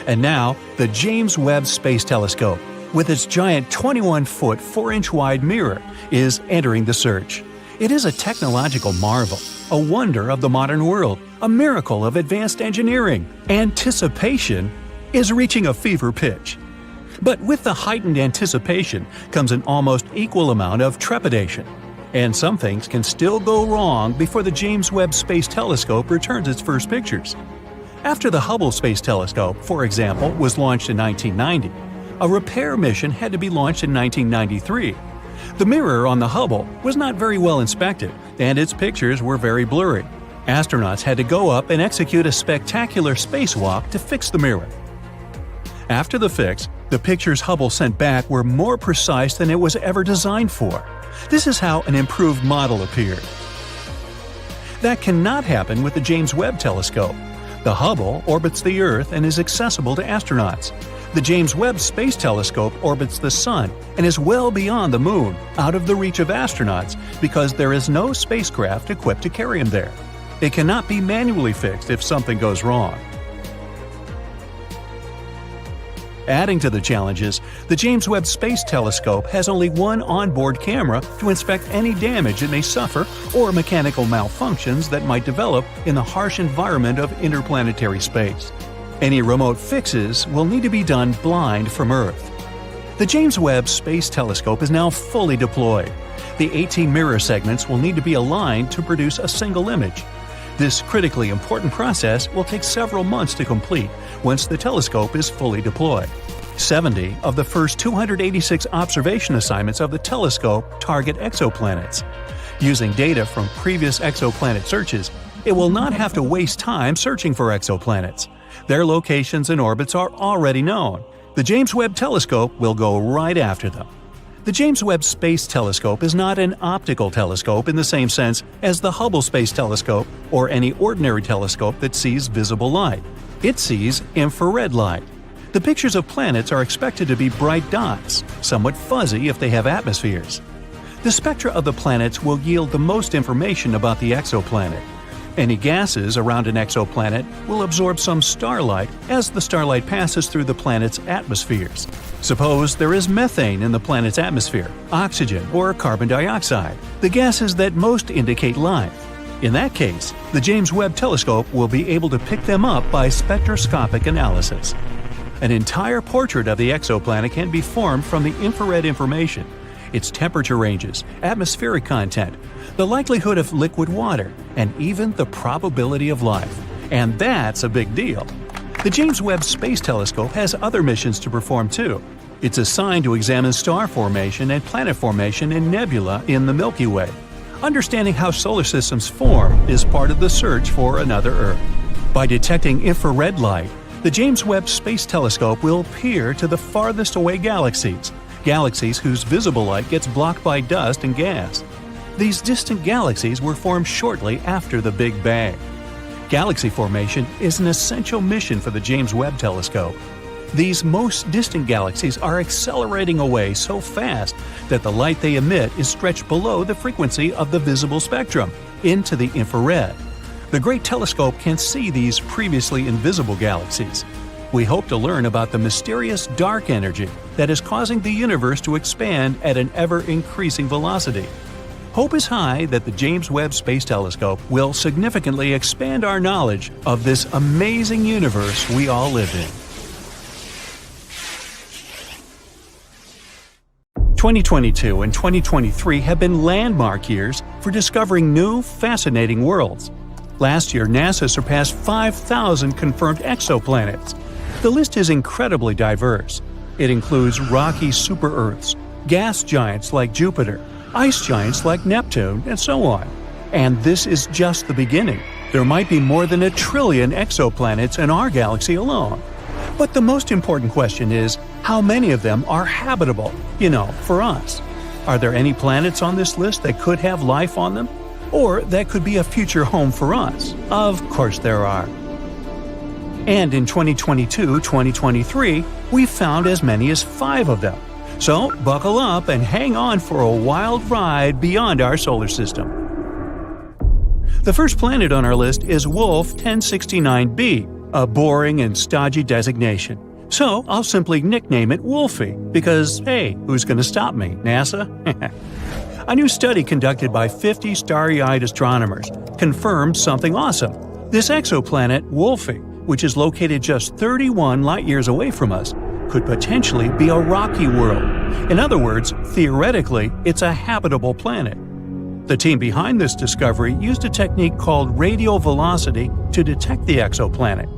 And now, the James Webb Space Telescope, with its giant 21-foot, 4-inch wide mirror, is entering the search. It is a technological marvel, a wonder of the modern world, a miracle of advanced engineering. Anticipation is reaching a fever pitch. But with the heightened anticipation comes an almost equal amount of trepidation. And some things can still go wrong before the James Webb Space Telescope returns its first pictures. After the Hubble Space Telescope, for example, was launched in 1990, a repair mission had to be launched in 1993. The mirror on the Hubble was not very well inspected, and its pictures were very blurry. Astronauts had to go up and execute a spectacular spacewalk to fix the mirror. After the fix, the pictures Hubble sent back were more precise than it was ever designed for. This is how an improved model appeared. That cannot happen with the James Webb Telescope. The Hubble orbits the Earth and is accessible to astronauts. The James Webb Space Telescope orbits the Sun and is well beyond the Moon, out of the reach of astronauts, because there is no spacecraft equipped to carry him there. It cannot be manually fixed if something goes wrong. Adding to the challenges, the James Webb Space Telescope has only one onboard camera to inspect any damage it may suffer or mechanical malfunctions that might develop in the harsh environment of interplanetary space. Any remote fixes will need to be done blind from Earth. The James Webb Space Telescope is now fully deployed. The 18 mirror segments will need to be aligned to produce a single image. This critically important process will take several months to complete once the telescope is fully deployed. 70 of the first 286 observation assignments of the telescope target exoplanets. Using data from previous exoplanet searches, it will not have to waste time searching for exoplanets. Their locations and orbits are already known. The James Webb Telescope will go right after them. The James Webb Space Telescope is not an optical telescope in the same sense as the Hubble Space Telescope or any ordinary telescope that sees visible light. It sees infrared light. The pictures of planets are expected to be bright dots, somewhat fuzzy if they have atmospheres. The spectra of the planets will yield the most information about the exoplanet. Any gases around an exoplanet will absorb some starlight as the starlight passes through the planet's atmospheres. Suppose there is methane in the planet's atmosphere, oxygen, or carbon dioxide, the gases that most indicate life. In that case, the James Webb Telescope will be able to pick them up by spectroscopic analysis. An entire portrait of the exoplanet can be formed from the infrared information, its temperature ranges, atmospheric content, the likelihood of liquid water, and even the probability of life. And that's a big deal. The James Webb Space Telescope has other missions to perform too. It's assigned to examine star formation and planet formation in nebula in the Milky Way. Understanding how solar systems form is part of the search for another Earth. By detecting infrared light, the James Webb Space Telescope will peer to the farthest away galaxies whose visible light gets blocked by dust and gas. These distant galaxies were formed shortly after the Big Bang. Galaxy formation is an essential mission for the James Webb Telescope. These most distant galaxies are accelerating away so fast that the light they emit is stretched below the frequency of the visible spectrum, into the infrared. The Great Telescope can see these previously invisible galaxies. We hope to learn about the mysterious dark energy that is causing the universe to expand at an ever-increasing velocity. Hope is high that the James Webb Space Telescope will significantly expand our knowledge of this amazing universe we all live in. 2022 and 2023 have been landmark years for discovering new, fascinating worlds. Last year, NASA surpassed 5,000 confirmed exoplanets. The list is incredibly diverse. It includes rocky super-Earths, gas giants like Jupiter, ice giants like Neptune, and so on. And this is just the beginning. There might be more than 1 trillion exoplanets in our galaxy alone. But the most important question is, how many of them are habitable, for us? Are there any planets on this list that could have life on them? Or that could be a future home for us? Of course there are. And in 2022-2023, we found as many as 5 of them. So buckle up and hang on for a wild ride beyond our solar system. The first planet on our list is Wolf 1069b, a boring and stodgy designation. So I'll simply nickname it Wolfie, because hey, who's going to stop me, NASA? A new study conducted by 50 starry-eyed astronomers confirmed something awesome. This exoplanet, Wolfie, which is located just 31 light-years away from us, could potentially be a rocky world. In other words, theoretically, it's a habitable planet. The team behind this discovery used a technique called radial velocity to detect the exoplanet.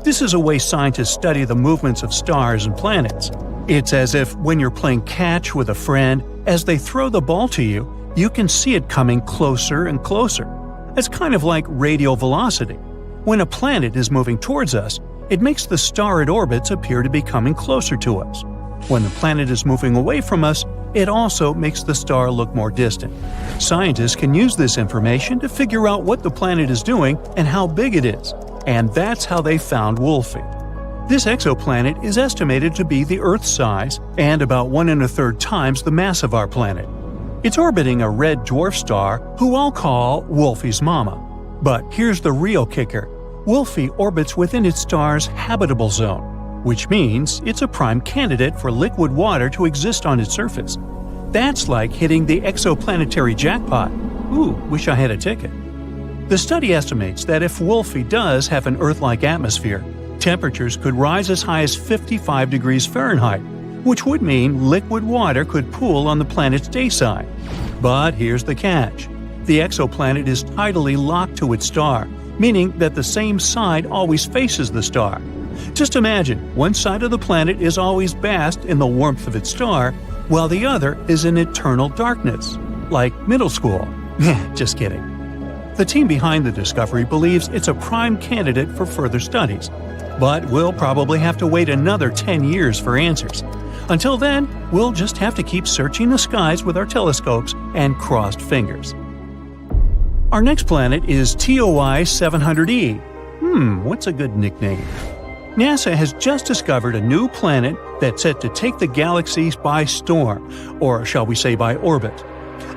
This is a way scientists study the movements of stars and planets. It's as if when you're playing catch with a friend, as they throw the ball to you, you can see it coming closer and closer. It's kind of like radial velocity. When a planet is moving towards us, it makes the star it orbits appear to be coming closer to us. When the planet is moving away from us, it also makes the star look more distant. Scientists can use this information to figure out what the planet is doing and how big it is. And that's how they found Wolfie. This exoplanet is estimated to be the Earth's size and about 1 1/3 times the mass of our planet. It's orbiting a red dwarf star who I'll call Wolfie's mama. But here's the real kicker. Wolfie orbits within its star's habitable zone, which means it's a prime candidate for liquid water to exist on its surface. That's like hitting the exoplanetary jackpot. Ooh, wish I had a ticket. The study estimates that if Wolfie does have an Earth-like atmosphere, temperatures could rise as high as 55 degrees Fahrenheit, which would mean liquid water could pool on the planet's day side. But here's the catch. The exoplanet is tidally locked to its star, meaning that the same side always faces the star. Just imagine, one side of the planet is always basked in the warmth of its star, while the other is in eternal darkness. Like middle school. Just kidding. The team behind the discovery believes it's a prime candidate for further studies, but we'll probably have to wait another 10 years for answers. Until then, we'll just have to keep searching the skies with our telescopes and crossed fingers. Our next planet is TOI 700e. What's a good nickname? NASA has just discovered a new planet that's set to take the galaxies by storm, or shall we say by orbit.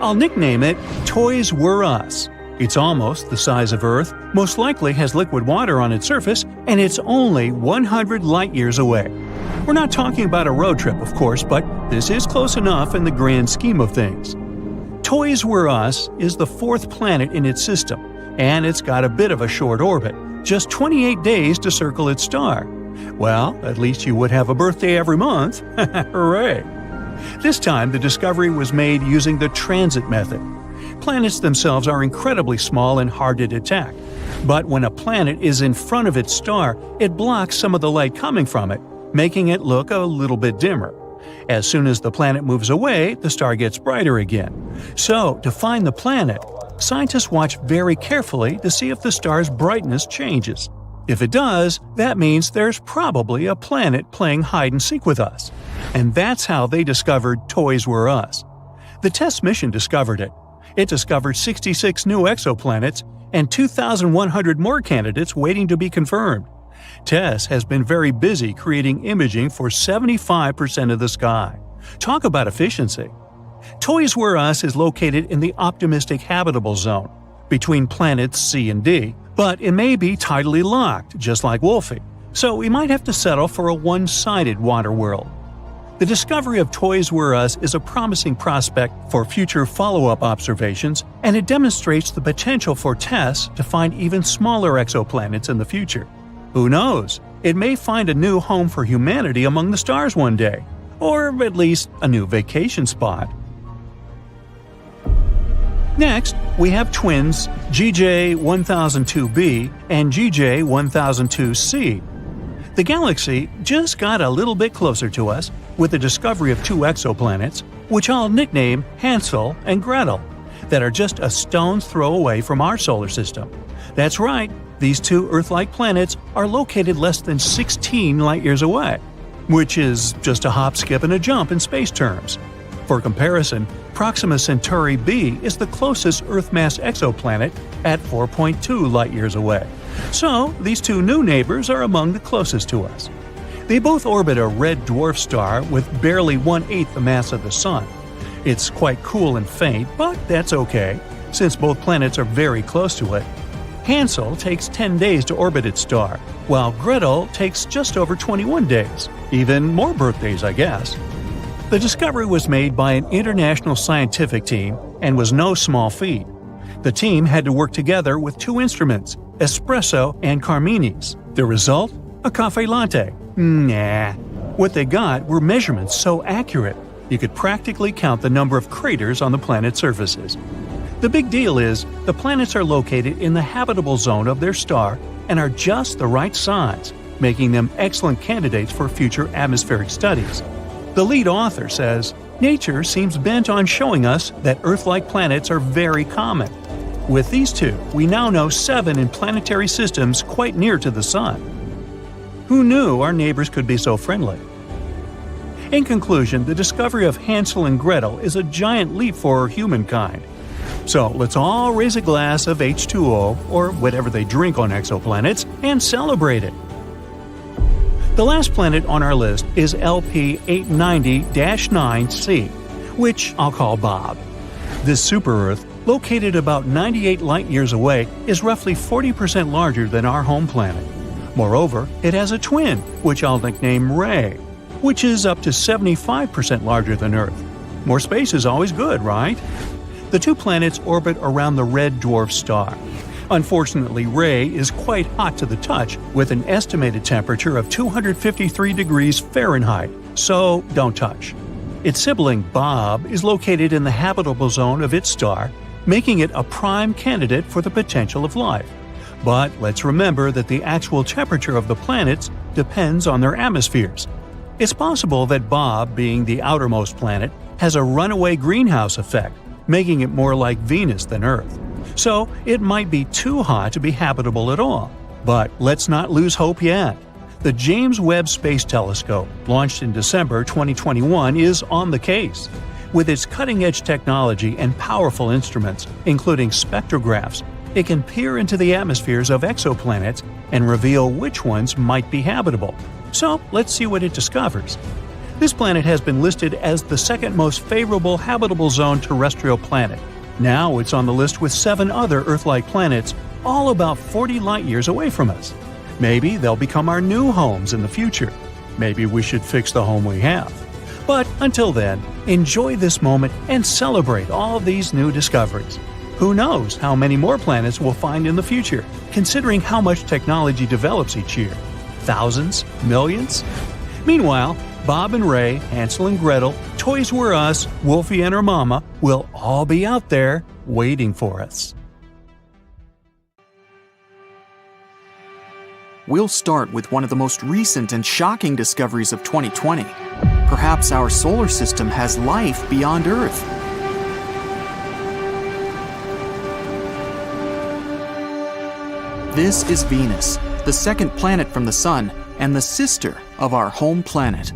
I'll nickname it Toys Were Us. It's almost the size of Earth, most likely has liquid water on its surface, and it's only 100 light-years away. We're not talking about a road trip, of course, but this is close enough in the grand scheme of things. Toys Were Us is the fourth planet in its system, and it's got a bit of a short orbit, just 28 days to circle its star. Well, at least you would have a birthday every month. Hooray! This time, the discovery was made using the transit method. Planets themselves are incredibly small and hard to detect, but when a planet is in front of its star, it blocks some of the light coming from it, making it look a little bit dimmer. As soon as the planet moves away, the star gets brighter again. So, to find the planet, scientists watch very carefully to see if the star's brightness changes. If it does, that means there's probably a planet playing hide-and-seek with us. And that's how they discovered Toys Were Us. The TESS mission discovered it. It discovered 66 new exoplanets and 2,100 more candidates waiting to be confirmed. TESS has been very busy creating imaging for 75% of the sky. Talk about efficiency. Toys Were Us is located in the optimistic habitable zone, between planets C and D, but it may be tidally locked, just like Wolfie, so we might have to settle for a one-sided water world. The discovery of Toys Were Us is a promising prospect for future follow-up observations, and it demonstrates the potential for TESS to find even smaller exoplanets in the future. Who knows? It may find a new home for humanity among the stars one day, or at least a new vacation spot. Next, we have twins GJ1002b and GJ1002c. The galaxy just got a little bit closer to us with the discovery of two exoplanets, which I'll nickname Hansel and Gretel, that are just a stone's throw away from our solar system. That's right, these two Earth-like planets are located less than 16 light-years away, which is just a hop, skip, and a jump in space terms. For comparison, Proxima Centauri b is the closest Earth-mass exoplanet at 4.2 light-years away. So, these two new neighbors are among the closest to us. They both orbit a red dwarf star with barely 1/8 the mass of the Sun. It's quite cool and faint, but that's okay, since both planets are very close to it. Hansel takes 10 days to orbit its star, while Gretel takes just over 21 days. Even more birthdays, I guess. The discovery was made by an international scientific team and was no small feat. The team had to work together with two instruments, espresso and Carmini's. The result? A cafe latte. Nah. What they got were measurements so accurate, you could practically count the number of craters on the planet's surfaces. The big deal is, the planets are located in the habitable zone of their star and are just the right size, making them excellent candidates for future atmospheric studies. The lead author says, "Nature seems bent on showing us that Earth-like planets are very common. With these two, we now know 7 in planetary systems quite near to the Sun." Who knew our neighbors could be so friendly? In conclusion, the discovery of Hansel and Gretel is a giant leap for humankind. So let's all raise a glass of H2O, or whatever they drink on exoplanets, and celebrate it. The last planet on our list is LP 890-9c, which I'll call Bob. This super-Earth, located about 98 light-years away, is roughly 40% larger than our home planet. Moreover, it has a twin, which I'll nickname Ray, which is up to 75% larger than Earth. More space is always good, right? The two planets orbit around the red dwarf star. Unfortunately, Ray is quite hot to the touch, with an estimated temperature of 253 degrees Fahrenheit, so don't touch. Its sibling, Bob, is located in the habitable zone of its star, making it a prime candidate for the potential of life. But let's remember that the actual temperature of the planets depends on their atmospheres. It's possible that Bob, being the outermost planet, has a runaway greenhouse effect, making it more like Venus than Earth. So it might be too hot to be habitable at all. But let's not lose hope yet. The James Webb Space Telescope, launched in December 2021, is on the case. With its cutting-edge technology and powerful instruments, including spectrographs, it can peer into the atmospheres of exoplanets and reveal which ones might be habitable. So let's see what it discovers. This planet has been listed as the second most favorable habitable zone terrestrial planet. Now it's on the list with 7 other Earth-like planets, all about 40 light-years away from us. Maybe they'll become our new homes in the future. Maybe we should fix the home we have. But until then, enjoy this moment and celebrate all of these new discoveries. Who knows how many more planets we'll find in the future, considering how much technology develops each year? Thousands? Millions? Meanwhile, Bob and Ray, Hansel and Gretel, Toys Were Us, Wolfie and her mama will all be out there waiting for us. We'll start with one of the most recent and shocking discoveries of 2020. Perhaps our solar system has life beyond Earth. This is Venus, the second planet from the Sun and the sister of our home planet.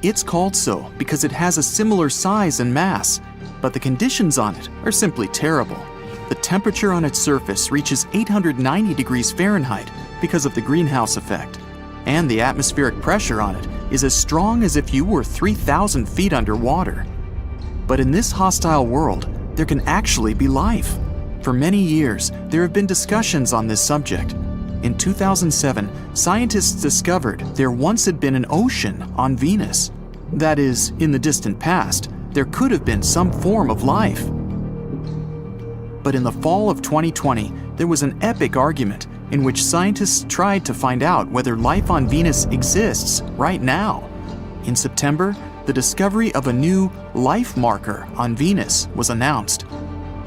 It's called so because it has a similar size and mass, but the conditions on it are simply terrible. The temperature on its surface reaches 890 degrees Fahrenheit because of the greenhouse effect, and the atmospheric pressure on it is as strong as if you were 3,000 feet underwater. But in this hostile world, there can actually be life. For many years, there have been discussions on this subject. In 2007, scientists discovered there once had been an ocean on Venus. That is, in the distant past, there could have been some form of life. But in the fall of 2020, there was an epic argument in which scientists tried to find out whether life on Venus exists right now. In September, the discovery of a new life marker on Venus was announced.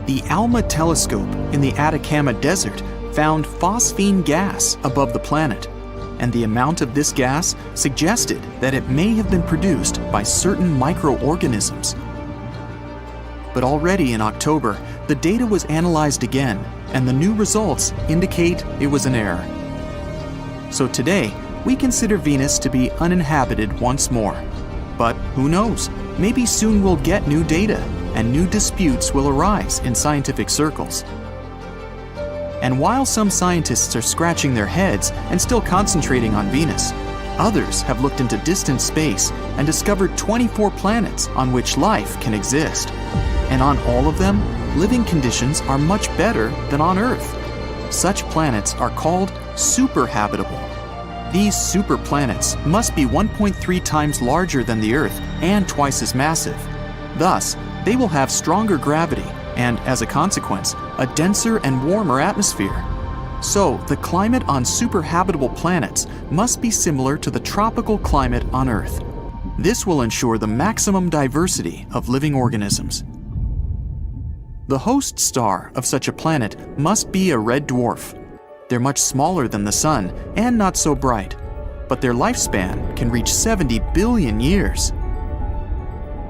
The ALMA telescope in the Atacama Desert found phosphine gas above the planet, and the amount of this gas suggested that it may have been produced by certain microorganisms. But already in October, the data was analyzed again, and the new results indicate it was an error. So today, we consider Venus to be uninhabited once more. But who knows? Maybe soon we'll get new data, and new disputes will arise in scientific circles. And while some scientists are scratching their heads and still concentrating on Venus, others have looked into distant space and discovered 24 planets on which life can exist. And on all of them, living conditions are much better than on Earth. Such planets are called superhabitable. These superplanets must be 1.3 times larger than the Earth and twice as massive. Thus, they will have stronger gravity and, as a consequence, a denser and warmer atmosphere. So, the climate on superhabitable planets must be similar to the tropical climate on Earth. This will ensure the maximum diversity of living organisms. The host star of such a planet must be a red dwarf. They're much smaller than the Sun and not so bright, but their lifespan can reach 70 billion years.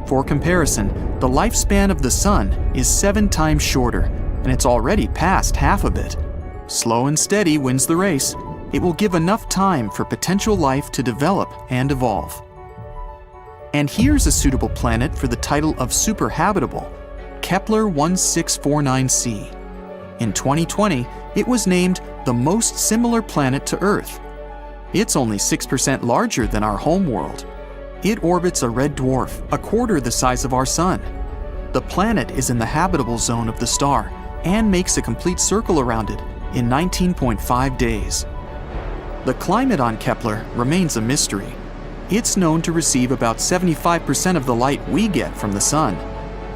For comparison, the lifespan of the Sun is 7 times shorter, and it's already past half of it. Slow and steady wins the race. It will give enough time for potential life to develop and evolve. And here's a suitable planet for the title of superhabitable, Kepler 1649c. In 2020, it was named the most similar planet to Earth. It's only 6% larger than our home world. It orbits a red dwarf, a quarter the size of our Sun. The planet is in the habitable zone of the star and makes a complete circle around it in 19.5 days. The climate on Kepler remains a mystery. It's known to receive about 75% of the light we get from the Sun.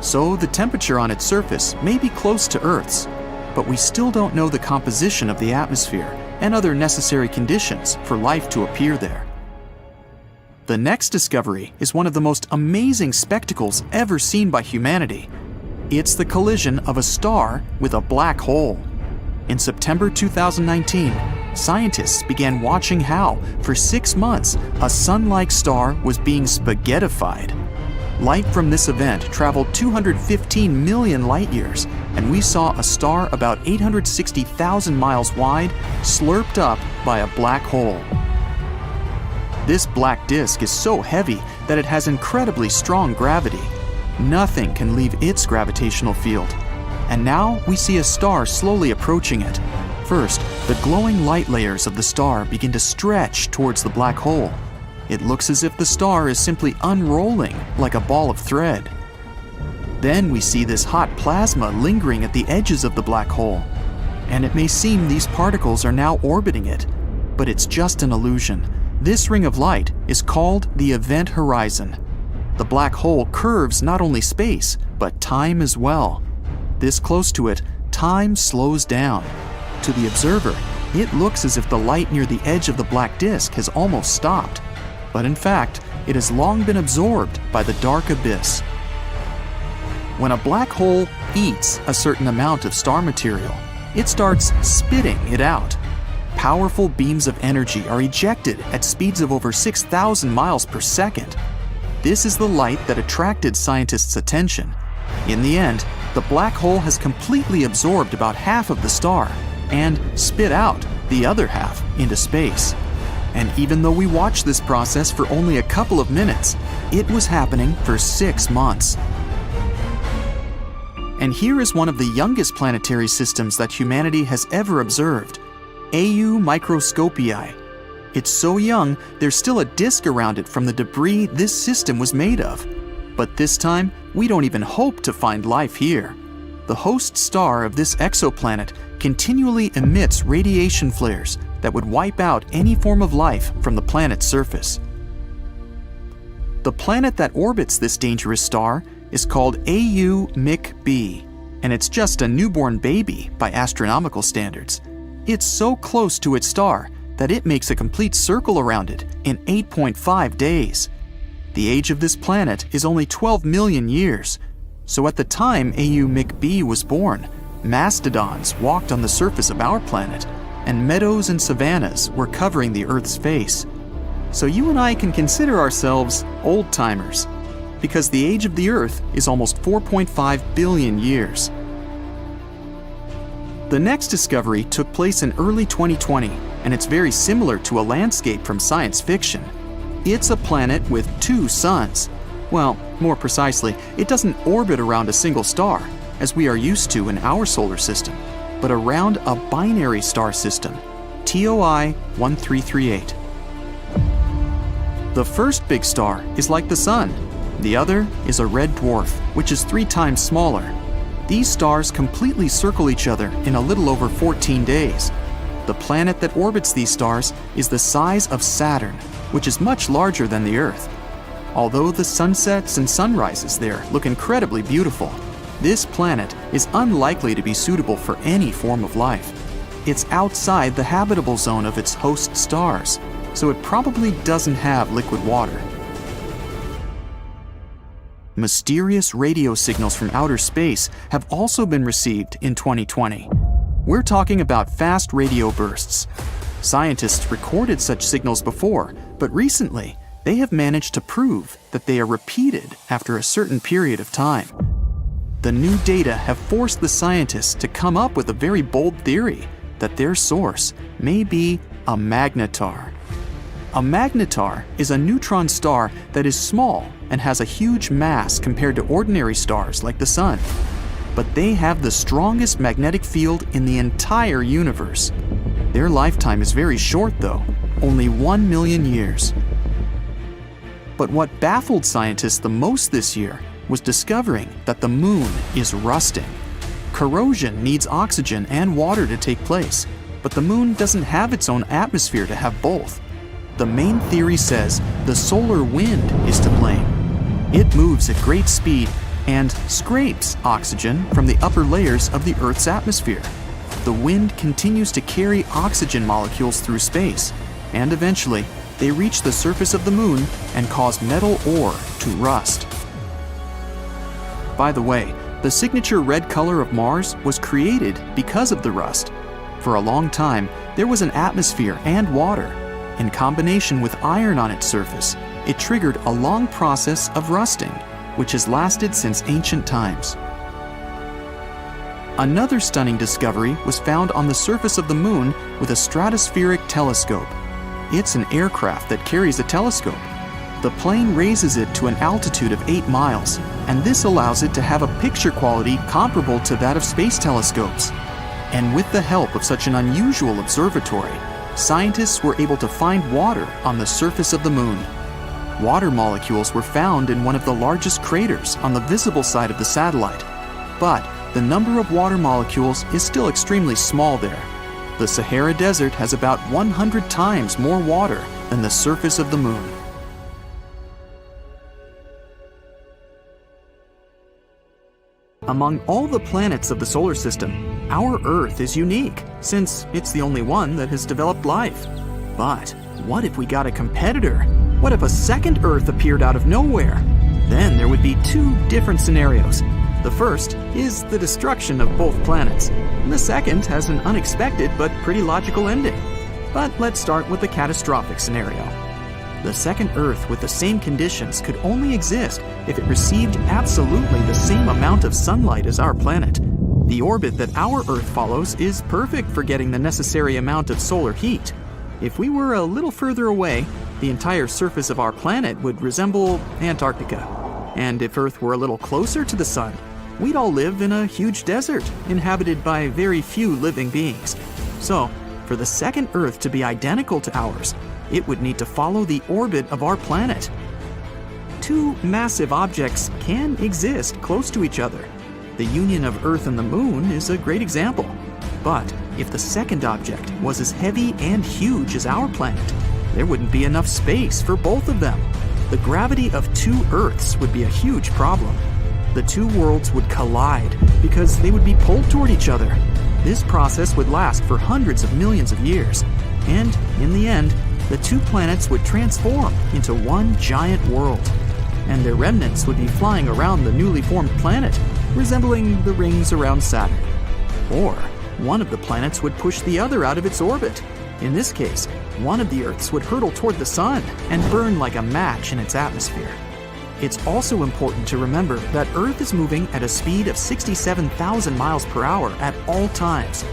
So the temperature on its surface may be close to Earth's, but we still don't know the composition of the atmosphere and other necessary conditions for life to appear there. The next discovery is one of the most amazing spectacles ever seen by humanity. It's the collision of a star with a black hole. In September 2019, scientists began watching how, for 6 months, a sun-like star was being spaghettified. Light from this event traveled 215 million light-years, and we saw a star about 860,000 miles wide slurped up by a black hole. This black disk is so heavy that it has incredibly strong gravity. Nothing can leave its gravitational field. And now we see a star slowly approaching it. First, the glowing light layers of the star begin to stretch towards the black hole. It looks as if the star is simply unrolling like a ball of thread. Then we see this hot plasma lingering at the edges of the black hole. And it may seem these particles are now orbiting it, but it's just an illusion. This ring of light is called the event horizon. The black hole curves not only space, but time as well. This close to it, time slows down. To the observer, it looks as if the light near the edge of the black disk has almost stopped. But in fact, it has long been absorbed by the dark abyss. When a black hole eats a certain amount of star material, it starts spitting it out. Powerful beams of energy are ejected at speeds of over 6,000 miles per second. This is the light that attracted scientists' attention. In the end, the black hole has completely absorbed about half of the star and spit out the other half into space. And even though we watched this process for only a couple of minutes, it was happening for 6 months. And here is one of the youngest planetary systems that humanity has ever observed, AU Microscopii. It's so young, there's still a disk around it from the debris this system was made of. But this time, we don't even hope to find life here. The host star of this exoplanet continually emits radiation flares that would wipe out any form of life from the planet's surface. The planet that orbits this dangerous star is called AU Mc-B, and it's just a newborn baby by astronomical standards. It's so close to its star that it makes a complete circle around it in 8.5 days. The age of this planet is only 12 million years, so at the time AU Mc-B was born, mastodons walked on the surface of our planet, and meadows and savannas were covering the Earth's face. So you and I can consider ourselves old-timers, because the age of the Earth is almost 4.5 billion years. The next discovery took place in early 2020, and it's very similar to a landscape from science fiction. It's a planet with 2 suns. Well, more precisely, it doesn't orbit around a single star, as we are used to in our solar system, but around a binary star system, TOI 1338. The first big star is like the Sun. The other is a red dwarf, which is 3 times smaller. These stars completely circle each other in a little over 14 days. The planet that orbits these stars is the size of Saturn, which is much larger than the Earth. Although the sunsets and sunrises there look incredibly beautiful, this planet is unlikely to be suitable for any form of life. It's outside the habitable zone of its host stars, so it probably doesn't have liquid water. Mysterious radio signals from outer space have also been received in 2020. We're talking about fast radio bursts. Scientists recorded such signals before, but recently they have managed to prove that they are repeated after a certain period of time. The new data have forced the scientists to come up with a very bold theory that their source may be a magnetar. A magnetar is a neutron star that is small and has a huge mass compared to ordinary stars like the Sun. But they have the strongest magnetic field in the entire universe. Their lifetime is very short though, only 1 million years. But what baffled scientists the most this year was discovering that the moon is rusting. Corrosion needs oxygen and water to take place, but the moon doesn't have its own atmosphere to have both. The main theory says the solar wind is to blame. It moves at great speed and scrapes oxygen from the upper layers of the Earth's atmosphere. The wind continues to carry oxygen molecules through space, and eventually they reach the surface of the moon and cause metal ore to rust. By the way, the signature red color of Mars was created because of the rust. For a long time, there was an atmosphere and water. In combination with iron on its surface, it triggered a long process of rusting, which has lasted since ancient times. Another stunning discovery was found on the surface of the Moon with a stratospheric telescope. It's an aircraft that carries a telescope. The plane raises it to an altitude of 8 miles, and this allows it to have a picture quality comparable to that of space telescopes. And with the help of such an unusual observatory, scientists were able to find water on the surface of the Moon. Water molecules were found in one of the largest craters on the visible side of the satellite. But the number of water molecules is still extremely small there. The Sahara Desert has about 100 times more water than the surface of the Moon. Among all the planets of the solar system, our Earth is unique, since it's the only one that has developed life. But what if we got a competitor? What if a second Earth appeared out of nowhere? Then there would be two different scenarios. The first is the destruction of both planets. The second has an unexpected but pretty logical ending. But let's start with the catastrophic scenario. The second Earth with the same conditions could only exist if it received absolutely the same amount of sunlight as our planet. The orbit that our Earth follows is perfect for getting the necessary amount of solar heat. If we were a little further away, the entire surface of our planet would resemble Antarctica. And if Earth were a little closer to the Sun, we'd all live in a huge desert, inhabited by very few living beings. So, for the second Earth to be identical to ours, it would need to follow the orbit of our planet. Two massive objects can exist close to each other. The union of Earth and the Moon is a great example. But if the second object was as heavy and huge as our planet, there wouldn't be enough space for both of them. The gravity of two Earths would be a huge problem. The two worlds would collide because they would be pulled toward each other. This process would last for hundreds of millions of years. And in the end, the two planets would transform into one giant world. And their remnants would be flying around the newly formed planet, resembling the rings around Saturn. Or one of the planets would push the other out of its orbit. In this case, one of the Earths would hurtle toward the Sun and burn like a match in its atmosphere. It's also important to remember that Earth is moving at a speed of 67,000 miles per hour at all times.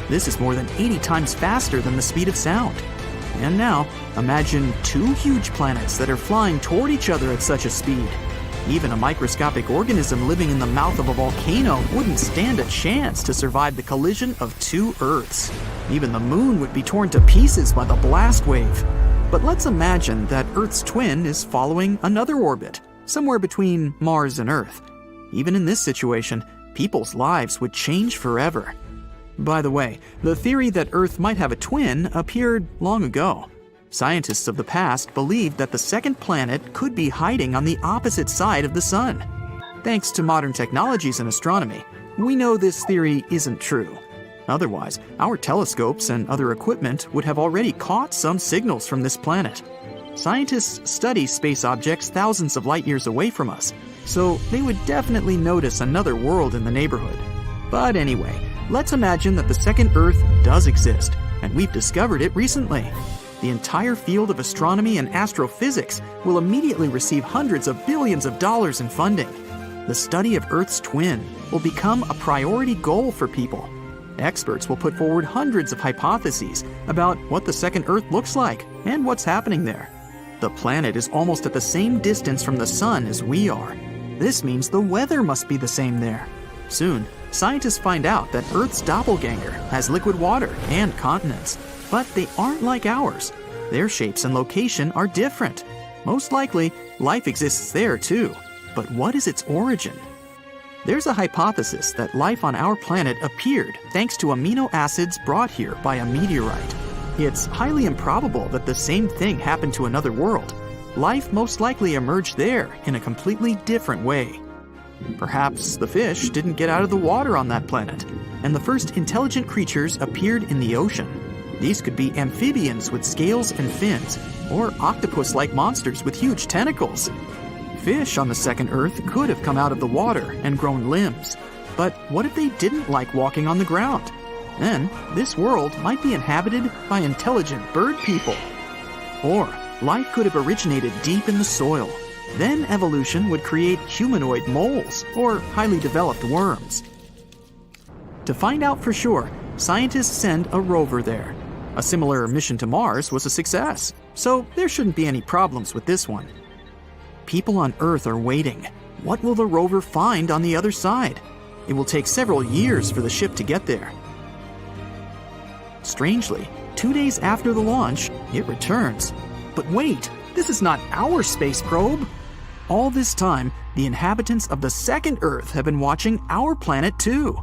This is more than 80 times faster than the speed of sound. And now, imagine two huge planets that are flying toward each other at such a speed. Even a microscopic organism living in the mouth of a volcano wouldn't stand a chance to survive the collision of two Earths. Even the Moon would be torn to pieces by the blast wave. But let's imagine that Earth's twin is following another orbit, somewhere between Mars and Earth. Even in this situation, people's lives would change forever. By the way, the theory that Earth might have a twin appeared long ago. Scientists of the past believed that the second planet could be hiding on the opposite side of the Sun. Thanks to modern technologies in astronomy, we know this theory isn't true. Otherwise, our telescopes and other equipment would have already caught some signals from this planet. Scientists study space objects thousands of light years away from us, so they would definitely notice another world in the neighborhood. But anyway, let's imagine that the second Earth does exist, and we've discovered it recently. The entire field of astronomy and astrophysics will immediately receive hundreds of billions of dollars in funding. The study of Earth's twin will become a priority goal for people. Experts will put forward hundreds of hypotheses about what the second Earth looks like and what's happening there. The planet is almost at the same distance from the Sun as we are. This means the weather must be the same there. Soon, scientists find out that Earth's doppelganger has liquid water and continents, but they aren't like ours. Their shapes and location are different. Most likely, life exists there too. But what is its origin? There's a hypothesis that life on our planet appeared thanks to amino acids brought here by a meteorite. It's highly improbable that the same thing happened to another world. Life most likely emerged there in a completely different way. Perhaps the fish didn't get out of the water on that planet, and the first intelligent creatures appeared in the ocean. These could be amphibians with scales and fins, or octopus-like monsters with huge tentacles. Fish on the second Earth could have come out of the water and grown limbs. But what if they didn't like walking on the ground? Then, this world might be inhabited by intelligent bird people. Or, life could have originated deep in the soil. Then evolution would create humanoid moles or highly developed worms. To find out for sure, scientists send a rover there. A similar mission to Mars was a success, so there shouldn't be any problems with this one. People on Earth are waiting. What will the rover find on the other side? It will take several years for the ship to get there. Strangely, 2 days after the launch, it returns. But wait, this is not our space probe. All this time, the inhabitants of the second Earth have been watching our planet too.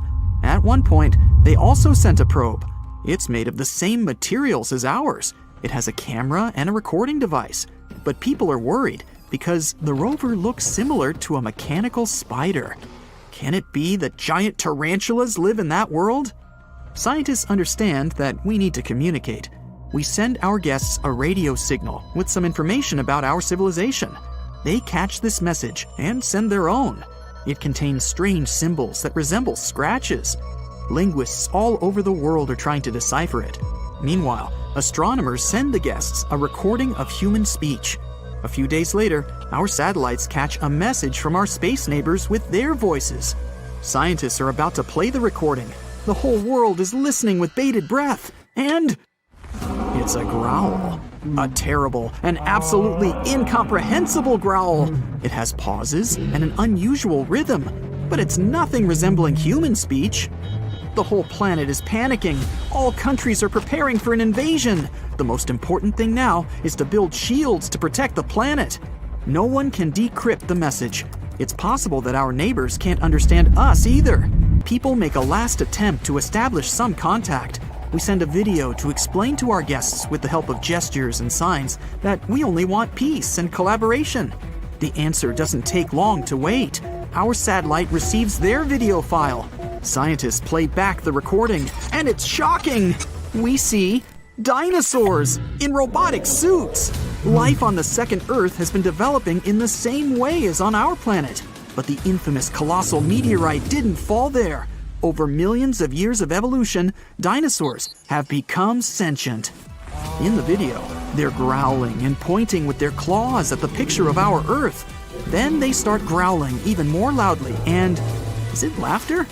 At one point, they also sent a probe. It's made of the same materials as ours. It has a camera and a recording device. But people are worried because the rover looks similar to a mechanical spider. Can it be that giant tarantulas live in that world? Scientists understand that we need to communicate. We send our guests a radio signal with some information about our civilization. They catch this message and send their own. It contains strange symbols that resemble scratches. Linguists all over the world are trying to decipher it. Meanwhile, astronomers send the guests a recording of human speech. A few days later, our satellites catch a message from our space neighbors with their voices. Scientists are about to play the recording. The whole world is listening with bated breath, and it's a growl. A terrible and absolutely incomprehensible growl. It has pauses and an unusual rhythm, but it's nothing resembling human speech. The whole planet is panicking. All countries are preparing for an invasion. The most important thing now is to build shields to protect the planet. No one can decrypt the message. It's possible that our neighbors can't understand us either. People make a last attempt to establish some contact. We send a video to explain to our guests with the help of gestures and signs that we only want peace and collaboration. The answer doesn't take long to wait. Our satellite receives their video file. Scientists play back the recording, and it's shocking! We see dinosaurs in robotic suits! Life on the second Earth has been developing in the same way as on our planet. But the infamous colossal meteorite didn't fall there. Over millions of years of evolution, dinosaurs have become sentient. In the video, they're growling and pointing with their claws at the picture of our Earth. Then they start growling even more loudly, and is it laughter?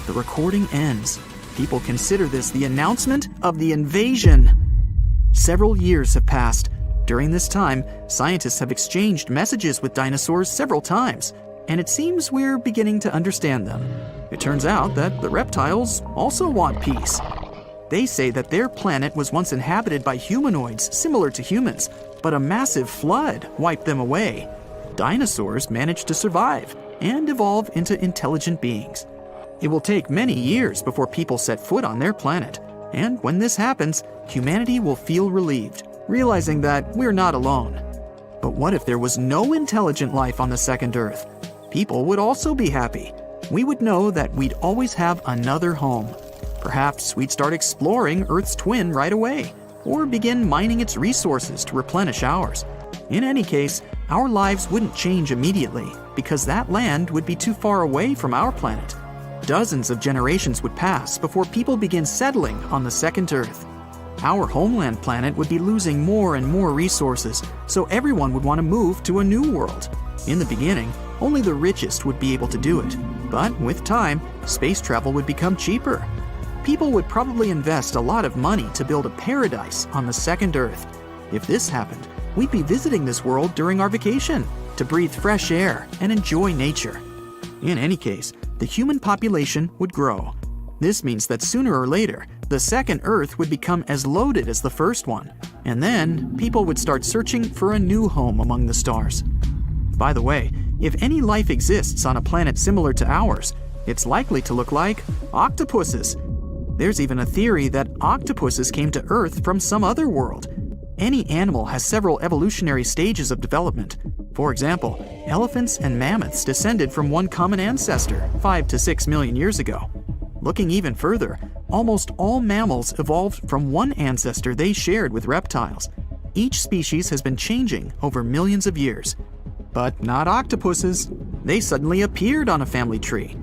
The recording ends. People consider this the announcement of the invasion. Several years have passed. During this time, scientists have exchanged messages with dinosaurs several times, and it seems we're beginning to understand them. It turns out that the reptiles also want peace. They say that their planet was once inhabited by humanoids similar to humans, but a massive flood wiped them away. Dinosaurs managed to survive and evolve into intelligent beings. It will take many years before people set foot on their planet, and when this happens, humanity will feel relieved, realizing that we're not alone. But what if there was no intelligent life on the second Earth? People would also be happy. We would know that we'd always have another home. Perhaps we'd start exploring Earth's twin right away, or begin mining its resources to replenish ours. In any case, our lives wouldn't change immediately, because that land would be too far away from our planet. Dozens of generations would pass before people begin settling on the second Earth. Our homeland planet would be losing more and more resources, so everyone would want to move to a new world. In the beginning, only the richest would be able to do it, but with time, space travel would become cheaper. People would probably invest a lot of money to build a paradise on the second Earth. If this happened, we'd be visiting this world during our vacation to breathe fresh air and enjoy nature. In any case, the human population would grow. This means that sooner or later, the second Earth would become as loaded as the first one, and then people would start searching for a new home among the stars. By the way, if any life exists on a planet similar to ours, it's likely to look like octopuses. There's even a theory that octopuses came to Earth from some other world. Any animal has several evolutionary stages of development. For example, elephants and mammoths descended from one common ancestor 5 to 6 million years ago. Looking even further, almost all mammals evolved from one ancestor they shared with reptiles. Each species has been changing over millions of years. But not octopuses. They suddenly appeared on a family tree.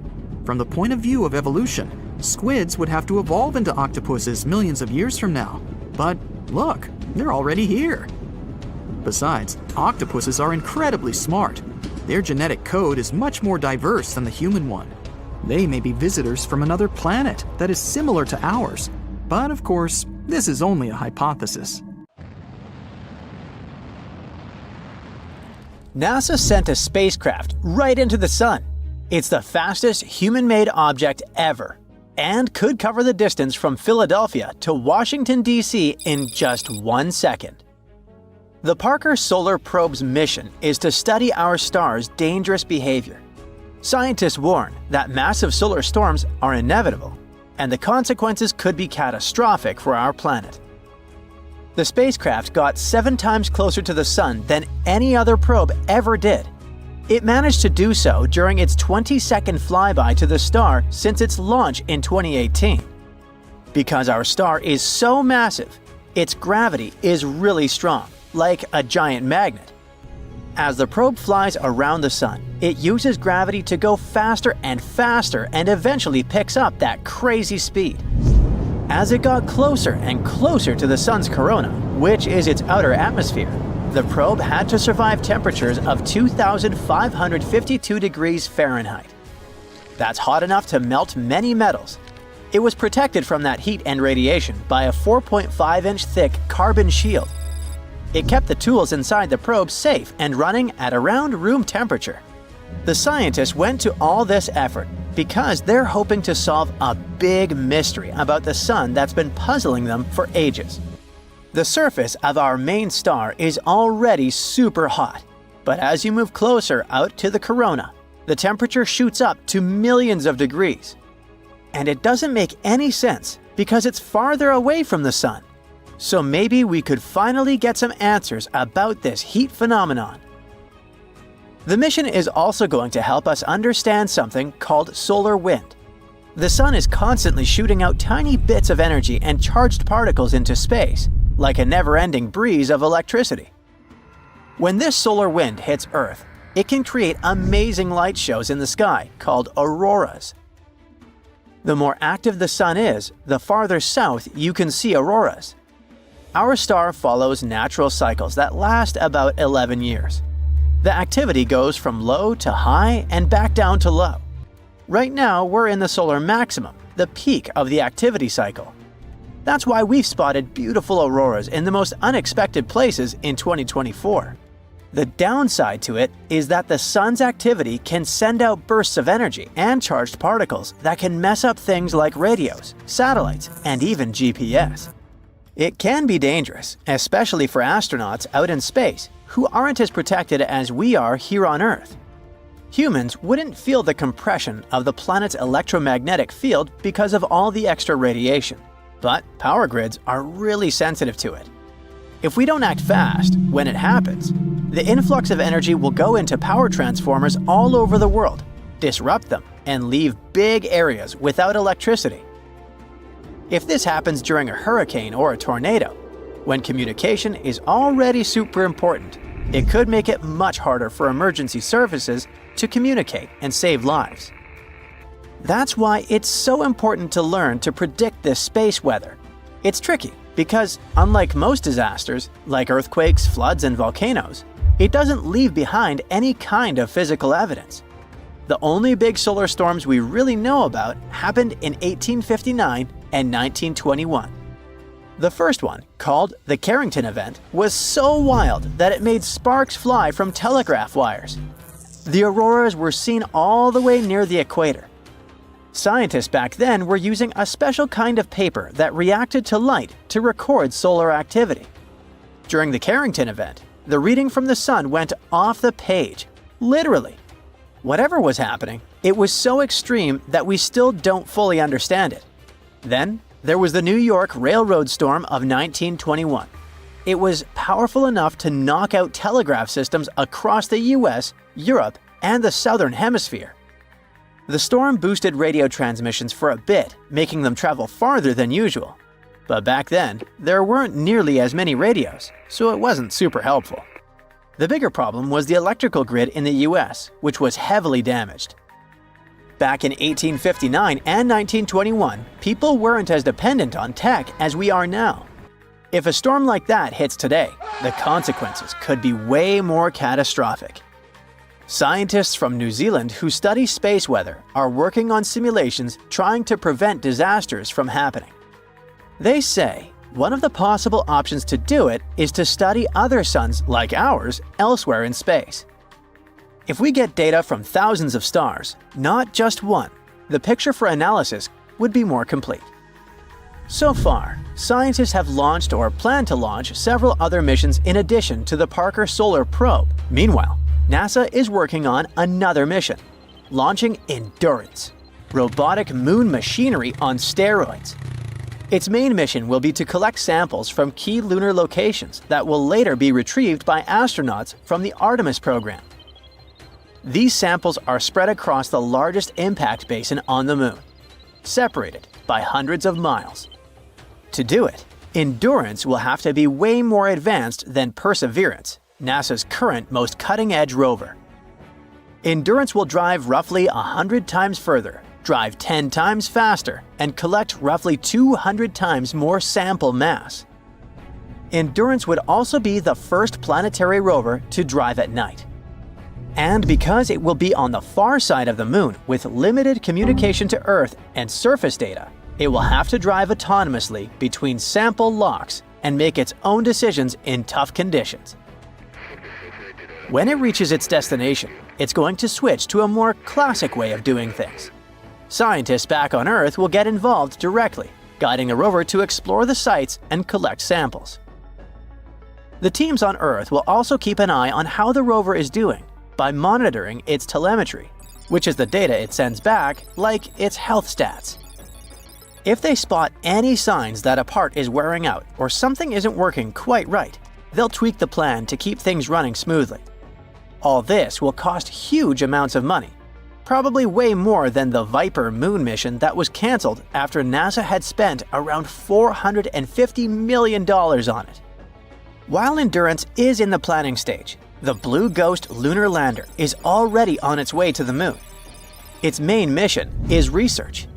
From the point of view of evolution, Squids would have to evolve into octopuses millions of years from now. But look, they're already here. Besides, octopuses are incredibly smart. Their genetic code is much more diverse than the human one. They may be visitors from another planet that is similar to ours. But of course, this is only a hypothesis. NASA sent a spacecraft right into the sun. It's the fastest human-made object ever, and could cover the distance from Philadelphia to Washington, D.C. in just 1 second. The Parker Solar Probe's mission is to study our star's dangerous behavior. Scientists warn that massive solar storms are inevitable, and the consequences could be catastrophic for our planet. The spacecraft got 7 times closer to the sun than any other probe ever did. It managed to do so during its 20-second flyby to the star since its launch in 2018. Because our star is so massive, its gravity is really strong, like a giant magnet. As the probe flies around the sun, it uses gravity to go faster and faster and eventually picks up that crazy speed. As it got closer and closer to the sun's corona, which is its outer atmosphere, the probe had to survive temperatures of 2,552 degrees Fahrenheit. That's hot enough to melt many metals. It was protected from that heat and radiation by a 4.5-inch thick carbon shield. It kept the tools inside the probe safe and running at around room temperature. The scientists went to all this effort because they're hoping to solve a big mystery about the sun that's been puzzling them for ages. The surface of our main star is already super hot, but as you move closer out to the corona, the temperature shoots up to millions of degrees. And it doesn't make any sense because it's farther away from the sun. So maybe we could finally get some answers about this heat phenomenon. The mission is also going to help us understand something called solar wind. The sun is constantly shooting out tiny bits of energy and charged particles into space, like a never-ending breeze of electricity. When this solar wind hits Earth, it can create amazing light shows in the sky called auroras. The more active the sun is, the farther south you can see auroras. Our star follows natural cycles that last about 11 years. The activity goes from low to high and back down to low. Right now, we're in the solar maximum, the peak of the activity cycle. That's why we've spotted beautiful auroras in the most unexpected places in 2024. The downside to it is that the sun's activity can send out bursts of energy and charged particles that can mess up things like radios, satellites, and even GPS. It can be dangerous, especially for astronauts out in space who aren't as protected as we are here on Earth. Humans wouldn't feel the compression of the planet's electromagnetic field because of all the extra radiation, but power grids are really sensitive to it. If we don't act fast when it happens, the influx of energy will go into power transformers all over the world, disrupt them, and leave big areas without electricity. If this happens during a hurricane or a tornado, when communication is already super important, it could make it much harder for emergency services to communicate and save lives. That's why it's so important to learn to predict this space weather. It's tricky because, unlike most disasters, like earthquakes, floods, and volcanoes, it doesn't leave behind any kind of physical evidence. The only big solar storms we really know about happened in 1859 and 1921. The first one, called the Carrington event, was so wild that it made sparks fly from telegraph wires. The auroras were seen all the way near the equator. Scientists back then were using a special kind of paper that reacted to light to record solar activity. During the Carrington event, the reading from the sun went off the page, literally. Whatever was happening, it was so extreme that we still don't fully understand it. Then, there was the New York Railroad Storm of 1921. It was powerful enough to knock out telegraph systems across the US, Europe, and the Southern Hemisphere. The storm boosted radio transmissions for a bit, making them travel farther than usual. But back then, there weren't nearly as many radios, so it wasn't super helpful. The bigger problem was the electrical grid in the US, which was heavily damaged. Back in 1859 and 1921, people weren't as dependent on tech as we are now. If a storm like that hits today, the consequences could be way more catastrophic. Scientists from New Zealand who study space weather are working on simulations trying to prevent disasters from happening. They say one of the possible options to do it is to study other suns like ours elsewhere in space. If we get data from thousands of stars, not just one, the picture for analysis would be more complete. So far, scientists have launched or plan to launch several other missions in addition to the Parker Solar Probe. Meanwhile, NASA is working on another mission, launching Endurance, robotic moon machinery on steroids. Its main mission will be to collect samples from key lunar locations that will later be retrieved by astronauts from the Artemis program. These samples are spread across the largest impact basin on the Moon, separated by hundreds of miles. To do it, Endurance will have to be way more advanced than Perseverance, NASA's current most cutting-edge rover. Endurance will drive roughly 100 times further, drive 10 times faster, and collect roughly 200 times more sample mass. Endurance would also be the first planetary rover to drive at night. And because it will be on the far side of the Moon with limited communication to Earth and surface data, it will have to drive autonomously between sample locks and make its own decisions in tough conditions. When it reaches its destination, it's going to switch to a more classic way of doing things. Scientists back on Earth will get involved directly, guiding the rover to explore the sites and collect samples. The teams on Earth will also keep an eye on how the rover is doing by monitoring its telemetry, which is the data it sends back, like its health stats. If they spot any signs that a part is wearing out or something isn't working quite right, they'll tweak the plan to keep things running smoothly. All this will cost huge amounts of money, probably way more than the Viper moon mission that was cancelled after NASA had spent around $450 million on it. While Endurance is in the planning stage, the Blue Ghost lunar lander is already on its way to the Moon. Its main mission is research.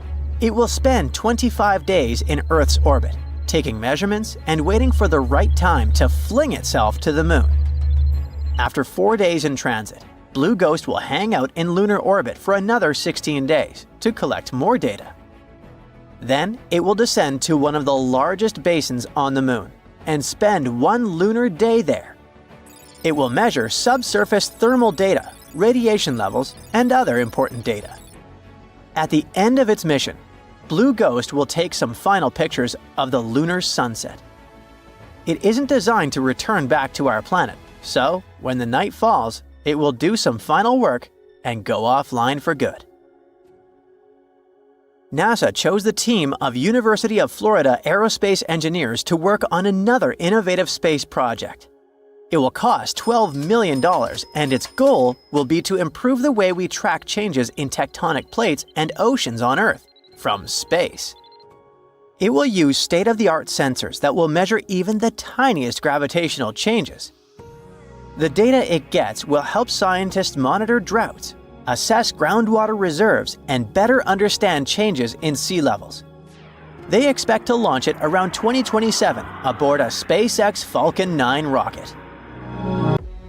It will spend 25 days in Earth's orbit, taking measurements and waiting for the right time to fling itself to the Moon. After 4 days in transit, Blue Ghost will hang out in lunar orbit for another 16 days to collect more data. Then it will descend to one of the largest basins on the Moon and spend one lunar day there. It will measure subsurface thermal data, radiation levels, and other important data. At the end of its mission, Blue Ghost will take some final pictures of the lunar sunset. It isn't designed to return back to our planet, so when the night falls, it will do some final work and go offline for good. NASA chose the team of University of Florida aerospace engineers to work on another innovative space project. It will cost $12 million, and its goal will be to improve the way we track changes in tectonic plates and oceans on Earth from space. It will use state-of-the-art sensors that will measure even the tiniest gravitational changes. The data it gets will help scientists monitor droughts, assess groundwater reserves, and better understand changes in sea levels. They expect to launch it around 2027 aboard a SpaceX Falcon 9 rocket.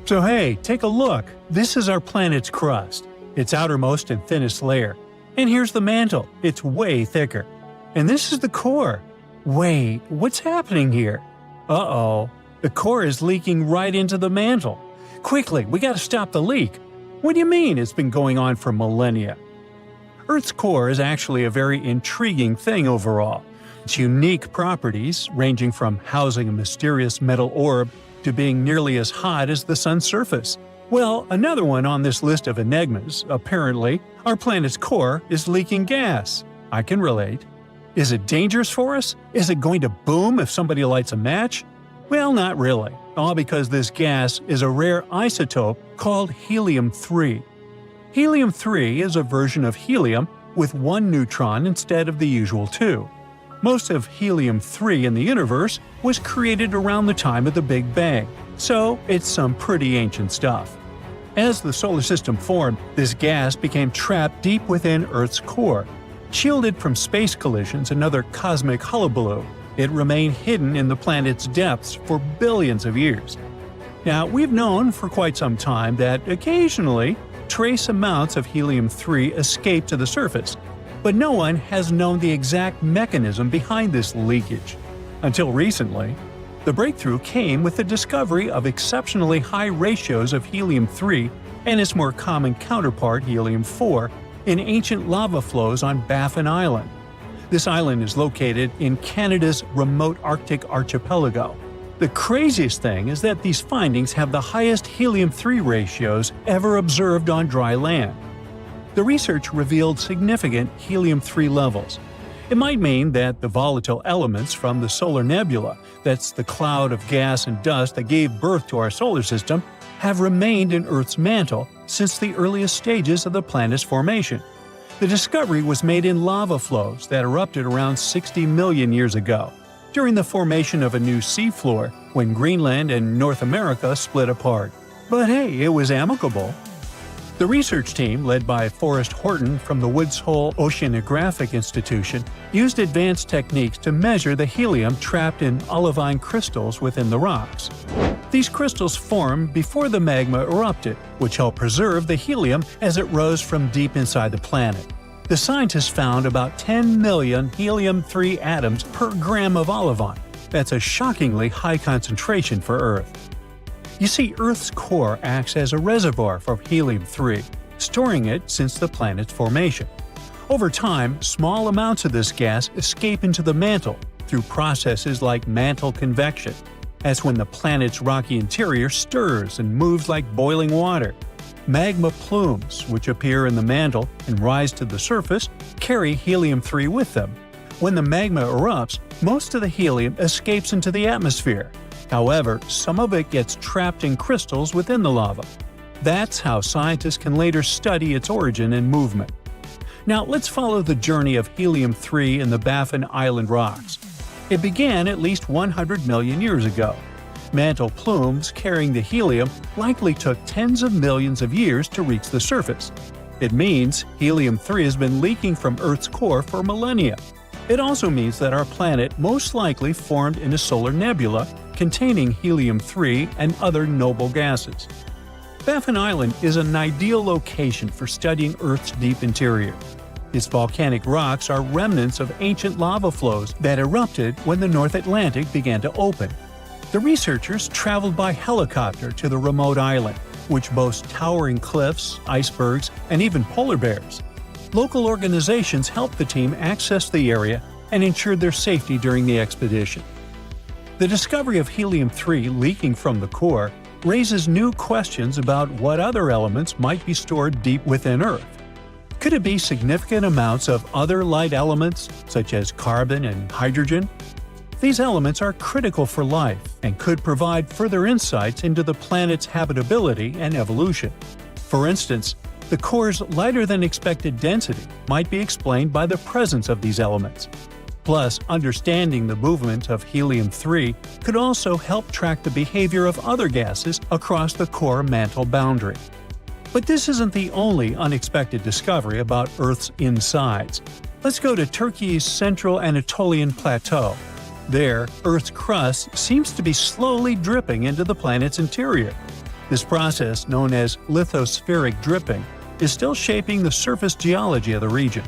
So hey, take a look. This is our planet's crust, its outermost and thinnest layer. And here's the mantle. It's way thicker. And this is the core. Wait, what's happening here? Uh-oh. The core is leaking right into the mantle. Quickly, we gotta stop the leak. What do you mean it's been going on for millennia? Earth's core is actually a very intriguing thing overall. Its unique properties, ranging from housing a mysterious metal orb to being nearly as hot as the sun's surface. Well, another one on this list of enigmas, apparently, our planet's core is leaking gas. I can relate. Is it dangerous for us? Is it going to boom if somebody lights a match? Well, not really, all because this gas is a rare isotope called helium-3. Helium-3 is a version of helium with one neutron instead of the usual two. Most of helium-3 in the universe was created around the time of the Big Bang, so it's some pretty ancient stuff. As the solar system formed, this gas became trapped deep within Earth's core. Shielded from space collisions and other cosmic hullabaloo, it remained hidden in the planet's depths for billions of years. Now, we've known for quite some time that occasionally, trace amounts of helium-3 escape to the surface, but no one has known the exact mechanism behind this leakage. Until recently, the breakthrough came with the discovery of exceptionally high ratios of helium-3 and its more common counterpart helium-4 in ancient lava flows on Baffin Island. This island is located in Canada's remote Arctic archipelago. The craziest thing is that these findings have the highest helium-3 ratios ever observed on dry land. The research revealed significant helium-3 levels. It might mean that the volatile elements from the solar nebula, that's the cloud of gas and dust that gave birth to our solar system, have remained in Earth's mantle since the earliest stages of the planet's formation. The discovery was made in lava flows that erupted around 60 million years ago, during the formation of a new seafloor when Greenland and North America split apart. But hey, it was amicable. The research team, led by Forrest Horton from the Woods Hole Oceanographic Institution, used advanced techniques to measure the helium trapped in olivine crystals within the rocks. These crystals formed before the magma erupted, which helped preserve the helium as it rose from deep inside the planet. The scientists found about 10 million helium-3 atoms per gram of olivine. That's a shockingly high concentration for Earth. You see, Earth's core acts as a reservoir for helium-3, storing it since the planet's formation. Over time, small amounts of this gas escape into the mantle through processes like mantle convection. That's when the planet's rocky interior stirs and moves like boiling water. Magma plumes, which appear in the mantle and rise to the surface, carry helium-3 with them. When the magma erupts, most of the helium escapes into the atmosphere. However, some of it gets trapped in crystals within the lava. That's how scientists can later study its origin and movement. Now let's follow the journey of helium-3 in the Baffin Island rocks. It began at least 100 million years ago. Mantle plumes carrying the helium likely took tens of millions of years to reach the surface. It means helium-3 has been leaking from Earth's core for millennia. It also means that our planet most likely formed in a solar nebula containing helium-3 and other noble gases. Baffin Island is an ideal location for studying Earth's deep interior. Its volcanic rocks are remnants of ancient lava flows that erupted when the North Atlantic began to open. The researchers traveled by helicopter to the remote island, which boasts towering cliffs, icebergs, and even polar bears. Local organizations helped the team access the area and ensured their safety during the expedition. The discovery of helium-3 leaking from the core raises new questions about what other elements might be stored deep within Earth. Could it be significant amounts of other light elements, such as carbon and hydrogen? These elements are critical for life and could provide further insights into the planet's habitability and evolution. For instance, the core's lighter-than-expected density might be explained by the presence of these elements. Plus, understanding the movement of helium-3 could also help track the behavior of other gases across the core mantle boundary. But this isn't the only unexpected discovery about Earth's insides. Let's go to Turkey's Central Anatolian Plateau. There, Earth's crust seems to be slowly dripping into the planet's interior. This process, known as lithospheric dripping, is still shaping the surface geology of the region.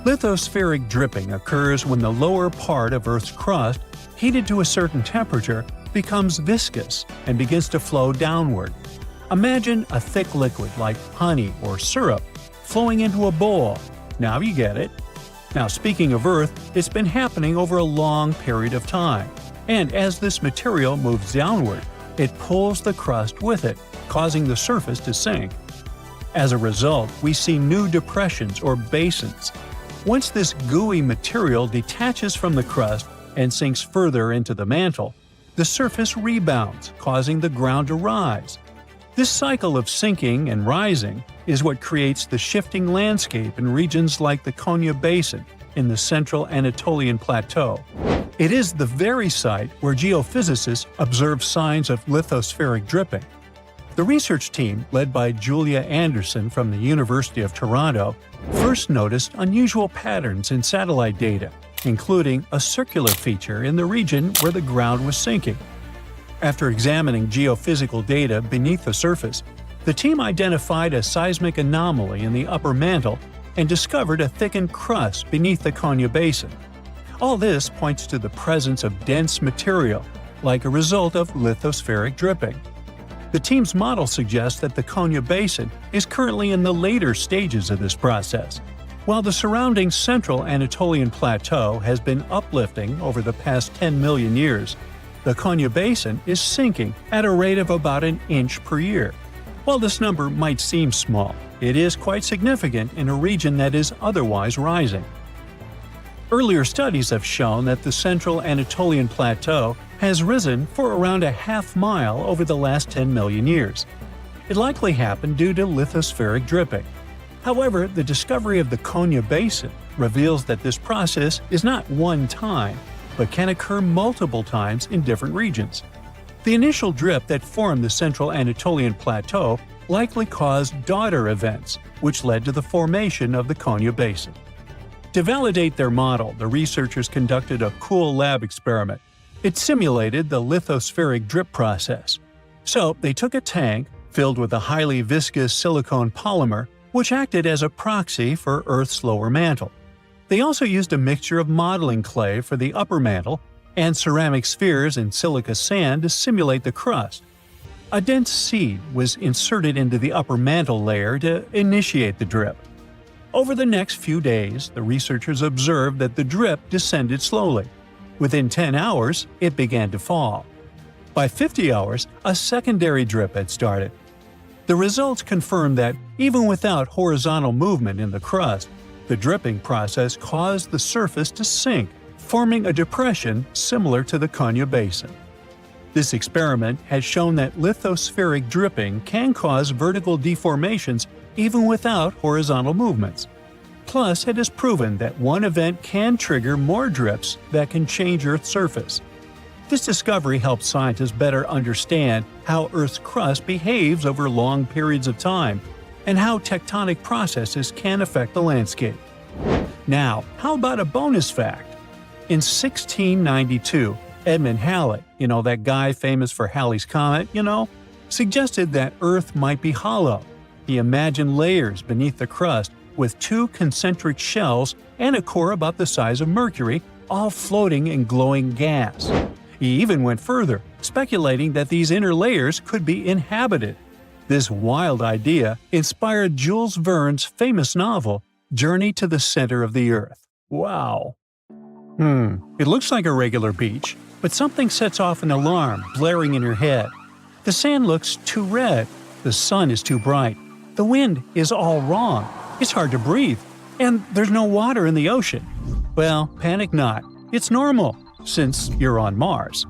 Lithospheric dripping occurs when the lower part of Earth's crust, heated to a certain temperature, becomes viscous and begins to flow downward. Imagine a thick liquid like honey or syrup flowing into a bowl. Now you get it. Now, speaking of Earth, it's been happening over a long period of time. And as this material moves downward, it pulls the crust with it, causing the surface to sink. As a result, we see new depressions or basins. Once this gooey material detaches from the crust and sinks further into the mantle, the surface rebounds, causing the ground to rise. This cycle of sinking and rising is what creates the shifting landscape in regions like the Konya Basin in the Central Anatolian Plateau. It is the very site where geophysicists observe signs of lithospheric dripping. The research team, led by Julia Anderson from the University of Toronto, first noticed unusual patterns in satellite data, including a circular feature in the region where the ground was sinking. After examining geophysical data beneath the surface, the team identified a seismic anomaly in the upper mantle and discovered a thickened crust beneath the Konya Basin. All this points to the presence of dense material, like a result of lithospheric dripping. The team's model suggests that the Konya Basin is currently in the later stages of this process. While the surrounding central Anatolian plateau has been uplifting over the past 10 million years, the Konya Basin is sinking at a rate of about an inch per year. While this number might seem small, it is quite significant in a region that is otherwise rising. Earlier studies have shown that the central Anatolian plateau has risen for around a half-mile over the last 10 million years. It likely happened due to lithospheric dripping. However, the discovery of the Konya Basin reveals that this process is not one time, but can occur multiple times in different regions. The initial drip that formed the central Anatolian plateau likely caused daughter events, which led to the formation of the Konya Basin. To validate their model, the researchers conducted a cool lab experiment. It simulated the lithospheric drip process. So they took a tank filled with a highly viscous silicone polymer, which acted as a proxy for Earth's lower mantle. They also used a mixture of modeling clay for the upper mantle and ceramic spheres and silica sand to simulate the crust. A dense seed was inserted into the upper mantle layer to initiate the drip. Over the next few days, the researchers observed that the drip descended slowly. Within 10 hours, it began to fall. By 50 hours, a secondary drip had started. The results confirmed that, even without horizontal movement in the crust, the dripping process caused the surface to sink, forming a depression similar to the Konya Basin. This experiment has shown that lithospheric dripping can cause vertical deformations even without horizontal movements. Plus, it has proven that one event can trigger more drips that can change Earth's surface. This discovery helps scientists better understand how Earth's crust behaves over long periods of time and how tectonic processes can affect the landscape. Now, how about a bonus fact? In 1692, Edmund Halley, that guy famous for Halley's Comet, suggested that Earth might be hollow. He imagined layers beneath the crust with two concentric shells and a core about the size of Mercury, all floating in glowing gas. He even went further, speculating that these inner layers could be inhabited. This wild idea inspired Jules Verne's famous novel, Journey to the Center of the Earth. Wow. It looks like a regular beach, but something sets off an alarm blaring in your head. The sand looks too red, the sun is too bright, the wind is all wrong, it's hard to breathe, and there's no water in the ocean. Well, panic not. It's normal, since you're on Mars.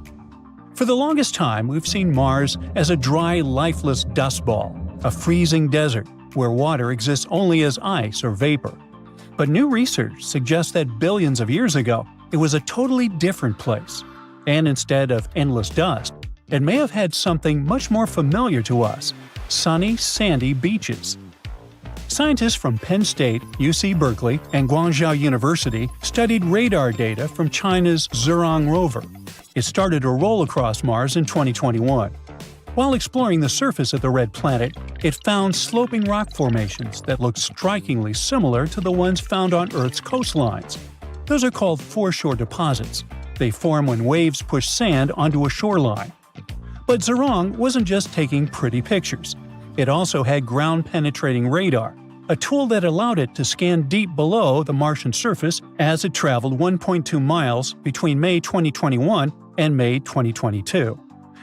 For the longest time, we've seen Mars as a dry, lifeless dust ball, a freezing desert where water exists only as ice or vapor. But new research suggests that billions of years ago, it was a totally different place. And instead of endless dust, it may have had something much more familiar to us: sunny, sandy beaches. Scientists from Penn State, UC Berkeley, and Guangzhou University studied radar data from China's Zhurong rover. It started to roll across Mars in 2021. While exploring the surface of the red planet, it found sloping rock formations that looked strikingly similar to the ones found on Earth's coastlines. Those are called foreshore deposits. They form when waves push sand onto a shoreline. But Zhurong wasn't just taking pretty pictures. It also had ground-penetrating radar, a tool that allowed it to scan deep below the Martian surface as it traveled 1.2 miles between May 2021 and May 2022.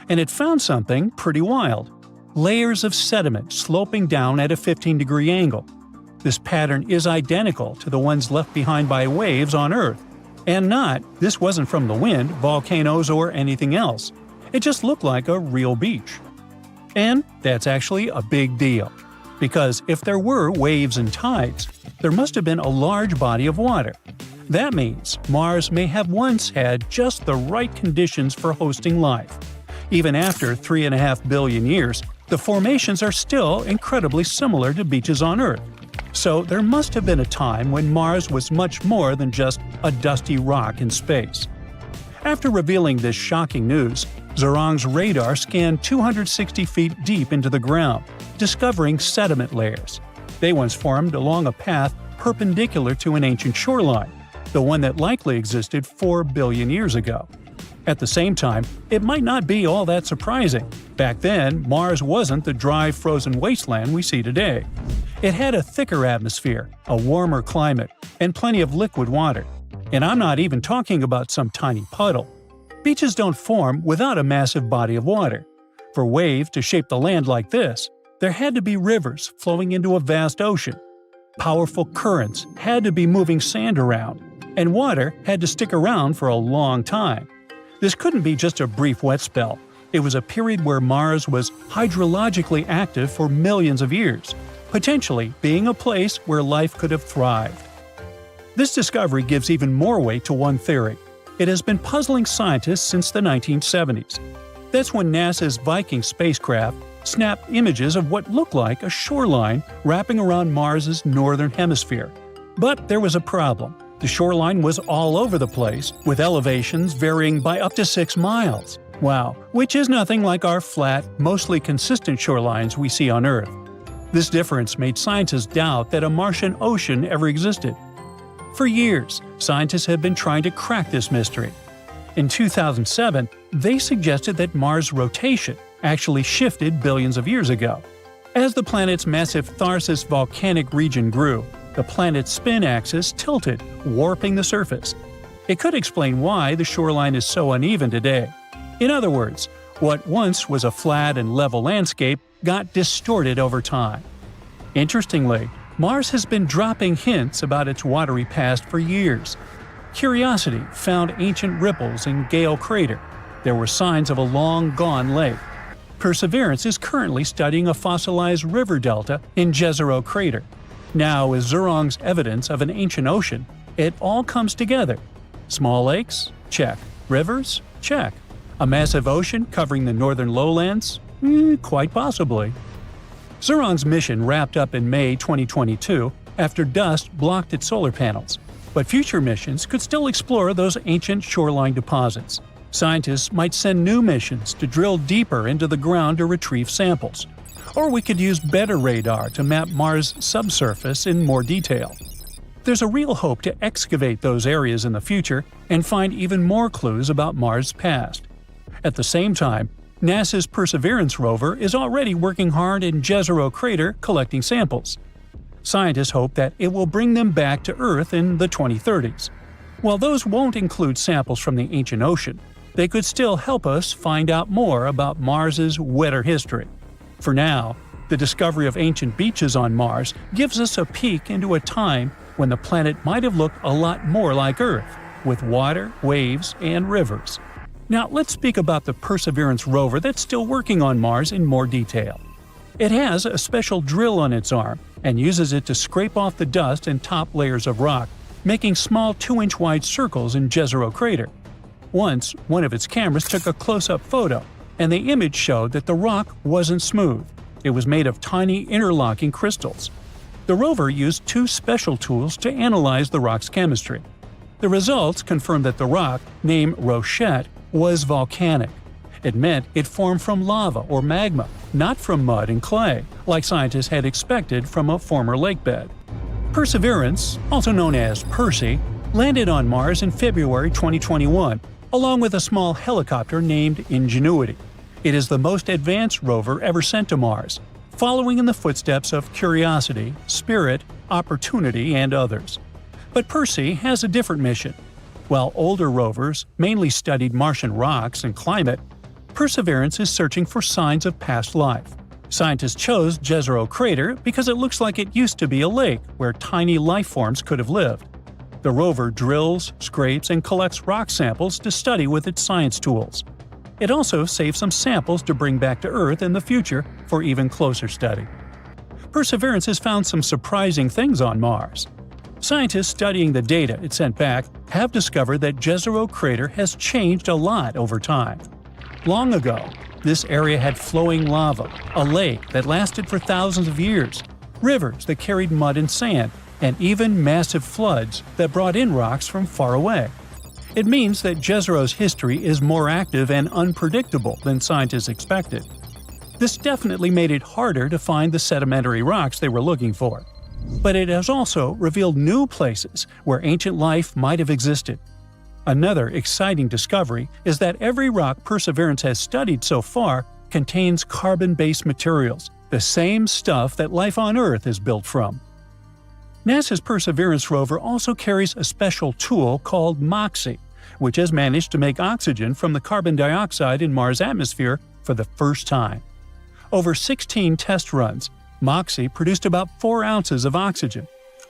And it found something pretty wild: layers of sediment sloping down at a 15-degree angle. This pattern is identical to the ones left behind by waves on Earth. And this wasn't from the wind, volcanoes, or anything else. It just looked like a real beach. And that's actually a big deal. Because if there were waves and tides, there must have been a large body of water. That means Mars may have once had just the right conditions for hosting life. Even after 3.5 billion years, The formations are still incredibly similar to beaches on Earth. So there must have been a time when Mars was much more than just a dusty rock in space. After revealing this shocking news, Zhurong's radar scanned 260 feet deep into the ground, discovering sediment layers. They once formed along a path perpendicular to an ancient shoreline, the one that likely existed 4 billion years ago. At the same time, it might not be all that surprising. Back then, Mars wasn't the dry, frozen wasteland we see today. It had a thicker atmosphere, a warmer climate, and plenty of liquid water. And I'm not even talking about some tiny puddle. Beaches don't form without a massive body of water. For waves to shape the land like this, there had to be rivers flowing into a vast ocean. Powerful currents had to be moving sand around, and water had to stick around for a long time. This couldn't be just a brief wet spell. It was a period where Mars was hydrologically active for millions of years, potentially being a place where life could have thrived. This discovery gives even more weight to one theory. It has been puzzling scientists since the 1970s. That's when NASA's Viking spacecraft snapped images of what looked like a shoreline wrapping around Mars's northern hemisphere. But there was a problem. The shoreline was all over the place, with elevations varying by up to 6 miles. Wow, which is nothing like our flat, mostly consistent shorelines we see on Earth. This difference made scientists doubt that a Martian ocean ever existed. For years, scientists have been trying to crack this mystery. In 2007, they suggested that Mars' rotation actually shifted billions of years ago. As the planet's massive Tharsis volcanic region grew, the planet's spin axis tilted, warping the surface. It could explain why the shoreline is so uneven today. In other words, what once was a flat and level landscape got distorted over time. Interestingly, Mars has been dropping hints about its watery past for years. Curiosity found ancient ripples in Gale Crater. There were signs of a long-gone lake. Perseverance is currently studying a fossilized river delta in Jezero Crater. Now, with Zhurong's evidence of an ancient ocean, it all comes together. Small lakes? Check. Rivers? Check. A massive ocean covering the northern lowlands? Quite possibly. Zhurong's mission wrapped up in May 2022 after dust blocked its solar panels. But future missions could still explore those ancient shoreline deposits. Scientists might send new missions to drill deeper into the ground to retrieve samples. Or we could use better radar to map Mars' subsurface in more detail. There's a real hope to excavate those areas in the future and find even more clues about Mars' past. At the same time, NASA's Perseverance rover is already working hard in Jezero Crater collecting samples. Scientists hope that it will bring them back to Earth in the 2030s. While those won't include samples from the ancient ocean, they could still help us find out more about Mars's wetter history. For now, the discovery of ancient beaches on Mars gives us a peek into a time when the planet might have looked a lot more like Earth, with water, waves, and rivers. Now let's speak about the Perseverance rover that's still working on Mars in more detail. It has a special drill on its arm and uses it to scrape off the dust and top layers of rock, making small 2-inch wide circles in Jezero Crater. Once, one of its cameras took a close-up photo, and the image showed that the rock wasn't smooth. It was made of tiny interlocking crystals. The rover used 2 special tools to analyze the rock's chemistry. The results confirmed that the rock, named Rochette, was volcanic. It meant it formed from lava or magma, not from mud and clay, like scientists had expected from a former lakebed. Perseverance, also known as Percy, landed on Mars in February 2021, along with a small helicopter named Ingenuity. It is the most advanced rover ever sent to Mars, following in the footsteps of Curiosity, Spirit, Opportunity, and others. But Percy has a different mission. While older rovers mainly studied Martian rocks and climate, Perseverance is searching for signs of past life. Scientists chose Jezero Crater because it looks like it used to be a lake where tiny life forms could have lived. The rover drills, scrapes, and collects rock samples to study with its science tools. It also saves some samples to bring back to Earth in the future for even closer study. Perseverance has found some surprising things on Mars. Scientists studying the data it sent back have discovered that Jezero Crater has changed a lot over time. Long ago, This area had flowing lava, a lake that lasted for thousands of years, rivers that carried mud and sand, and even massive floods that brought in rocks from far away. It means that Jezero's history is more active and unpredictable than scientists expected. This definitely made it harder to find the sedimentary rocks they were looking for. But it has also revealed new places where ancient life might have existed. Another exciting discovery is that every rock Perseverance has studied so far contains carbon-based materials, the same stuff that life on Earth is built from. NASA's Perseverance rover also carries a special tool called MOXIE, which has managed to make oxygen from the carbon dioxide in Mars' atmosphere for the first time. Over 16 test runs, MOXIE produced about 4 ounces of oxygen.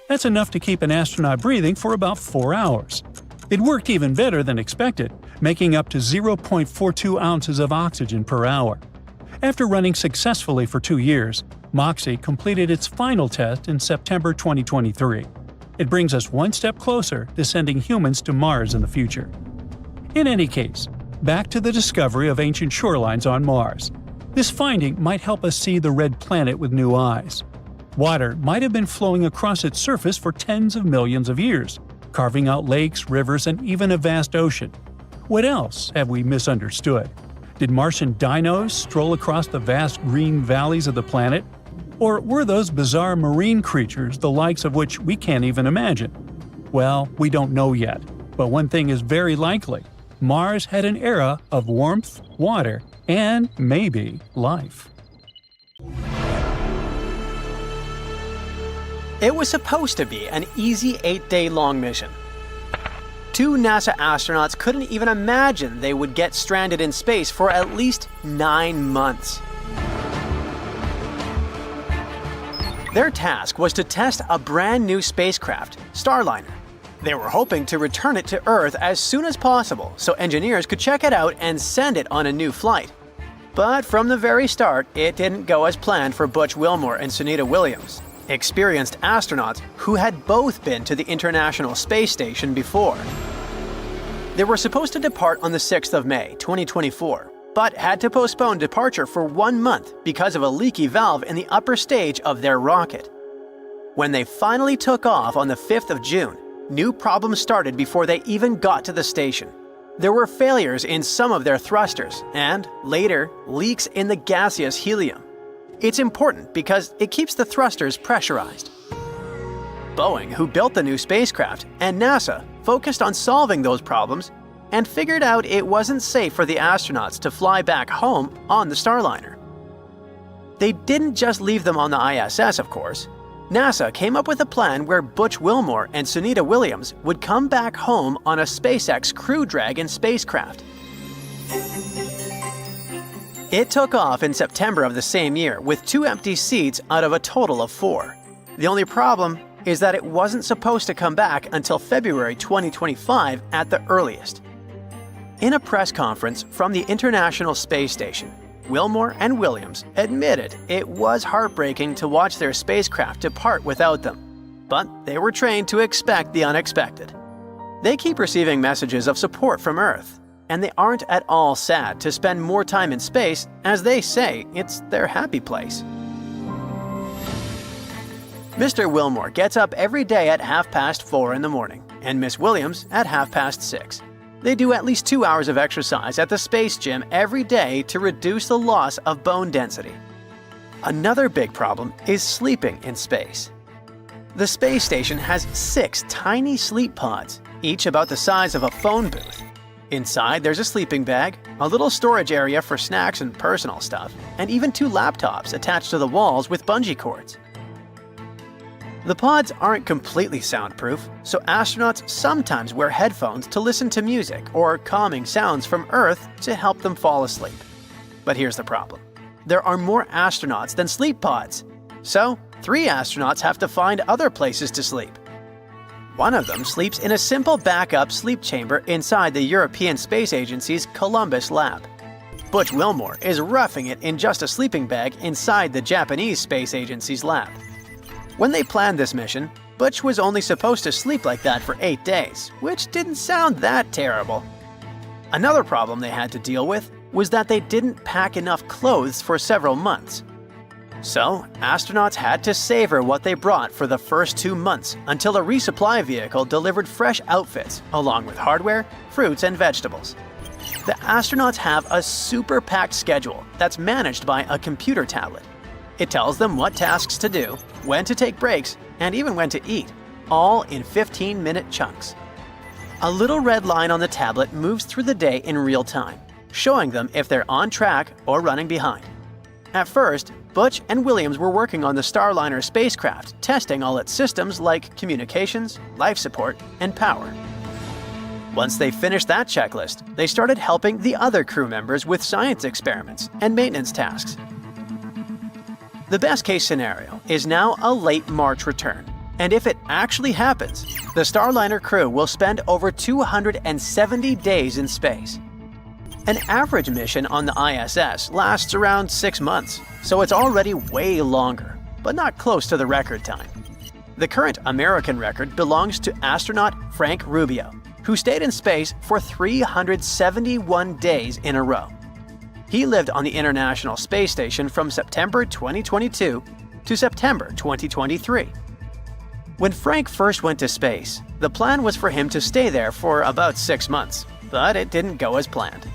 That's enough to keep an astronaut breathing for about 4 hours. It worked even better than expected, making up to 0.42 ounces of oxygen per hour. After running successfully for 2 years, MOXIE completed its final test in September 2023. It brings us one step closer to sending humans to Mars in the future. In any case, back to the discovery of ancient shorelines on Mars. This finding might help us see the red planet with new eyes. Water might have been flowing across its surface for tens of millions of years, carving out lakes, rivers, and even a vast ocean. What else have we misunderstood? Did Martian dinos stroll across the vast green valleys of the planet? Or were those bizarre marine creatures the likes of which we can't even imagine? Well, we don't know yet, but one thing is very likely. Mars had an era of warmth, water, and maybe life. It was supposed to be an easy 8-day-long mission. 2 NASA astronauts couldn't even imagine they would get stranded in space for at least 9 months. Their task was to test a brand new spacecraft, Starliner. They were hoping to return it to Earth as soon as possible so engineers could check it out and send it on a new flight. But from the very start, it didn't go as planned for Butch Wilmore and Sunita Williams, experienced astronauts who had both been to the International Space Station before. They were supposed to depart on the 6th of May, 2024, but had to postpone departure for 1 month because of a leaky valve in the upper stage of their rocket. When they finally took off on the 5th of June, new problems started before they even got to the station. There were failures in some of their thrusters and, later, leaks in the gaseous helium. It's important because it keeps the thrusters pressurized. Boeing, who built the new spacecraft, and NASA focused on solving those problems and figured out it wasn't safe for the astronauts to fly back home on the Starliner. They didn't just leave them on the ISS, of course. NASA came up with a plan where Butch Wilmore and Sunita Williams would come back home on a SpaceX Crew Dragon spacecraft. It took off in September of the same year with 2 empty seats out of a total of 4. The only problem is that it wasn't supposed to come back until February 2025 at the earliest. In a press conference from the International Space Station, Wilmore and Williams admitted it was heartbreaking to watch their spacecraft depart without them, but they were trained to expect the unexpected. They keep receiving messages of support from Earth, and they aren't at all sad to spend more time in space, as they say it's their happy place. Mr. Wilmore gets up every day at 4:30 in the morning, and Miss Williams at 6:30. They do at least 2 hours of exercise at the space gym every day to reduce the loss of bone density. Another big problem is sleeping in space. The space station has 6 tiny sleep pods, each about the size of a phone booth. Inside, there's a sleeping bag, a little storage area for snacks and personal stuff, and even 2 laptops attached to the walls with bungee cords. The pods aren't completely soundproof, so astronauts sometimes wear headphones to listen to music or calming sounds from Earth to help them fall asleep. But here's the problem. There are more astronauts than sleep pods, so 3 astronauts have to find other places to sleep. One of them sleeps in a simple backup sleep chamber inside the European Space Agency's Columbus lab. Butch Wilmore is roughing it in just a sleeping bag inside the Japanese Space Agency's lab. When they planned this mission, Butch was only supposed to sleep like that for 8 days, which didn't sound that terrible. Another problem they had to deal with was that they didn't pack enough clothes for several months. So, astronauts had to savor what they brought for the first 2 months until a resupply vehicle delivered fresh outfits along with hardware, fruits, and vegetables. The astronauts have a super packed schedule that's managed by a computer tablet. It tells them what tasks to do, when to take breaks, and even when to eat, all in 15-minute chunks. A little red line on the tablet moves through the day in real time, showing them if they're on track or running behind. At first, Butch and Williams were working on the Starliner spacecraft, testing all its systems like communications, life support, and power. Once they finished that checklist, they started helping the other crew members with science experiments and maintenance tasks. The best-case scenario is now a late March return, and if it actually happens, the Starliner crew will spend over 270 days in space. An average mission on the ISS lasts around 6 months, so it's already way longer, but not close to the record time. The current American record belongs to astronaut Frank Rubio, who stayed in space for 371 days in a row. He lived on the International Space Station from September 2022 to September 2023. When Frank first went to space, the plan was for him to stay there for about 6 months, but it didn't go as planned.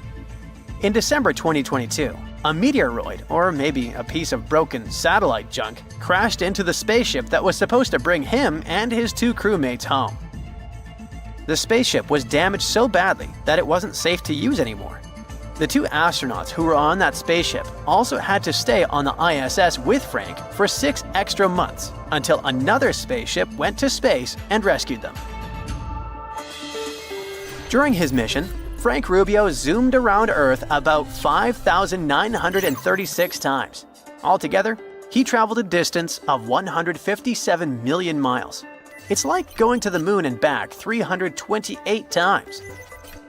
In December 2022, a meteoroid, or maybe a piece of broken satellite junk, crashed into the spaceship that was supposed to bring him and his 2 crewmates home. The spaceship was damaged so badly that it wasn't safe to use anymore. The 2 astronauts who were on that spaceship also had to stay on the ISS with Frank for 6 extra months until another spaceship went to space and rescued them. During his mission, Frank Rubio zoomed around Earth about 5,936 times. Altogether, he traveled a distance of 157 million miles. It's like going to the moon and back 328 times.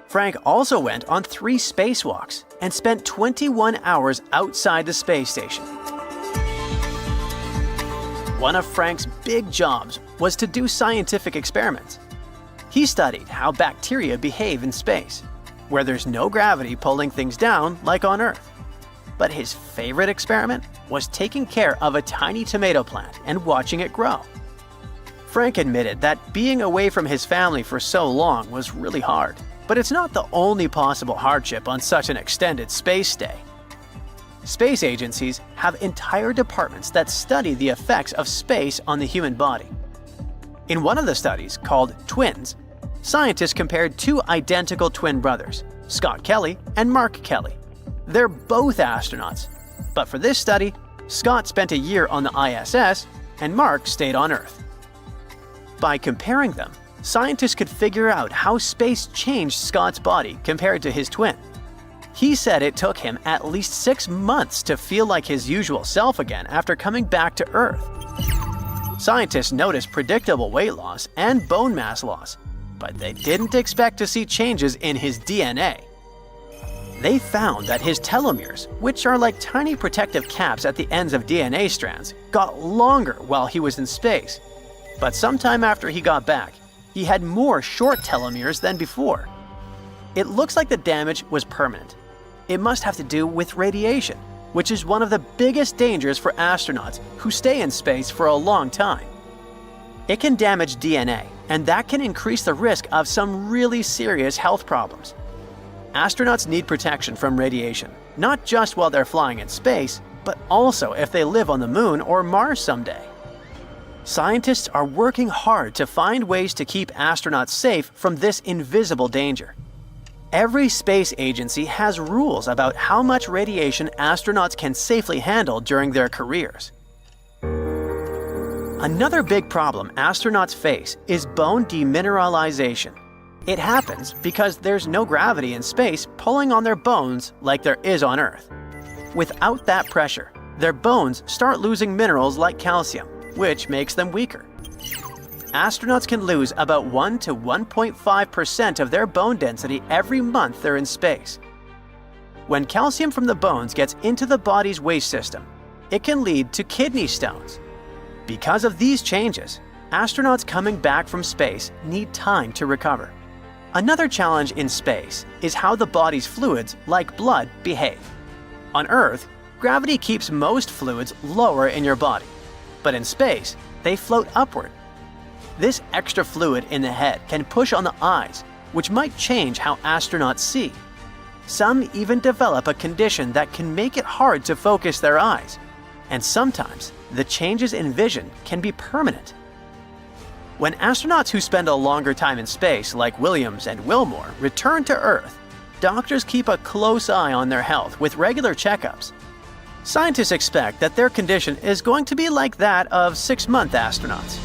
Frank also went on 3 spacewalks and spent 21 hours outside the space station. One of Frank's big jobs was to do scientific experiments. He studied how bacteria behave in space, where there's no gravity pulling things down like on Earth. But his favorite experiment was taking care of a tiny tomato plant and watching it grow. Frank admitted that being away from his family for so long was really hard, but it's not the only possible hardship on such an extended space stay. Space agencies have entire departments that study the effects of space on the human body. In one of the studies, called Twins, scientists compared 2 identical twin brothers, Scott Kelly and Mark Kelly. They're both astronauts, but for this study, Scott spent a year on the ISS and Mark stayed on Earth. By comparing them, scientists could figure out how space changed Scott's body compared to his twin. He said it took him at least 6 months to feel like his usual self again after coming back to Earth. Scientists noticed predictable weight loss and bone mass loss, but they didn't expect to see changes in his DNA. They found that his telomeres, which are like tiny protective caps at the ends of DNA strands, got longer while he was in space. But sometime after he got back, he had more short telomeres than before. It looks like the damage was permanent. It must have to do with radiation, which is one of the biggest dangers for astronauts who stay in space for a long time. It can damage DNA, and that can increase the risk of some really serious health problems. Astronauts need protection from radiation, not just while they're flying in space, but also if they live on the Moon or Mars someday. Scientists are working hard to find ways to keep astronauts safe from this invisible danger. Every space agency has rules about how much radiation astronauts can safely handle during their careers. Another big problem astronauts face is bone demineralization. It happens because there's no gravity in space pulling on their bones like there is on Earth. Without that pressure, their bones start losing minerals like calcium, which makes them weaker. Astronauts can lose about 1 to 1.5% of their bone density every month they're in space. When calcium from the bones gets into the body's waste system, it can lead to kidney stones. Because of these changes, astronauts coming back from space need time to recover. Another challenge in space is how the body's fluids, like blood, behave. On Earth, gravity keeps most fluids lower in your body, but in space, they float upward. This extra fluid in the head can push on the eyes, which might change how astronauts see. Some even develop a condition that can make it hard to focus their eyes, and sometimes the changes in vision can be permanent. When astronauts who spend a longer time in space, like Williams and Wilmore, return to Earth, doctors keep a close eye on their health with regular checkups. Scientists expect that their condition is going to be like that of 6-month astronauts.